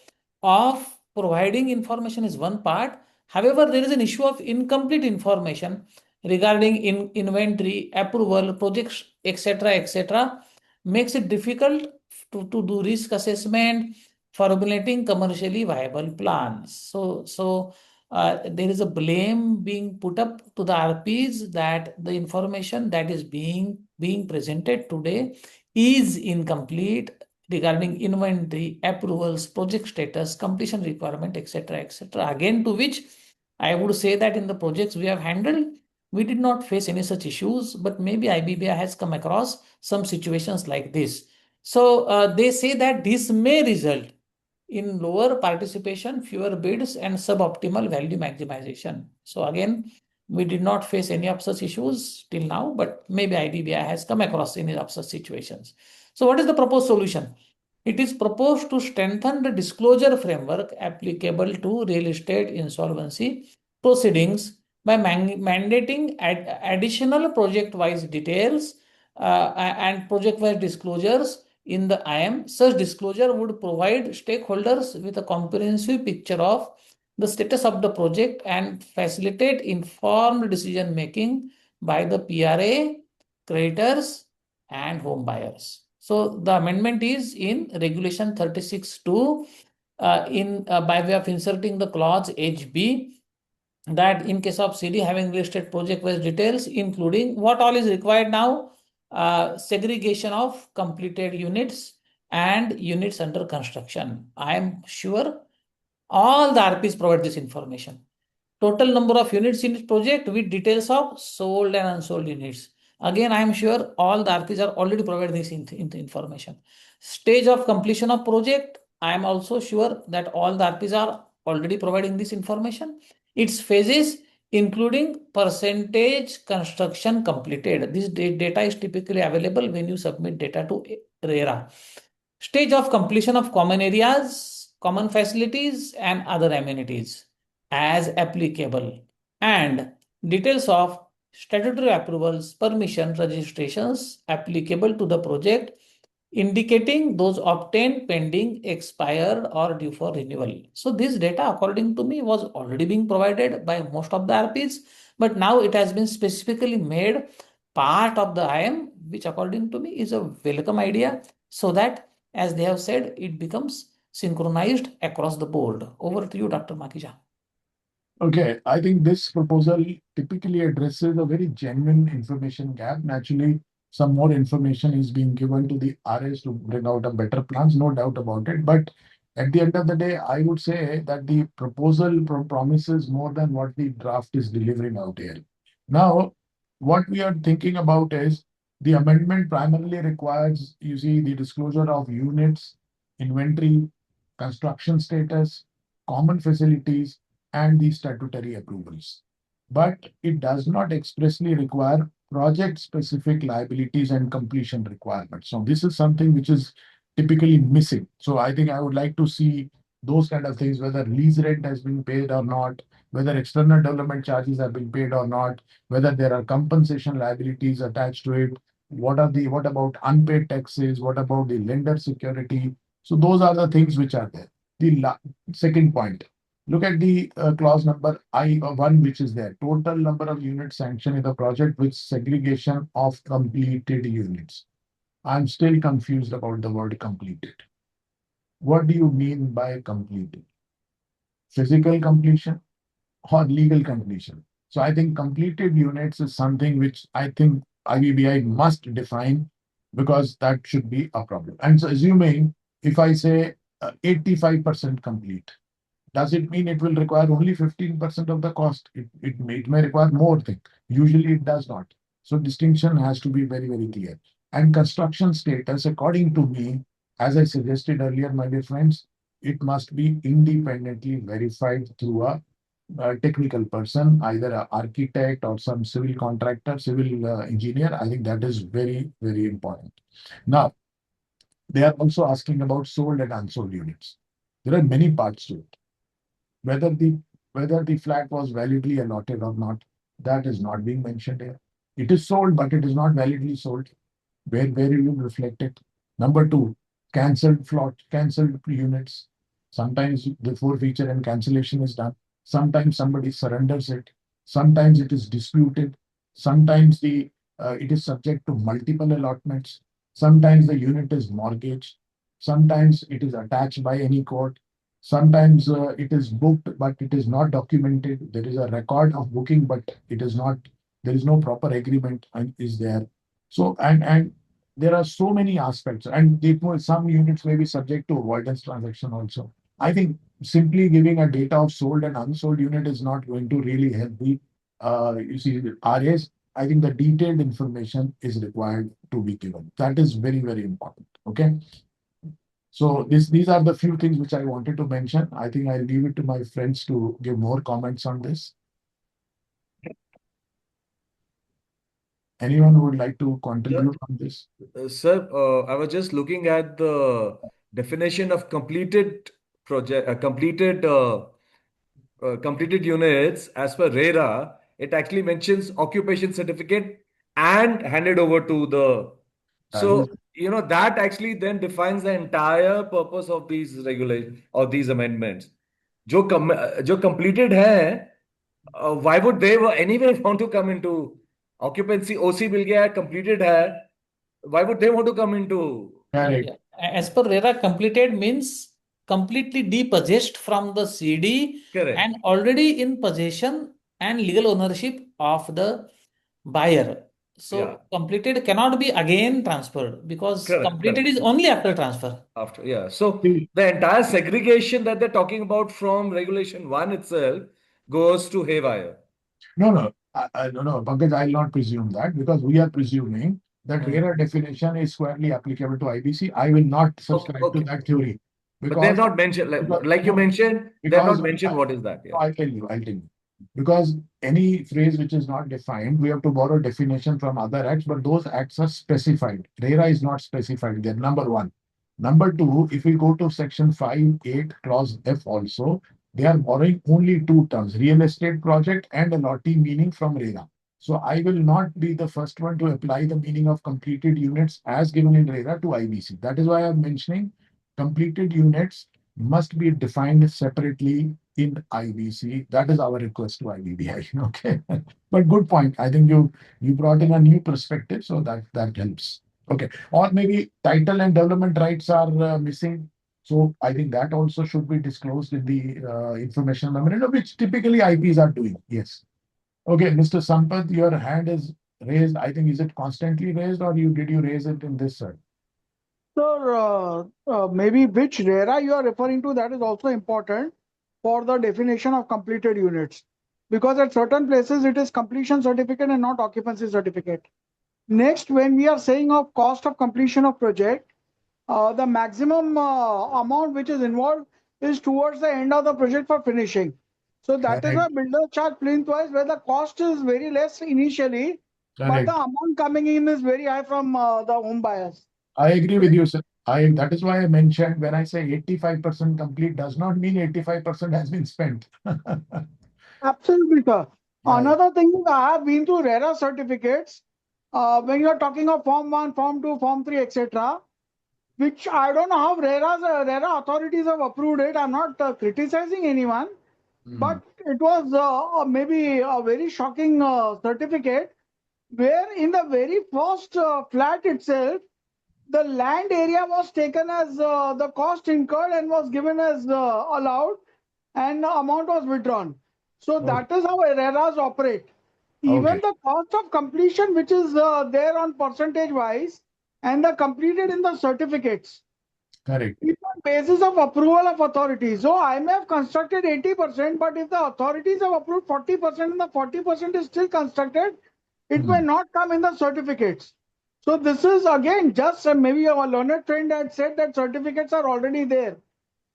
of providing information is one part. However, there is an issue of incomplete information regarding inventory, approval, projects, etc., makes it difficult to do risk assessment, formulating commercially viable plans. So there is a blame being put up to the RPs that the information that is being presented today is incomplete regarding inventory, approvals, project status, completion requirement, etc. Again, to which I would say that in the projects we have handled, we did not face any such issues, but maybe IBBI has come across some situations like this. So they say that this may result in lower participation, fewer bids, and suboptimal value maximization. So again, we did not face any of such issues till now, but maybe IBBI has come across any of such situations. So what is the proposed solution? It is proposed to strengthen the disclosure framework applicable to real estate insolvency proceedings by mandating additional project-wise details and project-wise disclosures in the IM. Such disclosure would provide stakeholders with a comprehensive picture of the status of the project and facilitate informed decision making by the PRA, creditors, and home buyers. So the amendment is in Regulation 36(2) by way of inserting the clause HB that in case of CD having listed project-wise details, including what all is required now, segregation of completed units and units under construction. I am sure all the RPs provide this information. Total number of units in each project with details of sold and unsold units. Again, I am sure all the RPs are already providing this information. Stage of completion of project, I am also sure that all the RPs are already providing this information. Its phases, including percentage construction completed. This data is typically available when you submit data to RERA. Stage of completion of common areas, common facilities, and other amenities as applicable, and details of statutory approvals, permission, registrations applicable to the project, indicating those obtained pending, expired, or due for renewal. So this data, according to me, was already being provided by most of the RPs, but now it has been specifically made part of the IM, which according to me is a welcome idea, so that, as they have said, it becomes synchronized across the board. Over to you, Dr. Makhija. Okay, I think this proposal typically addresses a very genuine information gap. Naturally, some more information is being given to the RS to bring out a better plans, no doubt about it. But at the end of the day, I would say that the proposal promises more than what the draft is delivering out here. Now, what we are thinking about is the amendment primarily requires, you see, the disclosure of units, inventory, construction status, common facilities, and the statutory approvals. But it does not expressly require project-specific liabilities and completion requirements. So this is something which is typically missing. So I think I would like to see those kind of things, whether lease rent has been paid or not, whether external development charges have been paid or not, whether there are compensation liabilities attached to it, what about unpaid taxes, what about the lender security. So those are the things which are there. Second point, look at the clause number I1, which is there. Total number of units sanctioned in the project with segregation of completed units. I'm still confused about the word completed. What do you mean by completed? Physical completion or legal completion? So I think completed units is something which I think IBBI must define, because that should be a problem. And so assuming if I say 85% complete, does it mean it will require only 15% of the cost? It may require more thing. Usually it does not. So distinction has to be very, very clear. And construction status, according to me, as I suggested earlier, my dear friends, it must be independently verified through a technical person, either an architect or some civil contractor, civil engineer. I think that is very, very important. Now, they are also asking about sold and unsold units. There are many parts to it. Whether the flat was validly allotted or not, that is not being mentioned here. It is sold, but it is not validly sold. Where you reflect it. Number two, cancelled units. Sometimes the forfeiture and cancellation is done. Sometimes somebody surrenders it. Sometimes it is disputed. Sometimes it is subject to multiple allotments. Sometimes the unit is mortgaged. Sometimes it is attached by any court. Sometimes it is booked, but it is not documented. There is a record of booking, but it is not. There is no proper agreement and is there. So and there are so many aspects, and some units may be subject to avoidance transaction also. I think simply giving a data of sold and unsold unit is not going to really help the you see the RAs. I think the detailed information is required to be given. That is very, very important. Okay. So these are the few things which I wanted to mention. I think I'll leave it to my friends to give more comments on this. Anyone who would like to contribute on this? Sir, I was just looking at the definition of completed project, completed units as per RERA. It actually mentions occupation certificate and handed over to the. So that actually then defines the entire purpose of these regulations or these amendments. जो completed है, why would they anyway want to come into occupancy? OC मिल गया है, completed है. Why would they want to come into? Yeah. As per RERA, completed means completely depossessed from the CD Correct. and already in possession and legal ownership of the buyer. So completed cannot be again transferred, because completed is only after transfer. So the entire segregation that they're talking about from Regulation 1 itself goes to haywire. No, Pankaj, I'll not presume that, because we are presuming that RERA definition is squarely applicable to IBC. I will not subscribe to that theory. But they've not mentioned, like you mentioned, they've not mentioned what is that. I'll tell you. Because any phrase which is not defined, we have to borrow definition from other acts, but those acts are specified. RERA is not specified there, number one. Number two, if we go to section 5(8) clause F also, they are borrowing only two terms, real estate project and allottee meaning from RERA. So I will not be the first one to apply the meaning of completed units as given in RERA to IBC. That is why I'm mentioning completed units must be defined separately in IBC. That is our request to IBBI. Okay, but good point. I think you brought in a new perspective, so that helps. Okay, or maybe title and development rights are missing. So I think that also should be disclosed in the information memorandum, which typically IPs are doing. Yes. Okay, Mr. Sampath, your hand is raised. I think, is it constantly raised, or did you raise it in this sir? So maybe which RERA you are referring to, that is also important for the definition of completed units. Because at certain places it is completion certificate and not occupancy certificate. Next, when we are saying of cost of completion of project, the maximum amount which is involved is towards the end of the project for finishing. So that is why builder charge plinth-wise, where the cost is very less initially, but the amount coming in is very high from the home buyers. I agree with you, sir. That is why I mentioned when I say 85% complete does not mean 85% has been spent. Absolutely, sir. Yeah, Another thing is I have been through RERA certificates. When you are talking of Form 1, Form 2, Form 3, etc., which I don't know how RERA authorities have approved it. I'm not criticizing anyone, but it was maybe a very shocking certificate where in the very first flat itself, the land area was taken as the cost incurred and was given as allowed, and the amount was withdrawn. So Oh, that is how RERAs operate. Even okay, the cost of completion, which is there on percentage wise, and the completed in the certificates, correct. it's on basis of approval of authorities. So I may have constructed 80%, but if the authorities have approved 40% and the 40% is still constructed, it may not come in the certificates. So this is again just maybe a learned friend had said that certificates are already there.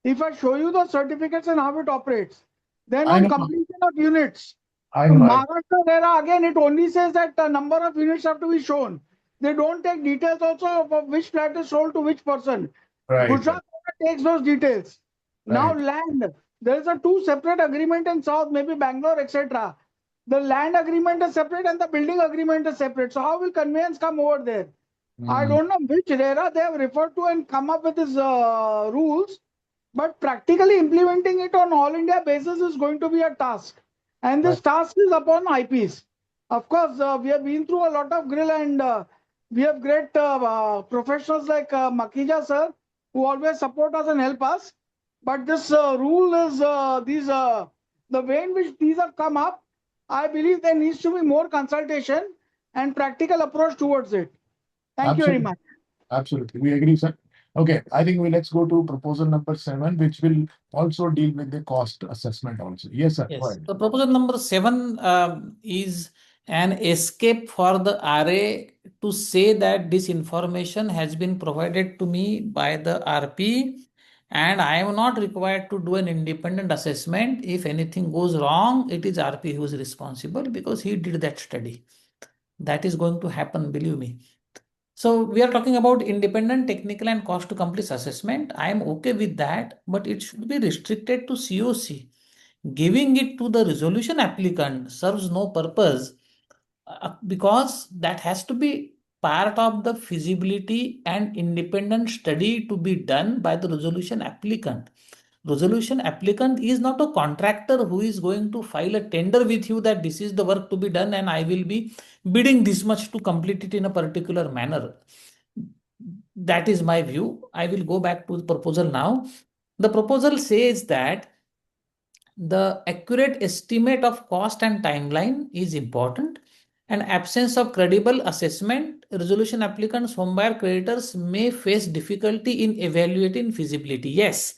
If I show you the certificates and how it operates, then I on know, completion of units, I know. Maharashtra RERA again it only says that the number of units have to be shown. They don't take details also of which flat is sold to which person. Right, Gujarat takes those details. Now right. land, there is a two separate agreement in South, maybe Bangalore, etc. The land agreement is separate and the building agreement is separate. So how will conveyance come over there? I don't know which RERA they have referred to and come up with these rules, but practically implementing it on all India basis is going to be a task. And Right. this task is upon IPs. Of course, we have been through a lot of grill and we have great professionals like Makhija sir who always support us and help us. But this rule is the way in which these have come up. I believe there needs to be more consultation and practical approach towards it. Thank you very Absolutely. much. Absolutely. We agree, sir. Okay, I think let's go to proposal number 7, which will also deal with the cost assessment also. Yes, sir. Go Yes. ahead. So proposal number 7 is an escape for the RA to say that this information has been provided to me by the RP and I am not required to do an independent assessment. If anything goes wrong, it is RP who is responsible because he did that study. That is going to happen, believe me. So we are talking about independent technical and cost to complete assessment. I am okay with that, but it should be restricted to COC. Giving it to the resolution applicant serves no purpose because that has to be part of the feasibility and independent study to be done by the resolution applicant. Resolution applicant is not a contractor who is going to file a tender with you that this is the work to be done and I will be bidding this much to complete it in a particular manner. That is my view. I will go back to the proposal now. The proposal says that the accurate estimate of cost and timeline is important. And absence of credible assessment, resolution applicants, homebuyer creditors may face difficulty in evaluating feasibility. Yes,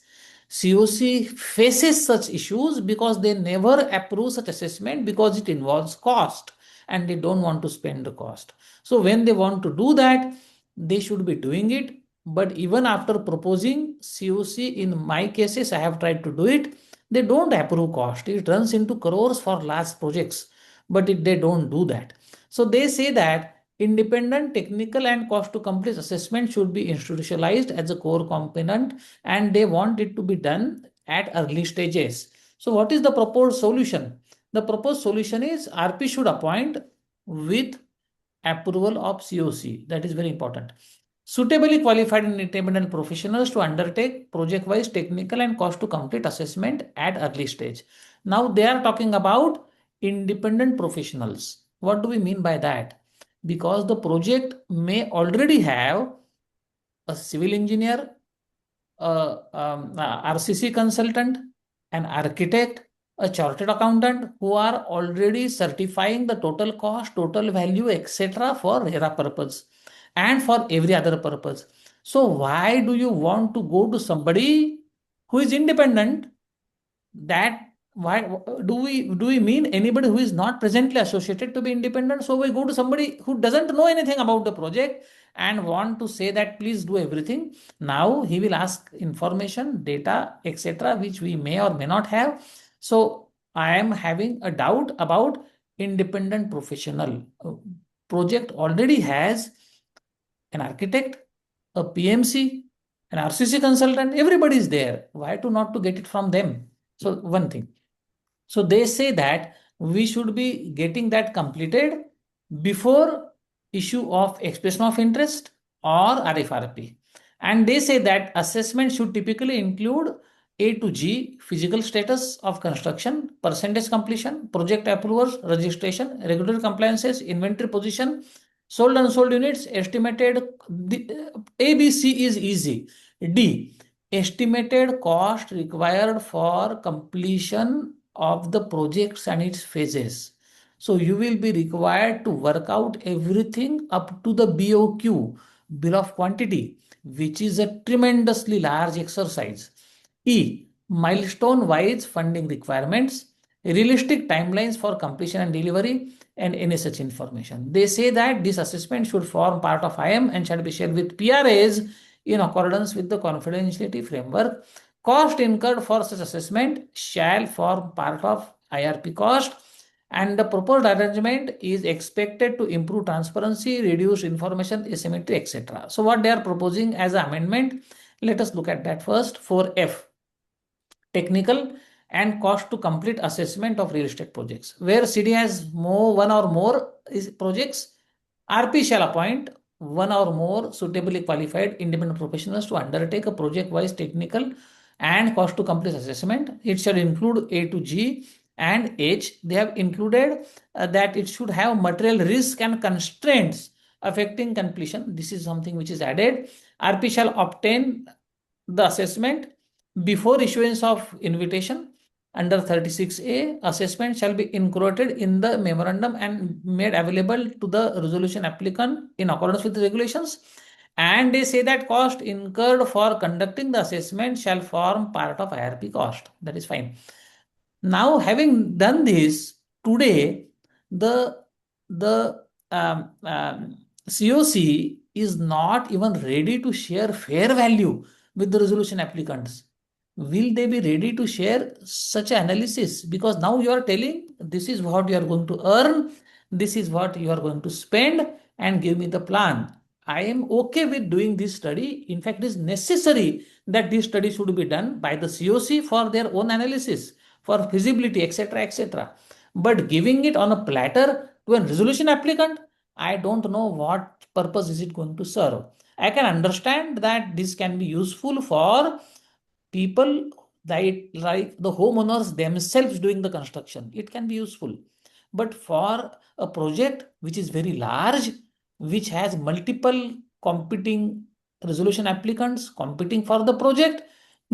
COC faces such issues because they never approve such assessment because it involves cost and they don't want to spend the cost. So when they want to do that, they should be doing it. But even after proposing COC, in my cases, I have tried to do it, they don't approve cost. It runs into crores for large projects, but they don't do that. So they say that independent technical and cost to complete assessment should be institutionalized as a core component and they want it to be done at early stages. So what is the proposed solution? The proposed solution is RP should appoint with approval of COC. That is very important. Suitably qualified and independent professionals to undertake project-wise technical and cost to complete assessment at early stage. Now they are talking about independent professionals. What do we mean by that? Because the project may already have a civil engineer, a RCC consultant, an architect, a chartered accountant who are already certifying the total cost, total value, etc. for RERA purpose and for every other purpose. So why do you want to go to somebody who is independent? That why do we mean anybody who is not presently associated to be independent? So we go to somebody who doesn't know anything about the project and want to say that please do everything. Now he will ask information, data, etc., which we may or may not have. So I am having a doubt about independent professional. Project already has an architect, a PMC, an RCC consultant, everybody is there. Why not to get it from them? So one thing. So they say that we should be getting that completed before issue of expression of interest or RFRP. And they say that assessment should typically include A to G, physical status of construction, percentage completion, project approvals, registration, regulatory compliances, inventory position, sold unsold units, estimated. ABC is easy. D, estimated cost required for completion of the projects and its phases. So you will be required to work out everything up to the BOQ, bill of quantity, which is a tremendously large exercise. E, milestone wise funding requirements, realistic timelines for completion and delivery, and any such information. They say that this assessment should form part of IM and shall be shared with PRAs in accordance with the confidentiality framework. Cost incurred for such assessment shall form part of IRP cost, and the proposed arrangement is expected to improve transparency, reduce information asymmetry, etc. So what they are proposing as an amendment, let us look at that first. 4F, technical and cost to complete assessment of real estate projects. Where CD has one or more projects, RP shall appoint one or more suitably qualified independent professionals to undertake a project-wise technical and cost to complete assessment. It shall include A to G and H. They have included that it should have material risk and constraints affecting completion. This is something which is added. RP shall obtain the assessment before issuance of invitation. Under 36A, assessment shall be included in the memorandum and made available to the resolution applicant in accordance with the regulations. And they say that cost incurred for conducting the assessment shall form part of IRP cost. That is fine. Now, having done this, today the COC is not even ready to share fair value with the resolution applicants. Will they be ready to share such analysis? Because now you are telling this is what you are going to earn, this is what you are going to spend, and give me the plan. I am okay with doing this study. In fact, it is necessary that this study should be done by the COC for their own analysis, for feasibility, etc., etc. But giving it on a platter to a resolution applicant, I don't know what purpose is it going to serve. I can understand that this can be useful for people like the homeowners themselves doing the construction. It can be useful. But for a project which is very large, which has multiple competing resolution applicants competing for the project,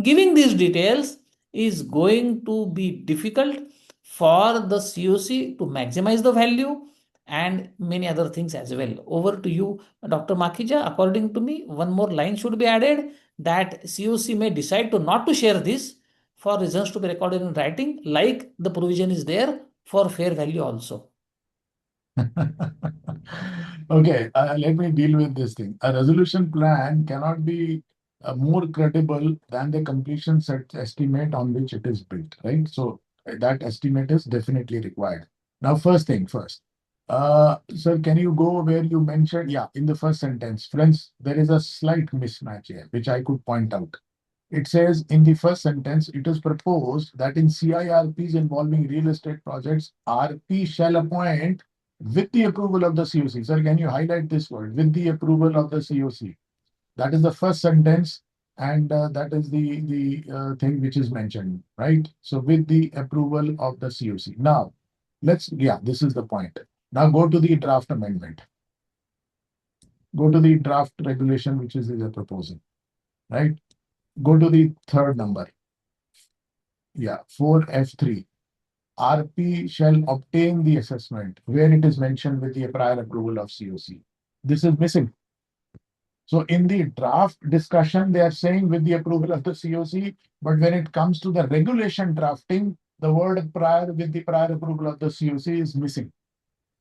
giving these details is going to be difficult for the COC to maximize the value and many other things as well. Over to you, Dr. Makhija. According to me, one more line should be added that COC may decide to not to share this for reasons to be recorded in writing, like the provision is there for fair value also. Okay, let me deal with this thing. A resolution plan cannot be more credible than the completion set estimate on which it is built, right? So that estimate is definitely required. Now, first thing first. Sir, can you go where you mentioned, yeah, in the first sentence, friends, there is a slight mismatch here, which I could point out. It says in the first sentence, it is proposed that in CIRPs involving real estate projects, RP shall appoint with the approval of the COC. Sir, can you highlight this word? With the approval of the COC. That is the first sentence, and that is the thing which is mentioned, right? So with the approval of the COC. Now, this is the point. Now go to the draft amendment. Go to the draft regulation, which is the proposal, right? Go to the third number. Yeah, 4F3. RP shall obtain the assessment where it is mentioned with the prior approval of COC. This is missing. So in the draft discussion, they are saying with the approval of the COC, but when it comes to the regulation drafting, the word prior with the prior approval of the COC is missing.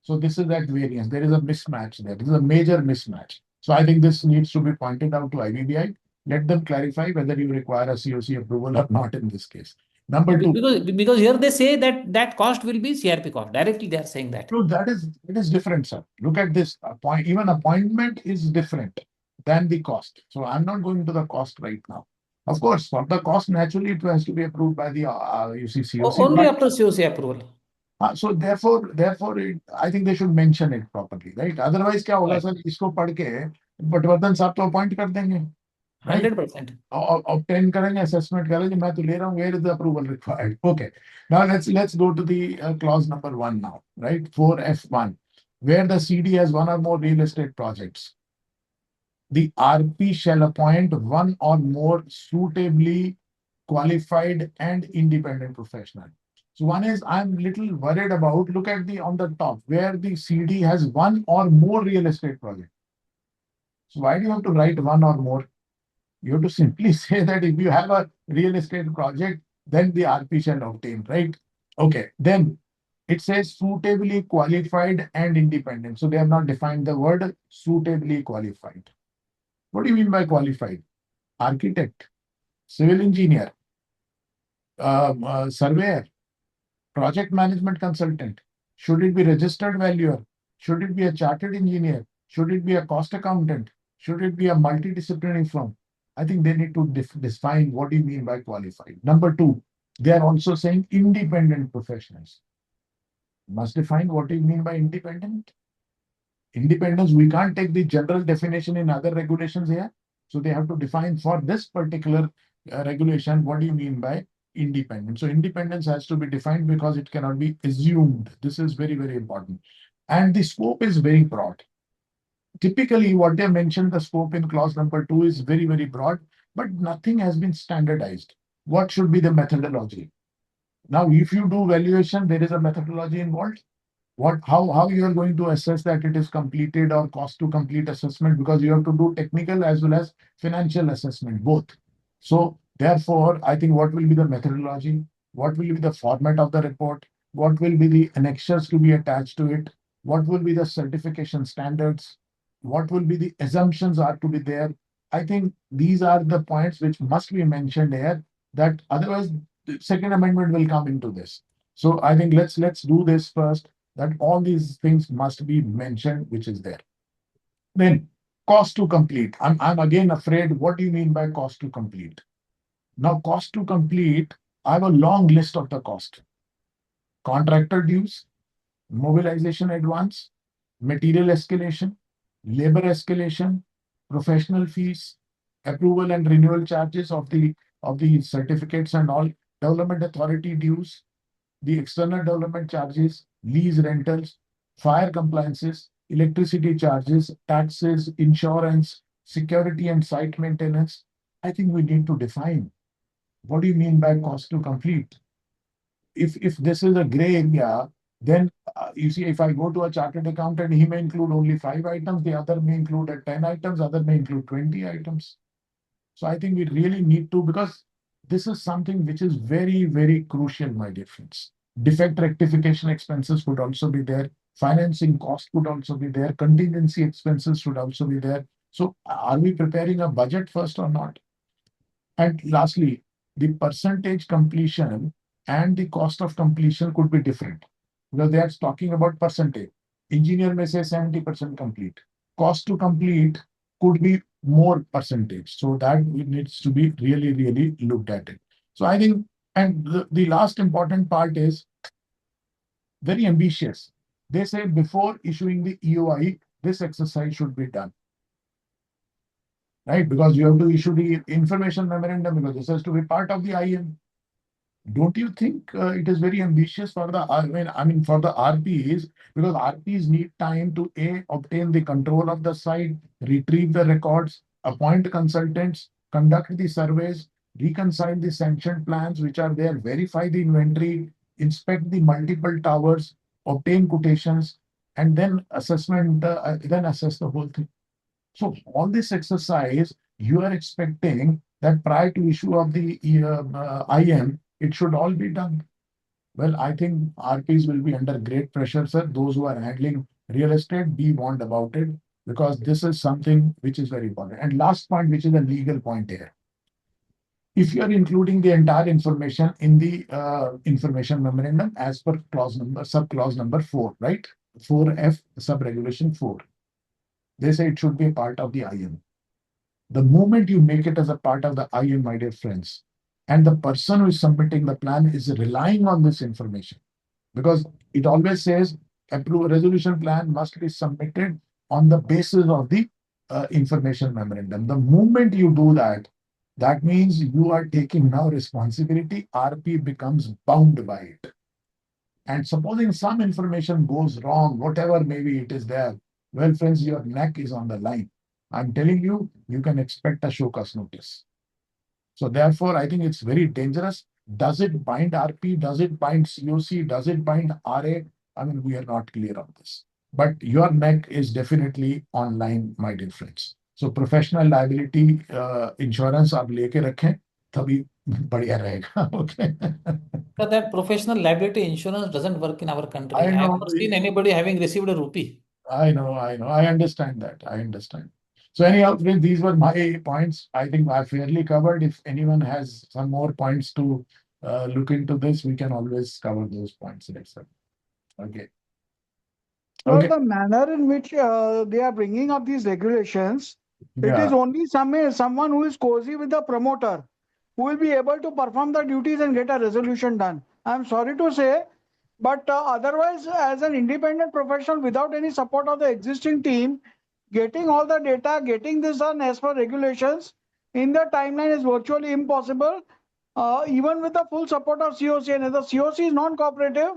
So this is that variance. There is a mismatch there. This is a major mismatch. So I think this needs to be pointed out to IBBI. Let them clarify whether you require a COC approval or not in this case. Number two. Because here they say that cost will be CRP cost. Directly they are saying that. No, it is different, sir. Look at this point. Even appointment is different. than the cost. So I'm not going to the cost right now. Of course, for the cost, naturally, it has to be approved by the COC. Only after COC approval. So therefore, I think they should mention it properly, right? Otherwise, क्या होगा sir, इसको पढ़ के पटवर्धन साहब तो appoint कर देंगे, right? 100%. Obtain करेंगे, assessment करेंगे, मैं तो ले रहा हूँ, where is the approval required? Okay, now let's go to the clause number 1 now, right? 4F1, where the CD has one or more real estate projects. The RP shall appoint one or more suitably qualified and independent professional. So one is, I'm little worried about, look at the on the top, where the CD has one or more real estate project. So why do you have to write one or more? You have to simply say that if you have a real estate project, then the RP shall obtain, right? Okay, then it says suitably qualified and independent. So they have not defined the word suitably qualified. What do you mean by qualified? Architect, civil engineer, surveyor, project management consultant. Should it be registered valuer? Should it be a chartered engineer? Should it be a cost accountant? Should it be a multidisciplinary firm? I think they need to define what do you mean by qualified. Number 2, they are also saying independent professionals. Must define what do you mean by independent. Independence, we can't take the general definition in other regulations here. So they have to define for this particular regulation, what do you mean by independence? So independence has to be defined because it cannot be assumed. This is very, very important. And the scope is very broad. Typically, what they mentioned, the scope in clause number 2 is very, very broad, but nothing has been standardized. What should be the methodology? Now, if you do valuation, there is a methodology involved. How you are going to assess that it is completed or cost to complete assessment, because you have to do technical as well as financial assessment, both. So therefore, I think what will be the methodology? What will be the format of the report? What will be the annexures to be attached to it? What will be the certification standards? What will be the assumptions are to be there? I think these are the points which must be mentioned here, that otherwise the second amendment will come into this. So I think let's do this first, that all these things must be mentioned, which is there. Then cost to complete. I'm again afraid, what do you mean by cost to complete? Now, cost to complete, I have a long list of the cost. Contractor dues, mobilization advance, material escalation, labor escalation, professional fees, approval and renewal charges of the certificates and all, development authority dues, the external development charges, lease rentals, fire compliances, electricity charges, taxes, insurance, security and site maintenance. I think we need to define, what do you mean by cost to complete? If this is a gray area, then you see, if I go to a chartered accountant, he may include only 5 items, the other may include 10 items, other may include 20 items. So I think we really need to, because this is something which is very, very crucial, my dear friends. Defect rectification expenses could also be there. Financing cost could also be there. Contingency expenses should also be there. So are we preparing a budget first or not? And lastly, the percentage completion and the cost of completion could be different, because they are talking about percentage. Engineer may say 70% complete. Cost to complete could be more percentage. So that needs to be really, really looked at it. So I think, and the last important part is very ambitious. They say before issuing the EOI, this exercise should be done. Right? Because you have to issue the information memorandum, because this has to be part of the IM. Don't you think it is very ambitious for the, for the RPs, because RPs need time to obtain the control of the site, retrieve the records, appoint consultants, conduct the surveys, reconcile the sanctioned plans which are there, verify the inventory, inspect the multiple towers, obtain quotations, and then assessment, then assess the whole thing. So all this exercise, you are expecting that prior to issue of the IM, it should all be done. Well, I think RPs will be under great pressure, sir. Those who are handling real estate, be warned about it, because this is something which is very important. And last point, which is a legal point here. If you are including the entire information in the information memorandum as per sub-clause number 4, right? 4F sub-regulation 4. They say it should be a part of the IM. The moment you make it as a part of the IM, my dear friends, and the person who is submitting the plan is relying on this information, because it always says resolution plan must be submitted on the basis of the information memorandum. The moment you do that, that means you are taking now responsibility. RP becomes bound by it. And supposing some information goes wrong, whatever maybe it is there, well, friends, your neck is on the line. I'm telling you, you can expect a show cause notice. So therefore, I think it's very dangerous. Does it bind RP? Does it bind COC? Does it bind RA? I mean, we are not clear on this. But your neck is definitely online, my dear friends. So professional liability insurance आप लेके रखें, तभी बढ़िया रहेगा. Okay. But that professional liability insurance doesn't work in our country. I I have know. not seen anybody having received a rupee. I know. I understand that. I understand. So anyhow, friends, these were my points. I think I fairly covered. If anyone has some more points to look into this, we can always cover those points next time. Okay. So Okay. the manner in which they are bringing up these regulations, it is Yeah. only someone who is cozy with the promoter who will be able to perform the duties and get a resolution done. I'm sorry to say, but otherwise, as an independent professional without any support of the existing team, getting all the data, getting this done as per regulations in the timeline is virtually impossible. Even with the full support of COC, and if the COC is non-cooperative,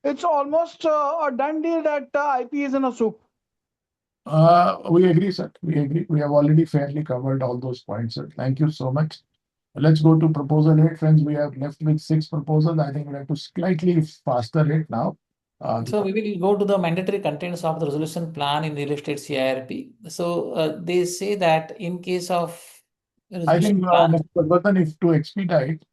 it's almost a done deal that IP is in a soup. We agree, sir. We agree. We have already fairly covered all those points, sir. Thank you so much. Let's go to proposal 8, friends. We have left with 6 proposals. I think we have to slightly faster it now. So we will go to the mandatory contents of the resolution plan in real estate CIRP. So they say that in case of I think, resolution plan, Mr. Patwardhan, if to expedite,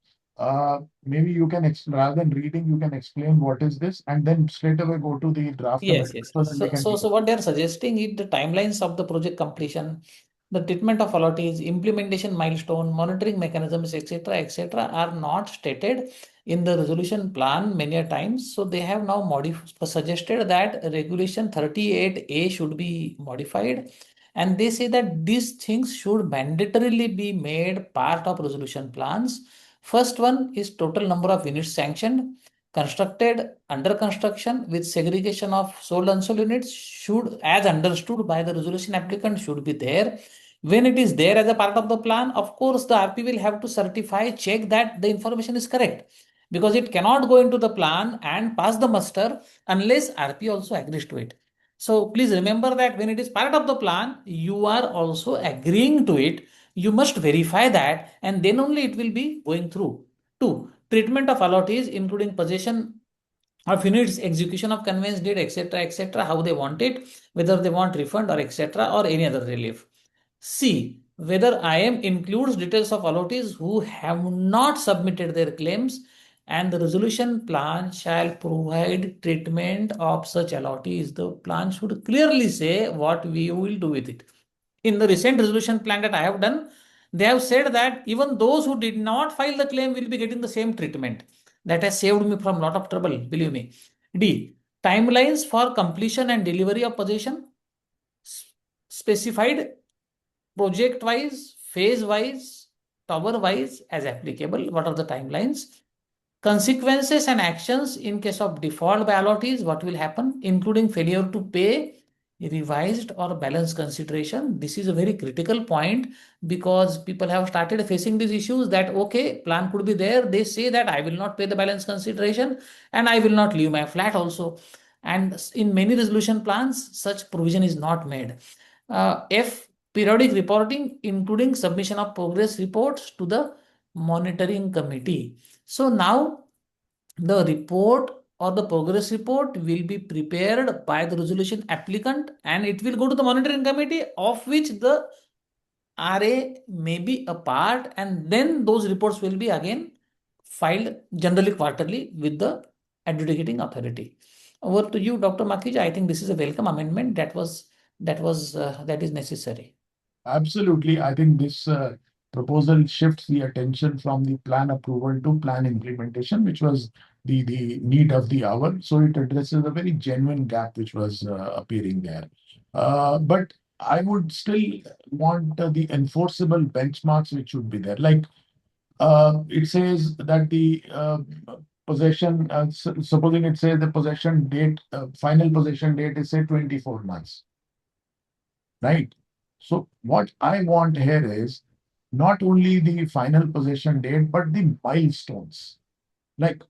maybe you can, rather than reading, you can explain what is this, and then straight away go to the draft yes. amendment, so that we can So what they're suggesting is the timelines of the project completion, the treatment of allottees, implementation milestone, monitoring mechanisms, etc., are not stated in the resolution plan many a times. So they have now suggested that regulation 38A should be modified. And they say that these things should mandatorily be made part of resolution plans. First one is total number of units sanctioned, constructed, under construction with segregation of sold unsold units should, as understood by the resolution applicant, should be there. When it is there as a part of the plan, of course, the RP will have to certify, check that the information is correct, because it cannot go into the plan and pass the muster unless RP also agrees to it. So please remember that when it is part of the plan, you are also agreeing to it. You must verify that, and then only it will be going through. Two, treatment of allottees, including possession of units, execution of conveyance deed, etc., how they want it, whether they want refund or etc., or any other relief. C, whether IM includes details of allottees who have not submitted their claims, and the resolution plan shall provide treatment of such allottees. The plan should clearly say what we will do with it. In the recent resolution plan that I have done, they have said that even those who did not file the claim will be getting the same treatment. That has saved me from a lot of trouble, believe me. D, timelines for completion and delivery of possession specified project wise, phase wise, tower wise as applicable. What are the timelines? Consequences and actions in case of default by allottees, what will happen, including failure to pay, revised or balance consideration. This is a very critical point because people have started facing these issues that, okay, plan could be there. They say that I will not pay the balance consideration and I will not leave my flat also. And in many resolution plans, such provision is not made. F, periodic reporting, including submission of progress reports to the monitoring committee. So now the report or the progress report will be prepared by the resolution applicant and it will go to the monitoring committee, of which the RA may be a part, and then those reports will be again filed generally quarterly with the adjudicating authority. Over to you, Dr. Makhija. I think this is a welcome amendment that is necessary. Absolutely. I think this proposal shifts the attention from the plan approval to plan implementation, which was the need of the hour. So it addresses a very genuine gap which was appearing there. But I would still want the enforceable benchmarks which should be there. Like it says that the possession, supposing it says the possession date, final possession date is say 24 months, right? So what I want here is not only the final possession date, but the milestones. Like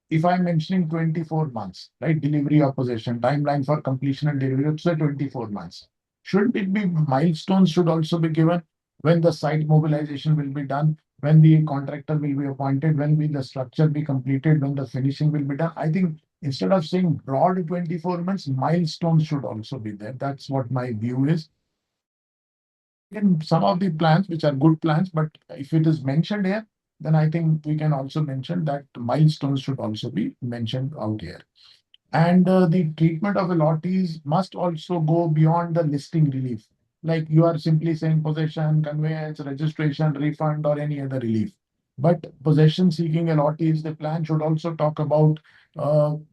if I'm mentioning 24 months, right? Delivery of possession, timeline for completion and delivery, it's say 24 months. Should it be milestones should also be given when the site mobilization will be done, when the contractor will be appointed, when will the structure be completed, when the finishing will be done. I think instead of saying broad 24 months, milestones should also be there. That's what my view is. In some of the plans, which are good plans, but if it is mentioned here, then I think we can also mention that milestones should also be mentioned out here. And the treatment of allottees must also go beyond the listing relief. Like you are simply saying possession, conveyance, registration, refund, or any other relief. But possession seeking allottees, the plan should also talk about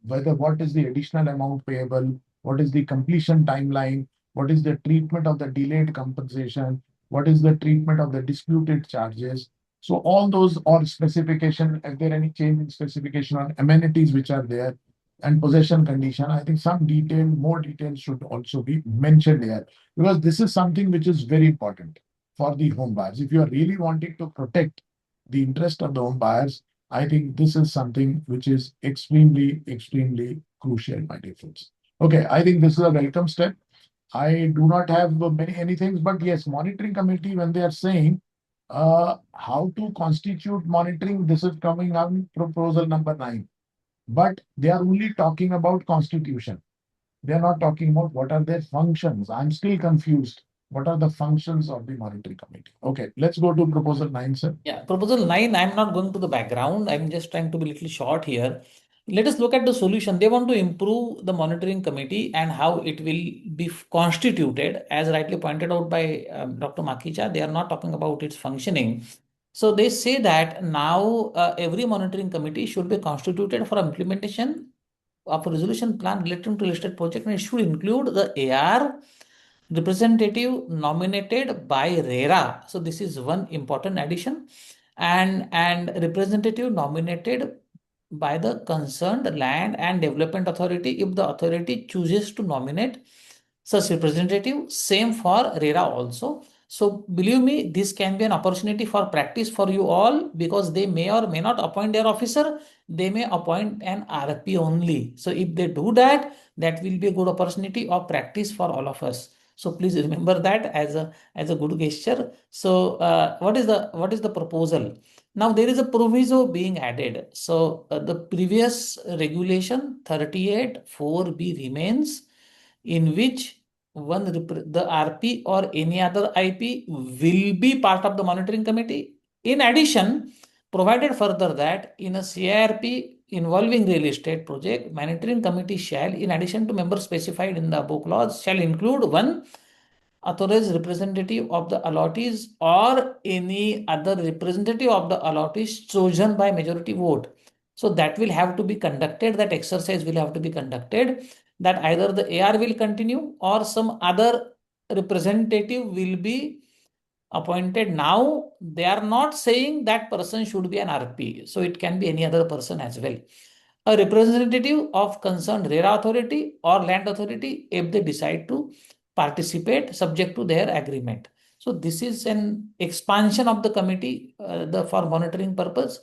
whether what is the additional amount payable, what is the completion timeline, what is the treatment of the delayed compensation, what is the treatment of the disputed charges. So all those or specification, if there any change in specification on amenities which are there, and possession condition, I think some detail, more details should also be mentioned here because this is something which is very important for the home buyers. If you are really wanting to protect the interest of the home buyers, I think this is something which is extremely, extremely crucial, my dear friends. Okay, I think this is a welcome step. I do not have many anything, but yes, monitoring committee, when they are saying how to constitute monitoring, this is coming on proposal number 9. But they are only talking about constitution. They are not talking about what are their functions. I'm still confused. What are the functions of the monitoring committee? Okay, let's go to proposal 9, sir. Yeah, proposal 9, I'm not going to the background. I'm just trying to be a little short here. Let us look at the solution. They want to improve the monitoring committee and how it will be constituted, as rightly pointed out by Dr. Makhija. They are not talking about its functioning. So they say that now every monitoring committee should be constituted for implementation of a resolution plan relating to listed project, and it should include the AR representative nominated by RERA. So this is one important addition, and representative nominated by the concerned land and development authority if the authority chooses to nominate such representative. Same for RERA also. So believe me, this can be an opportunity for practice for you all because they may or may not appoint their officer. They may appoint an RP only. So if they do that, that will be a good opportunity of practice for all of us. So please remember that as a good gesture. So what is the proposal? Now there is a proviso being added. So the previous regulation 38(4)(b) remains, in which the RP or any other IP will be part of the monitoring committee. In addition, provided further that in a CIRP involving real estate project, monitoring committee shall, in addition to members specified in the above clause, shall include one authorized representative of the allottees or any other representative of the allottees chosen by majority vote. So that will have to be conducted, that exercise will have to be conducted, that either the AR will continue or some other representative will be appointed. Now they are not saying that person should be an RP, so it can be any other person as well. A representative of concerned RERA authority or land authority if they decide to participate subject to their agreement. So this is an expansion of the committee for monitoring purpose.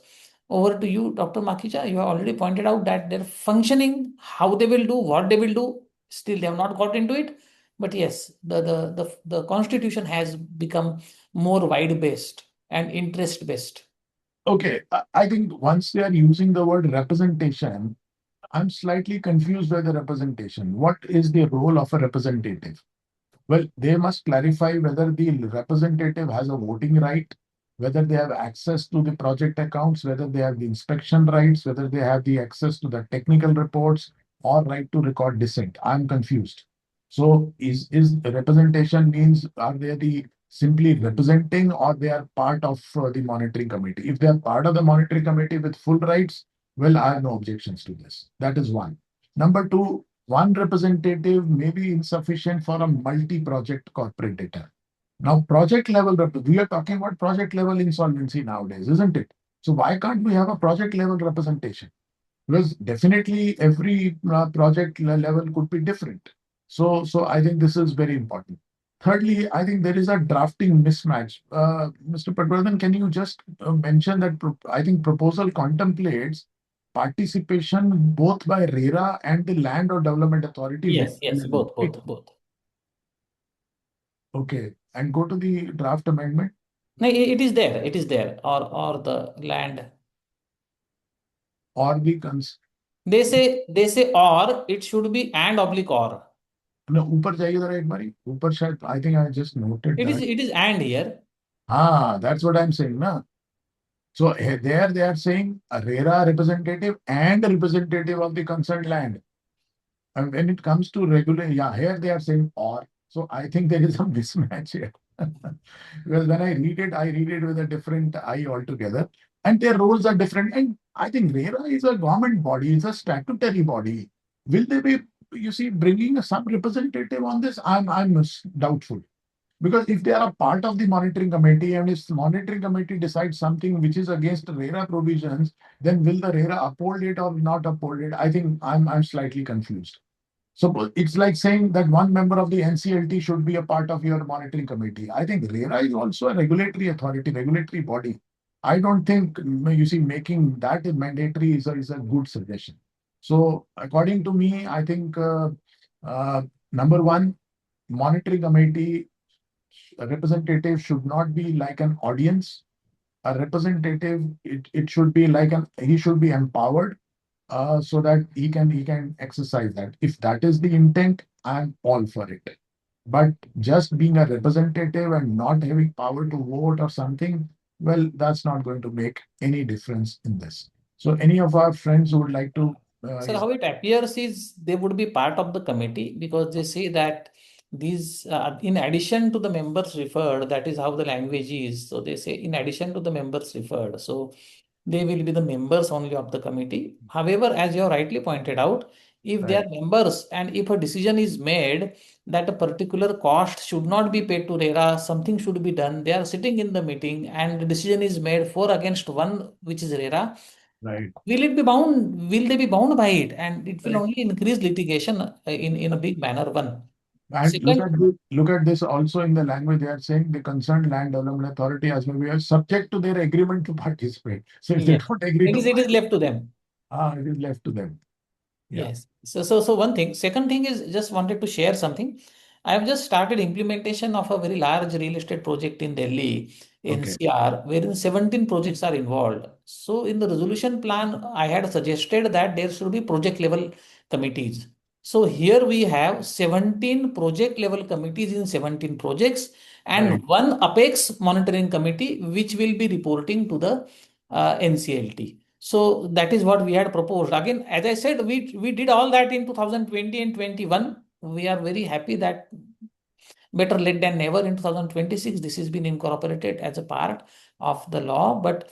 Over to you, Dr. Makhija. You have already pointed out that their functioning, how they will do, what they will do, still they have not got into it. But yes, the constitution has become more wide based and interest based. Okay, I think once they are using the word representation, I'm slightly confused by the representation. What is the role of a representative? Well, they must clarify whether the representative has a voting right, whether they have access to the project accounts, whether they have the inspection rights, whether they have the access to the technical reports or right to record dissent. I'm confused. So is representation means are they the simply representing or they are part of the monitoring committee? If they are part of the monitoring committee with full rights, well, I have no objections to this. That is one. Number two, one representative may be insufficient for a multi-project corporate debtor. Now, project level, we are talking about project level insolvency nowadays, isn't it? So why can't we have a project level representation? Because definitely every project level could be different. So I think this is very important. Thirdly, I think there is a drafting mismatch. Mr. Patwardhan, can you just mention that I think proposal contemplates participation both by RERA and the Land or Development Authority. Yes, both. Okay, and go to the draft amendment. No, it is there, or the land. Or the They say or, it should be and oblique or. No, ऊपर जाइए जरा एक बारी ऊपर शायद I think I just noted that. It is and here. That's what I'm saying, na. So there they are saying a RERA representative and a representative of the concerned land. And when it comes to regular, here they are saying or. So I think there is a mismatch here. Because when I read it with a different eye altogether. And their roles are different. And I think RERA is a government body, it's a statutory body. Will they be, bringing some representative on this? I'm doubtful. Because if they are a part of the monitoring committee and if the monitoring committee decides something which is against RERA provisions, then will the RERA uphold it or not uphold it? I think I'm slightly confused. So it's like saying that one member of the NCLT should be a part of your monitoring committee. I think RERA is also a regulatory authority, regulatory body. I don't think, making that mandatory is a good suggestion. So according to me, I think number one, monitoring committee representative should not be like an audience. A representative, it should be like he should be empowered so that he can exercise that. If that is the intent, I'm all for it. But just being a representative and not having power to vote or something, well, that's not going to make any difference in this. So any of our friends who would like to Sir, how it appears is they would be part of the committee because they say that these, in addition to the members referred, that is how the language is. So they say in addition to the members referred. So they will be the members only of the committee. However, as you have rightly pointed out, if they are members and if a decision is made that a particular cost should not be paid to RERA, something should be done. They are sitting in the meeting and the decision is made 4 against 1, which is RERA. Right. Will it be bound? Will they be bound by it? And it will only increase litigation in a big manner. One. And Second, look at this also in the language they are saying the concerned land development authority as well. We are subject to their agreement to participate. So if they yes, don't agree it is left to them. it is left to them. Yeah. Yes. So one thing. Second thing is just wanted to share something. I have just started implementation of a very large real estate project in Delhi, NCR, wherein 17 projects are involved. So in the resolution plan, I had suggested that there should be project level committees. So here we have 17 project level committees in 17 projects and one apex monitoring committee, which will be reporting to the NCLT. So that is what we had proposed. Again, as I said, we did all that in 2020 and 21. We are very happy that better late than never in 2026. This has been incorporated as a part of the law. But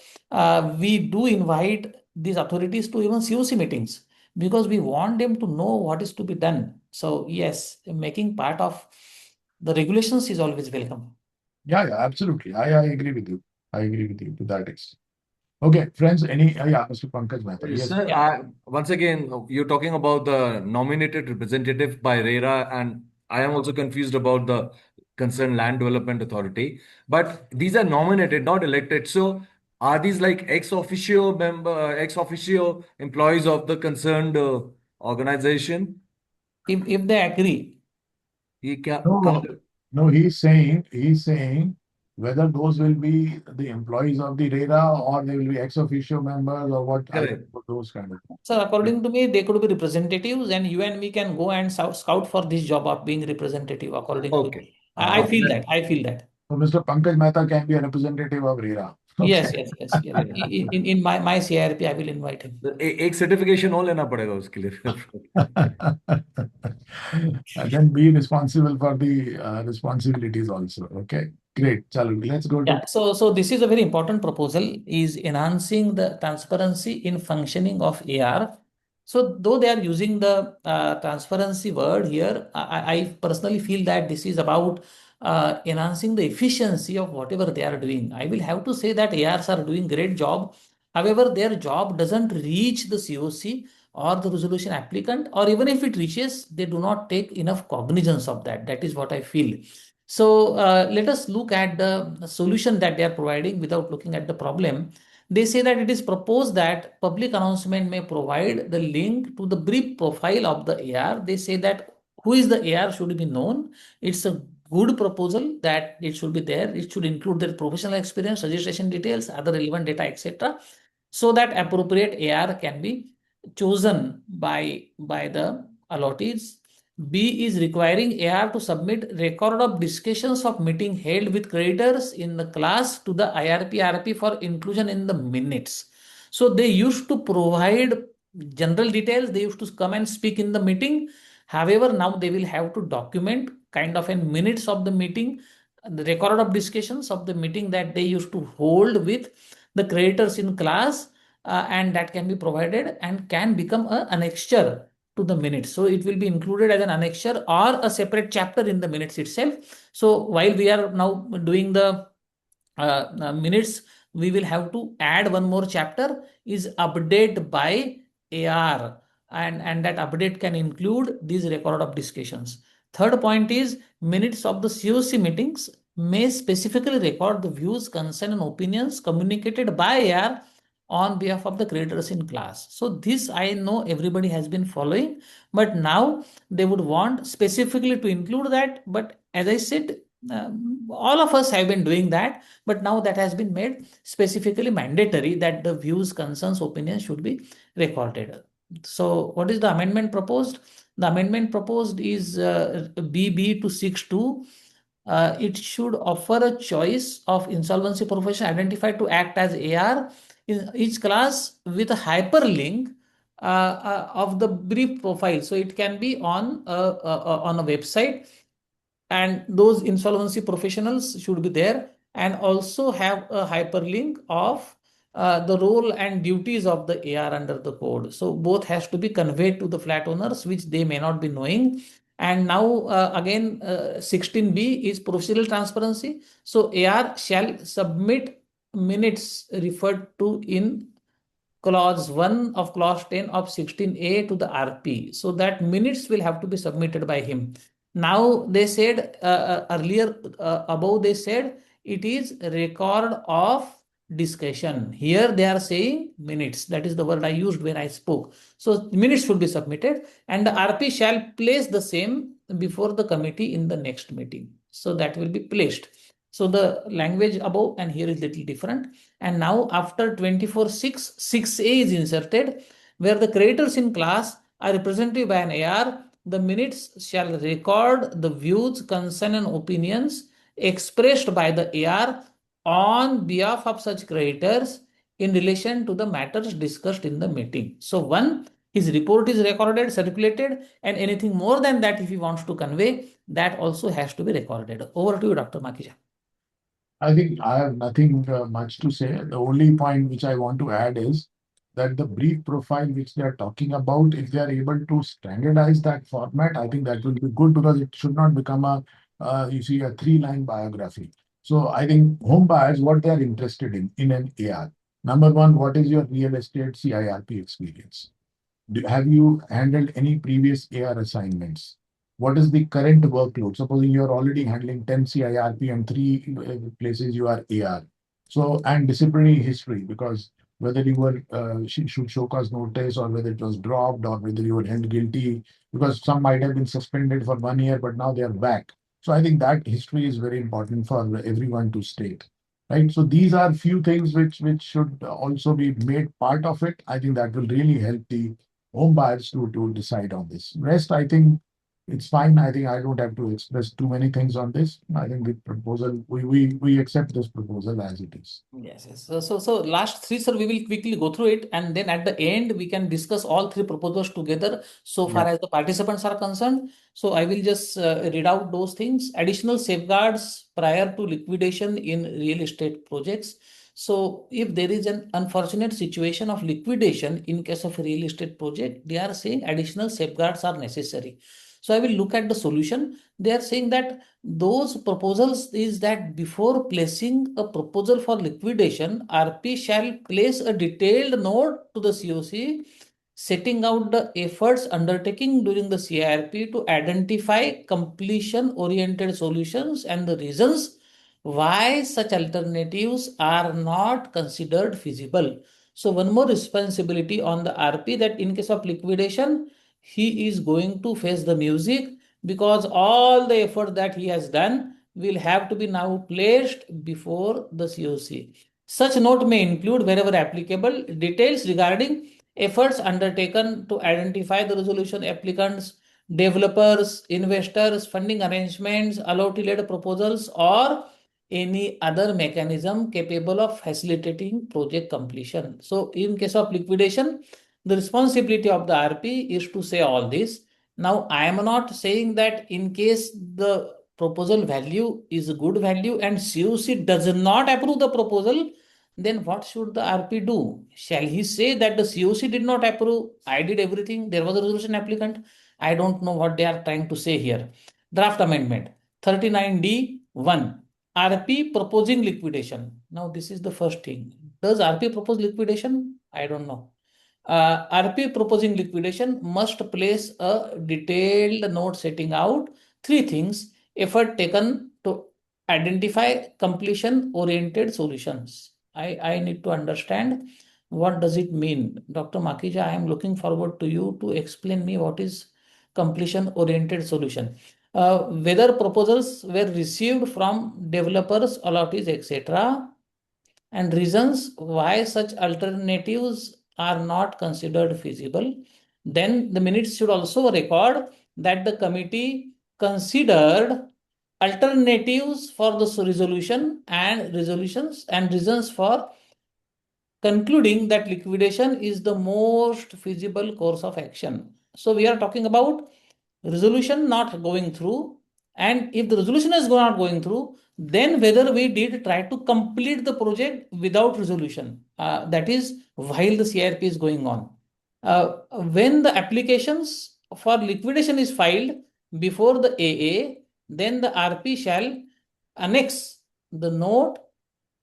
we do invite these authorities to even COC meetings because we want them to know what is to be done. So yes, making part of the regulations is always welcome. Yeah, absolutely. I agree with you. I agree with you to that extent. Okay, friends, Mr. Pankaj Mehta. Yes. Sir, once again, you're talking about the nominated representative by RERA, and I am also confused about the concerned land development authority. But these are nominated, not elected. So are these like ex officio employees of the concerned organization? If they agree. No, he's saying whether those will be the employees of the RERA or they will be ex officio members or what, those kind of things. So according to me, they could be representatives, and you and me can go and scout for this job of being representative. According to me, I feel that. So Mr. Pankaj Mehta can be a representative of RERA. Yes. In my CRP, I will invite him. एक certification और लेना पड़ेगा उसके लिए. And then be responsible for the responsibilities also. Okay, great. Chalo, let's go to. Yeah, so this is a very important proposal, is enhancing the transparency in functioning of AR So though they are using the transparency word here, I personally feel that this is about enhancing the efficiency of whatever they are doing. I will have to say that ARs are doing great job. However, their job doesn't reach the COC or the resolution applicant, or even if it reaches, they do not take enough cognizance of that. That is what I feel. So let us look at the solution that they are providing without looking at the problem. They say that it is proposed that public announcement may provide the link to the brief profile of the AR. They say that who is the AR should be known. It's a good proposal that it should be there. It should include their professional experience, registration details, other relevant data, etc., so that appropriate AR can be chosen by the allottees. B is requiring AR to submit record of discussions of meeting held with creditors in the class to the IRP for inclusion in the minutes. So they used to provide general details. They used to come and speak in the meeting. However, now they will have to document kind of in minutes of the meeting, the record of discussions of the meeting that they used to hold with the creditors in class, and that can be provided and can become an annexure to the minutes. So it will be included as an annexure or a separate chapter in the minutes itself. So while we are now doing the minutes, we will have to add one more chapter is update by AR, and that update can include these record of discussions. Third point is minutes of the COC meetings may specifically record the views, concern, and opinions communicated by AR on behalf of the creditors in class. So this I know everybody has been following, but now they would want specifically to include that. But as I said, all of us have been doing that, but now that has been made specifically mandatory that the views, concerns, opinions should be recorded. So what is the amendment proposed? The amendment proposed is BB to 6.2. It should offer a choice of insolvency profession identified to act as AR in each class with a hyperlink of the brief profile. So it can be on a website, and those insolvency professionals should be there, and also have a hyperlink of the role and duties of the AR under the code. So both has to be conveyed to the flat owners, which they may not be knowing. And now again, 16B is procedural transparency. So AR shall submit minutes referred to in clause 1 of clause 10 of 16A to the RP. So that minutes will have to be submitted by him. Now they said earlier above they said it is record of discussion. Here they are saying minutes. That is the word I used when I spoke. So minutes should be submitted, and the RP shall place the same before the committee in the next meeting. So that will be placed. So the language above and here is little different. And now after 24.6, 6A is inserted, where the creditors in class are represented by an AR. The minutes shall record the views, concern, and opinions expressed by the AR on behalf of such creditors in relation to the matters discussed in the meeting. So one, his report is recorded, circulated, and anything more than that, if he wants to convey, that also has to be recorded. Over to you, Dr. Makhija. I think I have nothing much to say. The only point which I want to add is that the brief profile which they are talking about, if they are able to standardize that format, I think that will be good, because it should not become a, you see, a 3-line biography. So I think home buyers, what they are interested in an AR. Number one, what is your real estate CIRP experience? Have you handled any previous AR assignments? What is the current workload? Supposing you're already handling 10 CIRP and 3 places you are AR. So, and disciplinary history, because whether you were should show cause notice, or whether it was dropped, or whether you were held guilty, because some might have been suspended for 1 year, but now they are back. So I think that history is very important for everyone to state. Right. So these are few things which should also be made part of it. I think that will really help the home buyers to decide on this. Rest, I think it's fine. I think I don't have to express too many things on this. I think the proposal, we accept this proposal as it is. Yes, yes. So last three, sir, we will quickly go through it, and then at the end we can discuss all three proposals together so far Yeah. as the participants are concerned. So I will just read out those things. Additional safeguards prior to liquidation in real estate projects. So if there is an unfortunate situation of liquidation in case of a real estate project, they are saying additional safeguards are necessary. So I will look at the solution. They are saying that those proposals is that before placing a proposal for liquidation, RP shall place a detailed note to the COC setting out the efforts undertaking during the CIRP to identify completion oriented solutions and the reasons why such alternatives are not considered feasible. So one more responsibility on the RP, that in case of liquidation, he is going to face the music, because all the effort that he has done will have to be now placed before the COC. Such note may include, wherever applicable, details regarding efforts undertaken to identify the resolution applicants, developers, investors, funding arrangements, allotted proposals, or any other mechanism capable of facilitating project completion. So in case of liquidation, the responsibility of the RP is to say all this. Now, I am not saying that in case the proposal value is a good value and COC does not approve the proposal, then what should the RP do? Shall he say that the COC did not approve? I did everything. There was a resolution applicant. I don't know what they are trying to say here. Draft amendment 39D1. RP proposing liquidation. Now, this is the first thing. Does RP propose liquidation? I don't know. RP proposing liquidation must place a detailed note setting out three things: effort taken to identify completion oriented solutions. I need to understand what does it mean. Dr. Makhija, I am looking forward to you to explain me what is completion oriented solution. Whether proposals were received from developers, allottees, etc., and reasons why such alternatives are not considered feasible. Then the minutes should also record that the committee considered alternatives for the resolution and resolutions and reasons for concluding that liquidation is the most feasible course of action. So we are talking about resolution not going through, and if the resolution is not going through, then whether we did try to complete the project without resolution, that is while the CRP is going on. When the applications for liquidation is filed before the AA, then the RP shall annex the note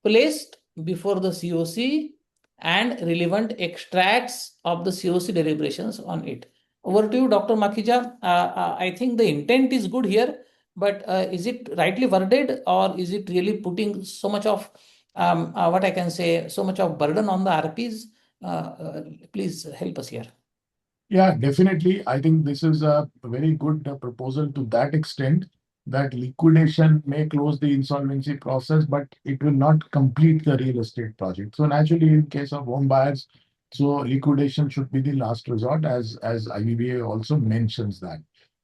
placed before the COC and relevant extracts of the COC deliberations on it. Over to you, Dr. Makhija. I think the intent is good here, but is it rightly worded, or is it really putting so much of what I can say, so much of burden on the RPs? Please help us here. Yeah, definitely. I think this is a very good proposal to that extent, that liquidation may close the insolvency process, but it will not complete the real estate project. So naturally, in case of home buyers, so liquidation should be the last resort, as IBBI also mentions that.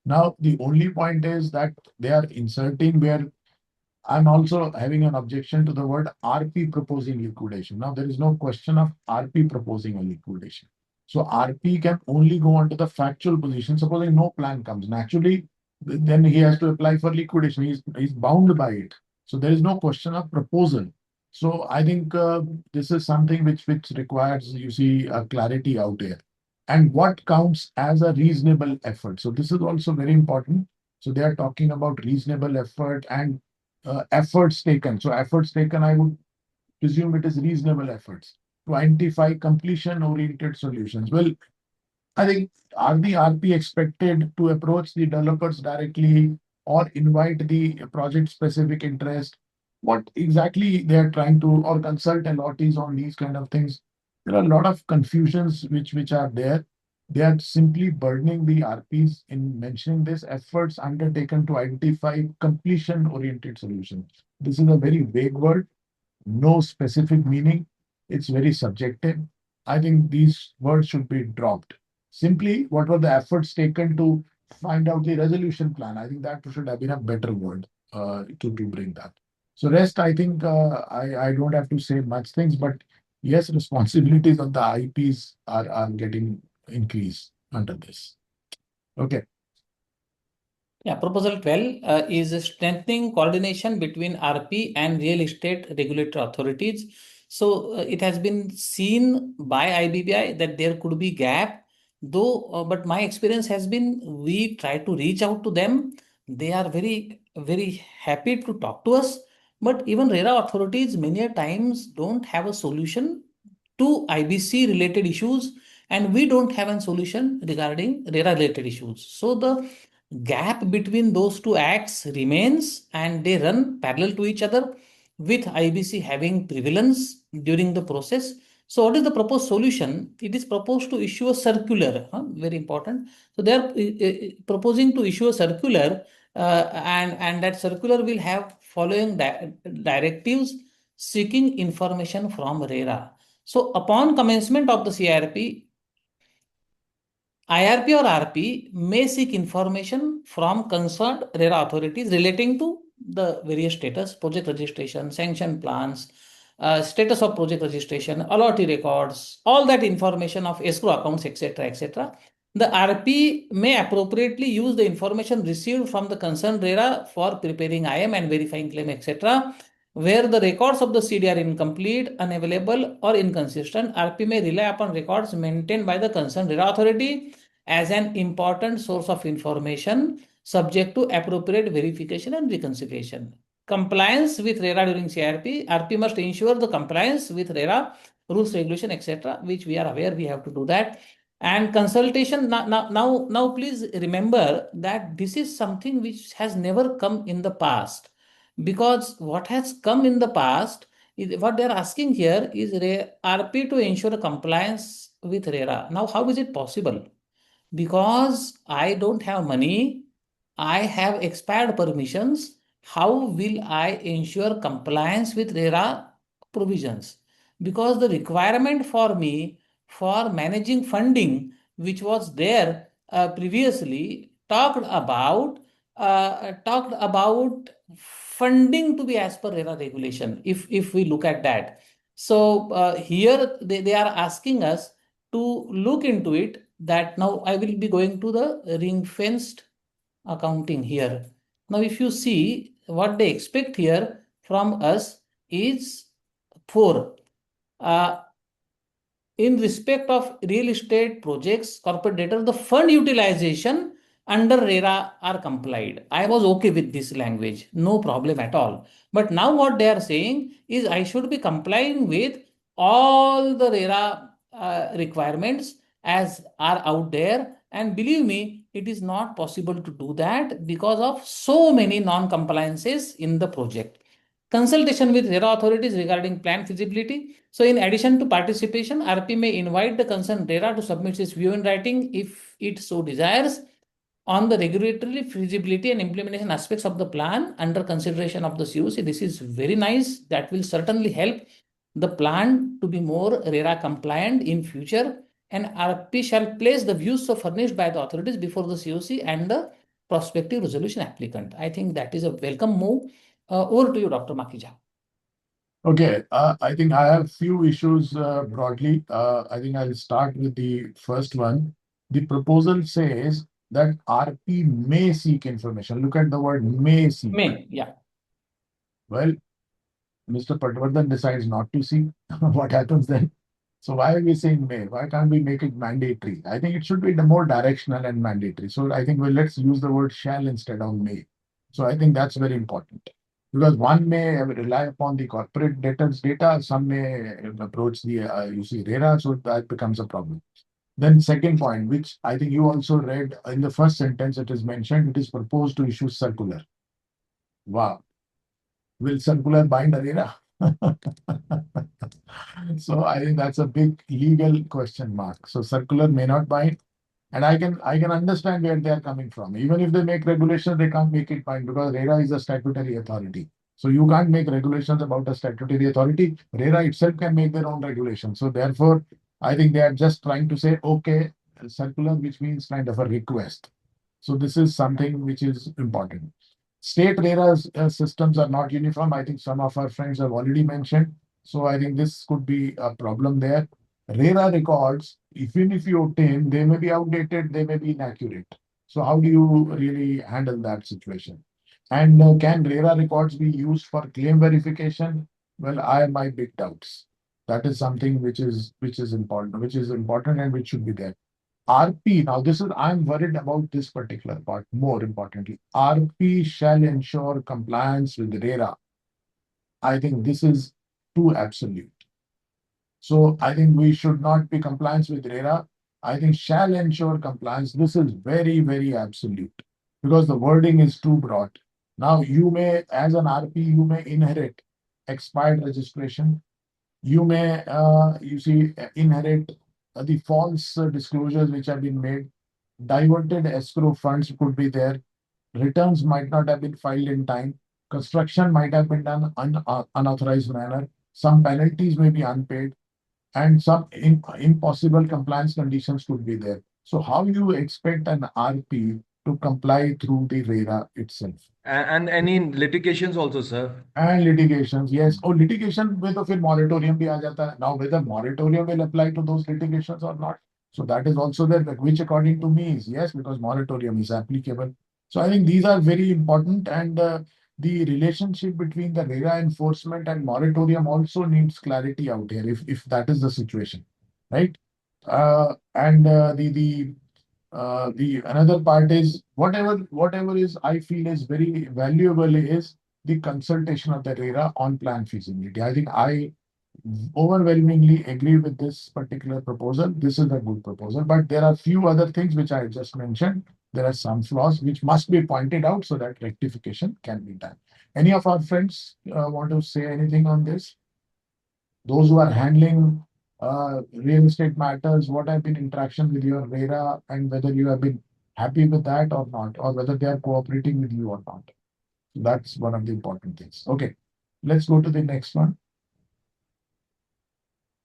Now, the only point is that they are inserting where I'm also having an objection to the word RP proposing liquidation. Now, there is no question of RP proposing a liquidation. So RP can only go on to the factual position, supposing no plan comes. Naturally, then he has to apply for liquidation. He's bound by it. So there is no question of proposal. So I think this is something which requires, you see, clarity out here. And what counts as a reasonable effort? So this is also very important. So they are talking about reasonable effort and efforts taken. So efforts taken, I would presume it is reasonable efforts to identify completion-oriented solutions. Well, I think, are the RP expected to approach the developers directly or invite the project-specific interest? What exactly they are trying to, or consult allottees on these kind of things? There are a lot of confusions which are there. They are simply burdening the RPs in mentioning this efforts undertaken to identify completion-oriented solutions. This is a very vague word, no specific meaning. It's very subjective. I think these words should be dropped. Simply, what were the efforts taken to find out the resolution plan. I think that should have been a better word to bring that. So rest, I think I don't have to say much things, but yes, responsibilities of the IPs are getting increased under this. Okay. Yeah, proposal 12 is strengthening coordination between RP and real estate regulatory authorities. So it has been seen by IBBI that there could be gap, though, but my experience has been we try to reach out to them. They are very, very happy to talk to us. But even RERA authorities many a times don't have a solution to IBC related issues, and we don't have a solution regarding RERA related issues. So the gap between those two acts remains and they run parallel to each other, with IBC having prevalence during the process. So what is the proposed solution? It is proposed to issue a circular, very important. So they are proposing to issue a circular, and that circular will have following directives seeking information from RERA. So upon commencement of the CIRP, IRP or RP may seek information from concerned RERA authorities relating to the various status, project registration, sanction plans, status of project registration, allotee records, all that information of escrow accounts, etc., etc. The RP may appropriately use the information received from the concerned RERA for preparing IM and verifying claim, etc. Where the records of the CD are incomplete, unavailable, or inconsistent, RP may rely upon records maintained by the concerned RERA authority as an important source of information subject to appropriate verification and reconciliation. Compliance with RERA during CRP, RP must ensure the compliance with RERA rules, regulation, etc., which we are aware we have to do that. And consultation, now please remember that this is something which has never come in the past, because what has come in the past is what they are asking here is RP to ensure compliance with RERA. Now, how is it possible? Because I don't have money, I have expired permissions. How will I ensure compliance with RERA provisions? Because the requirement for me for managing funding, which was there previously, talked about funding to be as per RERA regulation. If we look at that, so here they are asking us to look into it, that now I will be going to the ring fenced accounting here. Now, if you see what they expect here from us is 4. In respect of real estate projects, corporate debtor, the fund utilization under RERA are complied. I was okay with this language, no problem at all. But now what they are saying is I should be complying with all the RERA requirements as are out there. And believe me, it is not possible to do that because of so many non-compliances in the project. Consultation with RERA authorities regarding plan feasibility. So in addition to participation, RP may invite the concerned RERA to submit its view in writing if it so desires on the regulatory feasibility and implementation aspects of the plan under consideration of the COC. This is very nice. That will certainly help the plan to be more RERA compliant in future, and RP shall place the views so furnished by the authorities before the COC and the prospective resolution applicant. I think that is a welcome move. Over to you, Dr. Makhija. Okay, I think I have few issues broadly. I think I'll start with the first one. The proposal says that RP may seek information. Look at the word may seek. May, yeah. Well, Mr. Patwardhan decides not to seek. What happens then? So why are we saying may? Why can't we make it mandatory? I think it should be more directional and mandatory. So I think, well, let's use the word shall instead of may. So I think that's very important. Because one may rely upon the corporate debtors data, some may approach the RERA, so that becomes a problem. Then second point, which I think you also read in the first sentence, it is mentioned, it is proposed to issue circular. Wow. Will circular bind RERA? So I think that's a big legal question mark. So circular may not bind. And I can understand where they are coming from. Even if they make regulations, they can't make it bind because RERA is a statutory authority. So you can't make regulations about a statutory authority. RERA itself can make their own regulations. So therefore, I think they are just trying to say, okay, circular, which means kind of a request. So this is something which is important. State RERA systems are not uniform. I think some of our friends have already mentioned. So I think this could be a problem there. RERA records, even if you obtain, they may be outdated, they may be inaccurate. So how do you really handle that situation? And can RERA records be used for claim verification? Well, I have my big doubts. That is something which is important and which should be there. RP, now this is, I'm worried about this particular part more importantly. RP shall ensure compliance with RERA. I think this is too absolute. So I think we should not be compliance with RERA. I think shall ensure compliance. This is very, very absolute because the wording is too broad. Now you may, as an RP, you may inherit expired registration. You may, inherit the false disclosures which have been made. Diverted escrow funds could be there. Returns might not have been filed in time. Construction might have been done unauthorized manner. Some penalties may be unpaid, and some impossible compliance conditions could be there. So how you expect an RP to comply through the RERA itself? And any litigations also, sir. And litigations, yes. Oh, litigation with a moratorium bhi aa jata hai. Now, whether moratorium will apply to those litigations or not. So that is also there, which according to me is yes, because moratorium is applicable. So I think these are very important, and the relationship between the RERA enforcement and moratorium also needs clarity out here, if that is the situation, right? And the another part is whatever is I feel is very valuable is the consultation of the RERA on plan feasibility. I think I overwhelmingly agree with this particular proposal. This is a good proposal, but there are few other things which I just mentioned. There are some flaws which must be pointed out so that rectification can be done. Any of our friends want to say anything on this? Those who are handling real estate matters, what have been interaction with your RERA and whether you have been happy with that or not, or whether they are cooperating with you or not. That's one of the important things. Okay, let's go to the next one.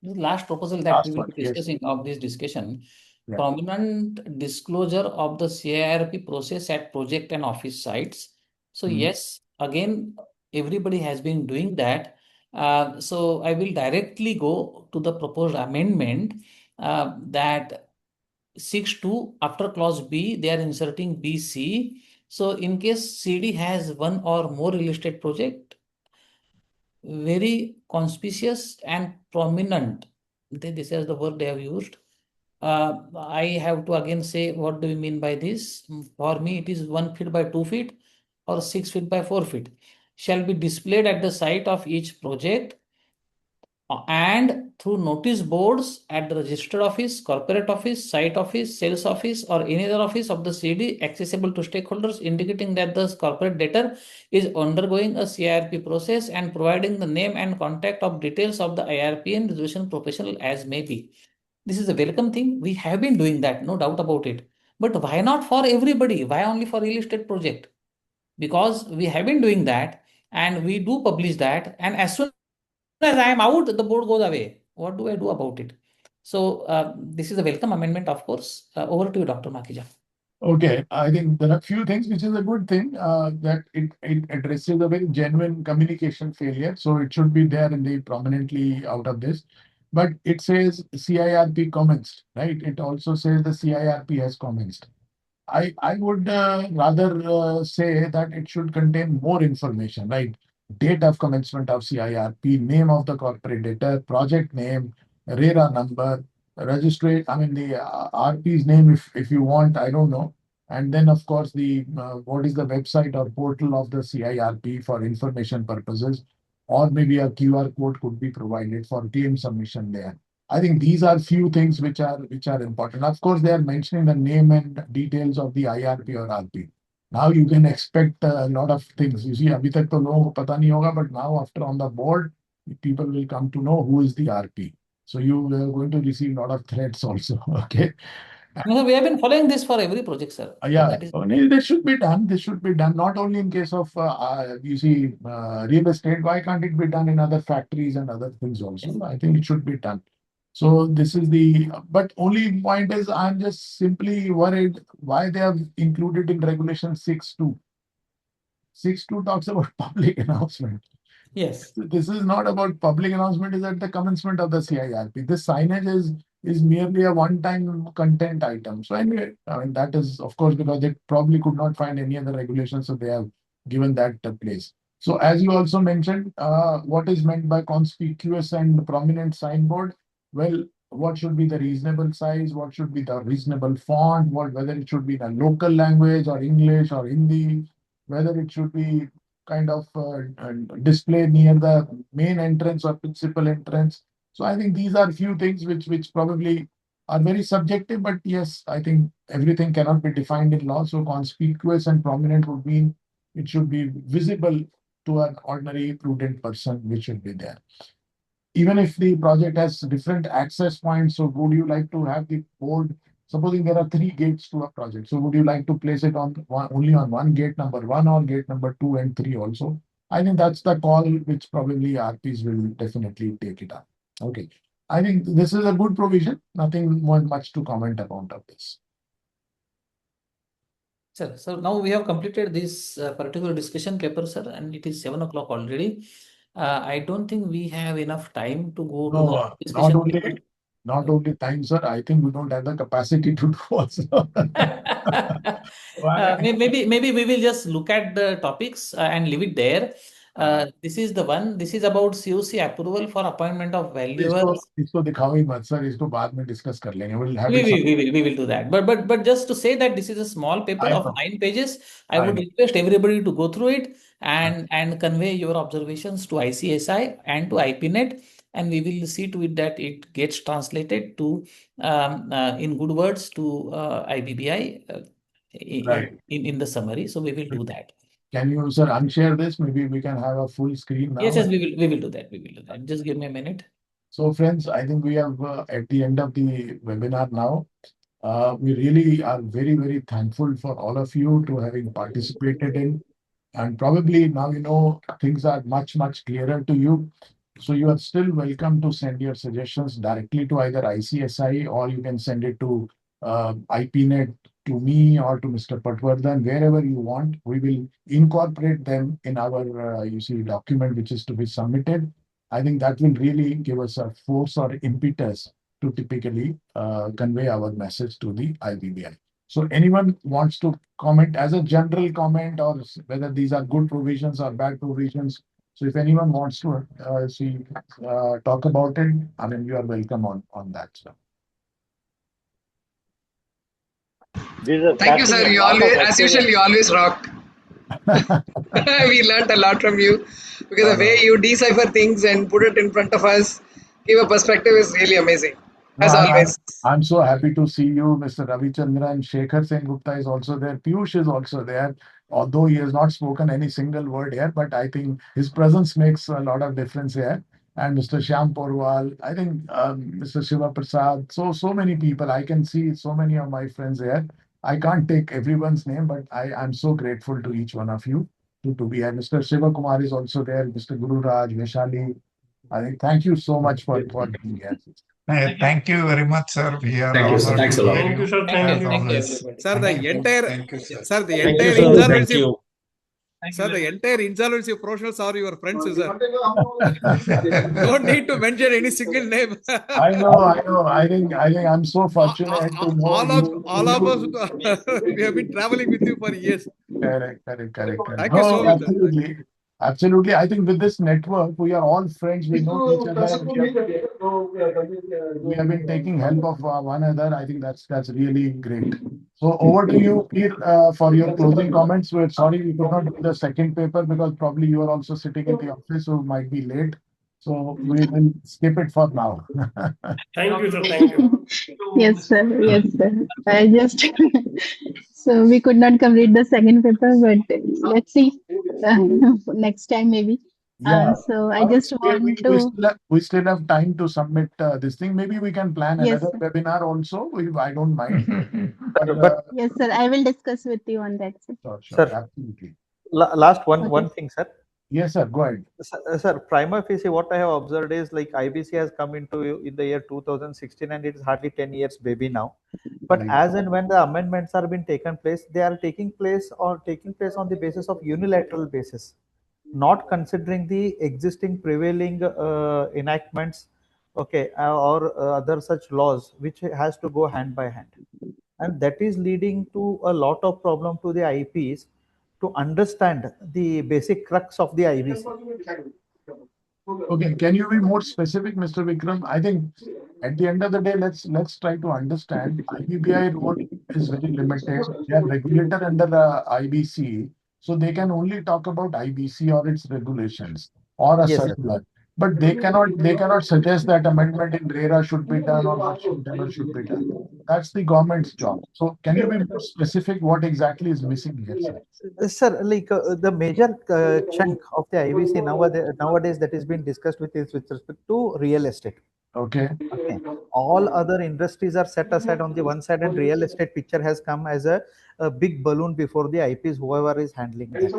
The last proposal that Last we will one, be yes. discussing of this discussion, Yeah. prominent disclosure of the CIRP process at project and office sites. So yes, again, everybody has been doing that. So I will directly go to the proposed amendment that 6.2 after clause B, they are inserting BC. So in case CD has one or more real estate project, very conspicuous and prominent. This is the word they have used. I have to again say, what do we mean by this? For me, it is 1 feet by 2 feet or 6 feet by 4 feet. Shall be displayed at the site of each project and through notice boards at the registered office, corporate office, site office, sales office, or any other office of the CD accessible to stakeholders, indicating that the corporate debtor is undergoing a CIRP process and providing the name and contact of details of the IRP and resolution professional as may be. This is a welcome thing. We have been doing that, no doubt about it. But why not for everybody? Why only for real estate project? Because we have been doing that and we do publish that, and as soon as I am out, the board goes away. What do I do about it? So this is a welcome amendment, of course. Over to you, Dr. Makhija. Okay, I think there are few things which is a good thing, that it addresses a very genuine communication failure. So it should be there in the prominently out of this. But it says CIRP commenced, right? It also says the CIRP has commenced. I would rather say that it should contain more information, right? Date of commencement of CIRP, name of the corporate debtor, project name, RERA number, register. I mean the RP's name, if you want, I don't know. And then of course the what is the website or portal of the CIRP for information purposes, or maybe a QR code could be provided for claim submission there. I think these are few things which are important. Of course, they are mentioning the name and details of the IRP or RP. Now you can expect a lot of things. You see, अभी तक तो लोगों को पता नहीं होगा, but now after on the board, people will come to know who is the RP. So you are going to receive a lot of threats also. Okay. No, we have been following this for every project, sir. Yeah, That is this should be done. This should be done not only in case of real estate. Why can't it be done in other factories and other things also? I think it should be done. So this is but only point is I'm just simply worried why they have included in regulation 6.2. 6.2 talks about public announcement. Yes. This is not about public announcement, is at the commencement of the CIRP. This signage is merely a one-time content item. So anyway, I mean, that is, of course, because they probably could not find any other regulations, so they have given that place. So as you also mentioned, what is meant by conspicuous and prominent signboard? Well, what should be the reasonable size? What should be the reasonable font? Whether it should be in a local language or English or Hindi, whether it should be kind of display near the main entrance or principal entrance. So I think these are few things which probably are very subjective, but yes, I think everything cannot be defined in law. So conspicuous and prominent would mean it should be visible to an ordinary prudent person, which should be there. Even if the project has different access points, so would you like to have the board? Supposing there are 3 gates to a project, so would you like to place it on only on one gate number 1 or gate number 2 and 3 also? I think that's the call which probably RPs will definitely take it up. Okay. I think this is a good provision. Nothing much to comment about of this. Sir, so now we have completed this particular discussion paper, sir, and it is 7 o'clock already. I don't think we have enough time to go to the discussion paper. Not only time, sir. I think we don't have the capacity to do also. Maybe we will just look at the topics and leave it there. This is the one. This is about COC approval for appointment of valuers. इसको दिखाओ ही मत sir, इसको बाद में discuss कर लेंगे. We will do that. But just to say that this is a small paper of 9 pages. I would request everybody to go through it and convey your observations to ICSI and to IPNet, and we will see to it that it gets translated to in good words to IBBI in the summary. So we will do that. Can you, sir, unshare this? Maybe we can have a full screen now. Yes, we will do that. We will do that. Just give me a minute. So friends, I think we have at the end of the webinar now. We really are very, very thankful for all of you to having participated in. And probably now you know things are much, much clearer to you. So you are still welcome to send your suggestions directly to either ICSI or you can send it to IPNet, to me or to Mr. Patwardhan, wherever you want. We will incorporate them in our document which is to be submitted. I think that will really give us a force or impetus to typically convey our message to the IBBI. So anyone wants to comment as a general comment or whether these are good provisions or bad provisions. So if anyone wants to talk about it, I mean, you are welcome on that. So. Thank you, sir. You always, as usual, you always rock. We learned a lot from you because the way you decipher things and put it in front of us, give a perspective is really amazing. As always. I'm so happy to see you, Mr. Ravichandran. Shekhar Sen Gupta is also there. Piyush is also there. Although he has not spoken any single word here, but I think his presence makes a lot of difference here. And Mr. Shyam Porwal, I think Mr. Shiva Prasad, so many people. I can see so many of my friends here. I can't take everyone's name, but I'm so grateful to each one of you to be here. Mr. Shiva Kumar is also there. Mr. Gururaj, Vaishali. I think thank you so much for being here. Thank you very much, sir. We are Thank you, sir. Thanks a lot. Thank you, sir. Thank you, everybody. Sir, the entire insolvency. Sir, the entire insolvency professionals are your friends, sir. Don't need to mention any single name. I know. I think I'm so fortunate to know all of us, we have been traveling with you for years. Correct. Thank you so much. Absolutely. I think with this network, we are all friends. We know each other. We have been taking help of one another. I think that's really great. So over to you, Peer, for your closing comments. We're sorry we could not do the second paper because probably you are also sitting in the office, so might be late. So we will skip it for now. Thank you, sir. Thank you. Yes, sir. Yes, sir. I just so we could not complete the second paper, but let's see next time maybe. Yeah. So I just want to. We still have time to submit this thing. Maybe we can plan another webinar also. I don't mind. But yes, sir. I will discuss with you on that, sir. Sure. Absolutely. Last one thing, sir. Yes, sir. Go ahead. Sir, prima facie, what I have observed is like IBC has come into in the year 2016 and it is hardly 10 years baby now. But Right. as and when the amendments are being taken place, they are taking place on the basis of unilateral basis, not considering the existing prevailing enactments, okay, or other such laws which has to go hand by hand, and that is leading to a lot of problem to the IPs to understand the basic crux of the IBC. Okay, can you be more specific, Mr. Vikram? I think at the end of the day, let's try to understand. IBBI role is very limited. They are regulator under the IBC, so they can only talk about IBC or its regulations or a Yes, sir. circular. But they cannot suggest that amendment in RERA should be done or whatever should be done. That's the government's job. So can you be more specific what exactly is missing here, sir? Sir, like the major chunk of the IBC nowadays that is being discussed with respect to real estate. Okay. Okay. All other industries are set aside on the one side, and real estate picture has come as a big balloon before the IPs, whoever is handling that.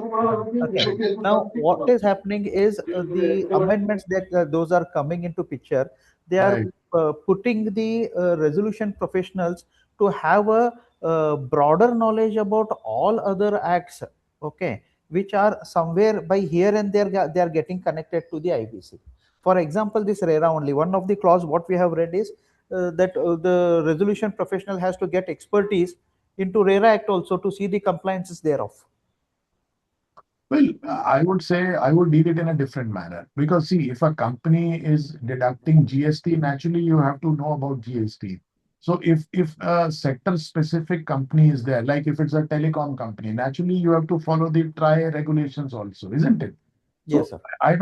Okay. Now, what is happening is the amendments that those are coming into picture. They are Right. putting the resolution professionals to have a broader knowledge about all other acts. Okay, which are somewhere by here and there they are getting connected to the IBC. For example, this RERA only, one of the clause what we have read is that the resolution professional has to get expertise into RERA Act also to see the compliances thereof. Well, I would say I would deal it in a different manner because see, if a company is deducting GST, naturally you have to know about GST. So if a sector specific company is there, like if it's a telecom company, naturally you have to follow the TRAI regulations also, isn't it? Yes, So sir. I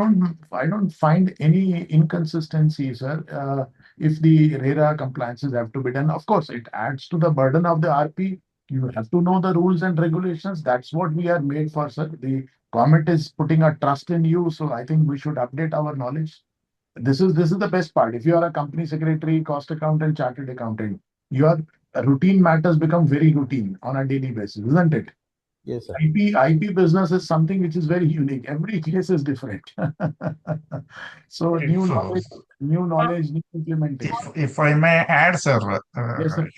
don't find any inconsistency, sir. If the RERA compliances have to be done, of course, it adds to the burden of the RP. You have to know the rules and regulations. That's what we are made for, sir. The government is putting a trust in you, so I think we should update our knowledge. This is the best part. If you are a company secretary, cost accountant, chartered accountant, your routine matters become very routine on a daily basis, isn't it? Yes, sir. IP business is something which is very unique. Every case is different. So new So, knowledge, new implementation. if I may add, sir, Yes, sir.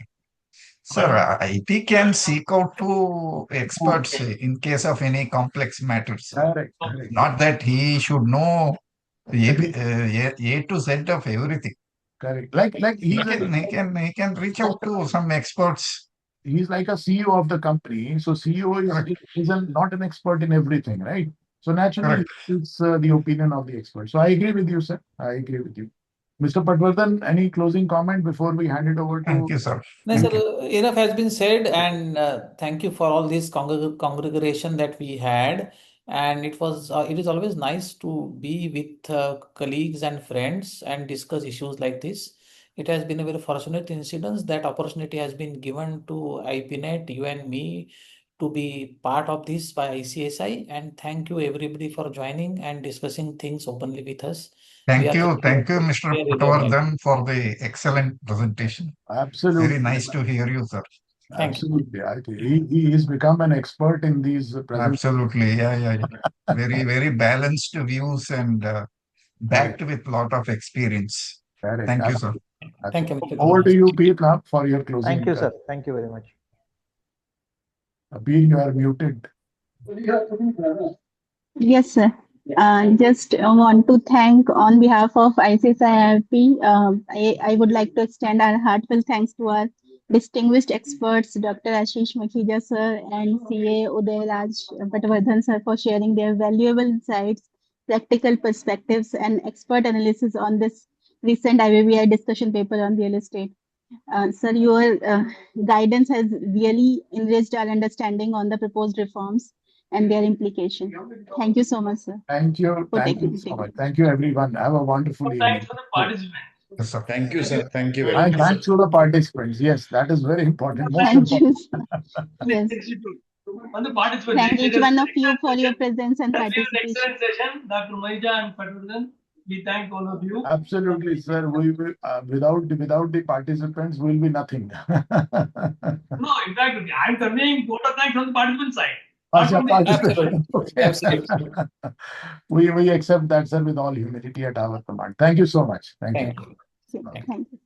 sir, IP can seek out to experts in case of any complex matters. Correct, correct. Not that he should know A to Z of everything. Correct. Like He can reach out to some experts. he's like a CEO of the company. So CEO is not an expert in everything, right? So naturally, Correct. it's the opinion of the expert. So I agree with you, sir. I agree with you. Mr. Patwardhan, any closing comment before we hand it over to? Thank you, sir. No, sir, enough has been said, and thank you for all this congregation that we had. And it is always nice to be with colleagues and friends and discuss issues like this. It has been a very fortunate incident that opportunity has been given to IPNet, you and me, to be part of this by ICSI. And thank you everybody for joining and discussing things openly with us. Thank you, Mr. We are really Patwardhan, for the excellent presentation. Absolutely. Very nice to hear you, sir. Absolutely. I think he has become an expert in these presentations. Absolutely. Yeah. Very, very balanced views and backed with lot of experience. Correct. Thank you, sir. Thank you, Mr. Over to you, Pete, now for your closing. Thank you, sir. Thank you very much. Pete, you are muted. Yes, sir. Just want to thank on behalf of ICSI-IRP. I would like to extend our heartfelt thanks to our distinguished experts, Dr. Ashish Makhija, sir, and CA Udayraj Patwardhan, sir, for sharing their valuable insights, practical perspectives, and expert analysis on this recent IBBI discussion paper on real estate. Sir, your guidance has really enriched our understanding on the proposed reforms and their implication. Thank you so much, sir. Thank you. Thank you so much. Thank you, everyone. Have a wonderful evening. Thanks for the participants. Yes, sir. Thank you, sir. Thank you very And much. thanks to the participants. Yes, that is very important. Most Thank you. important. Yes. On the participants. Thank each one of you for your presence and That's an participation. excellent session, Dr. Makhija and Patwardhan. We thank all of you. Absolutely, sir. We will, without the participants, will be nothing. No, in fact, I'm conveying vote of thanks on the participant side. Absolutely. Okay. Absolutely. We accept that, sir, with all humility at our command. Thank you so much. Thank you. Thank you. Thank you.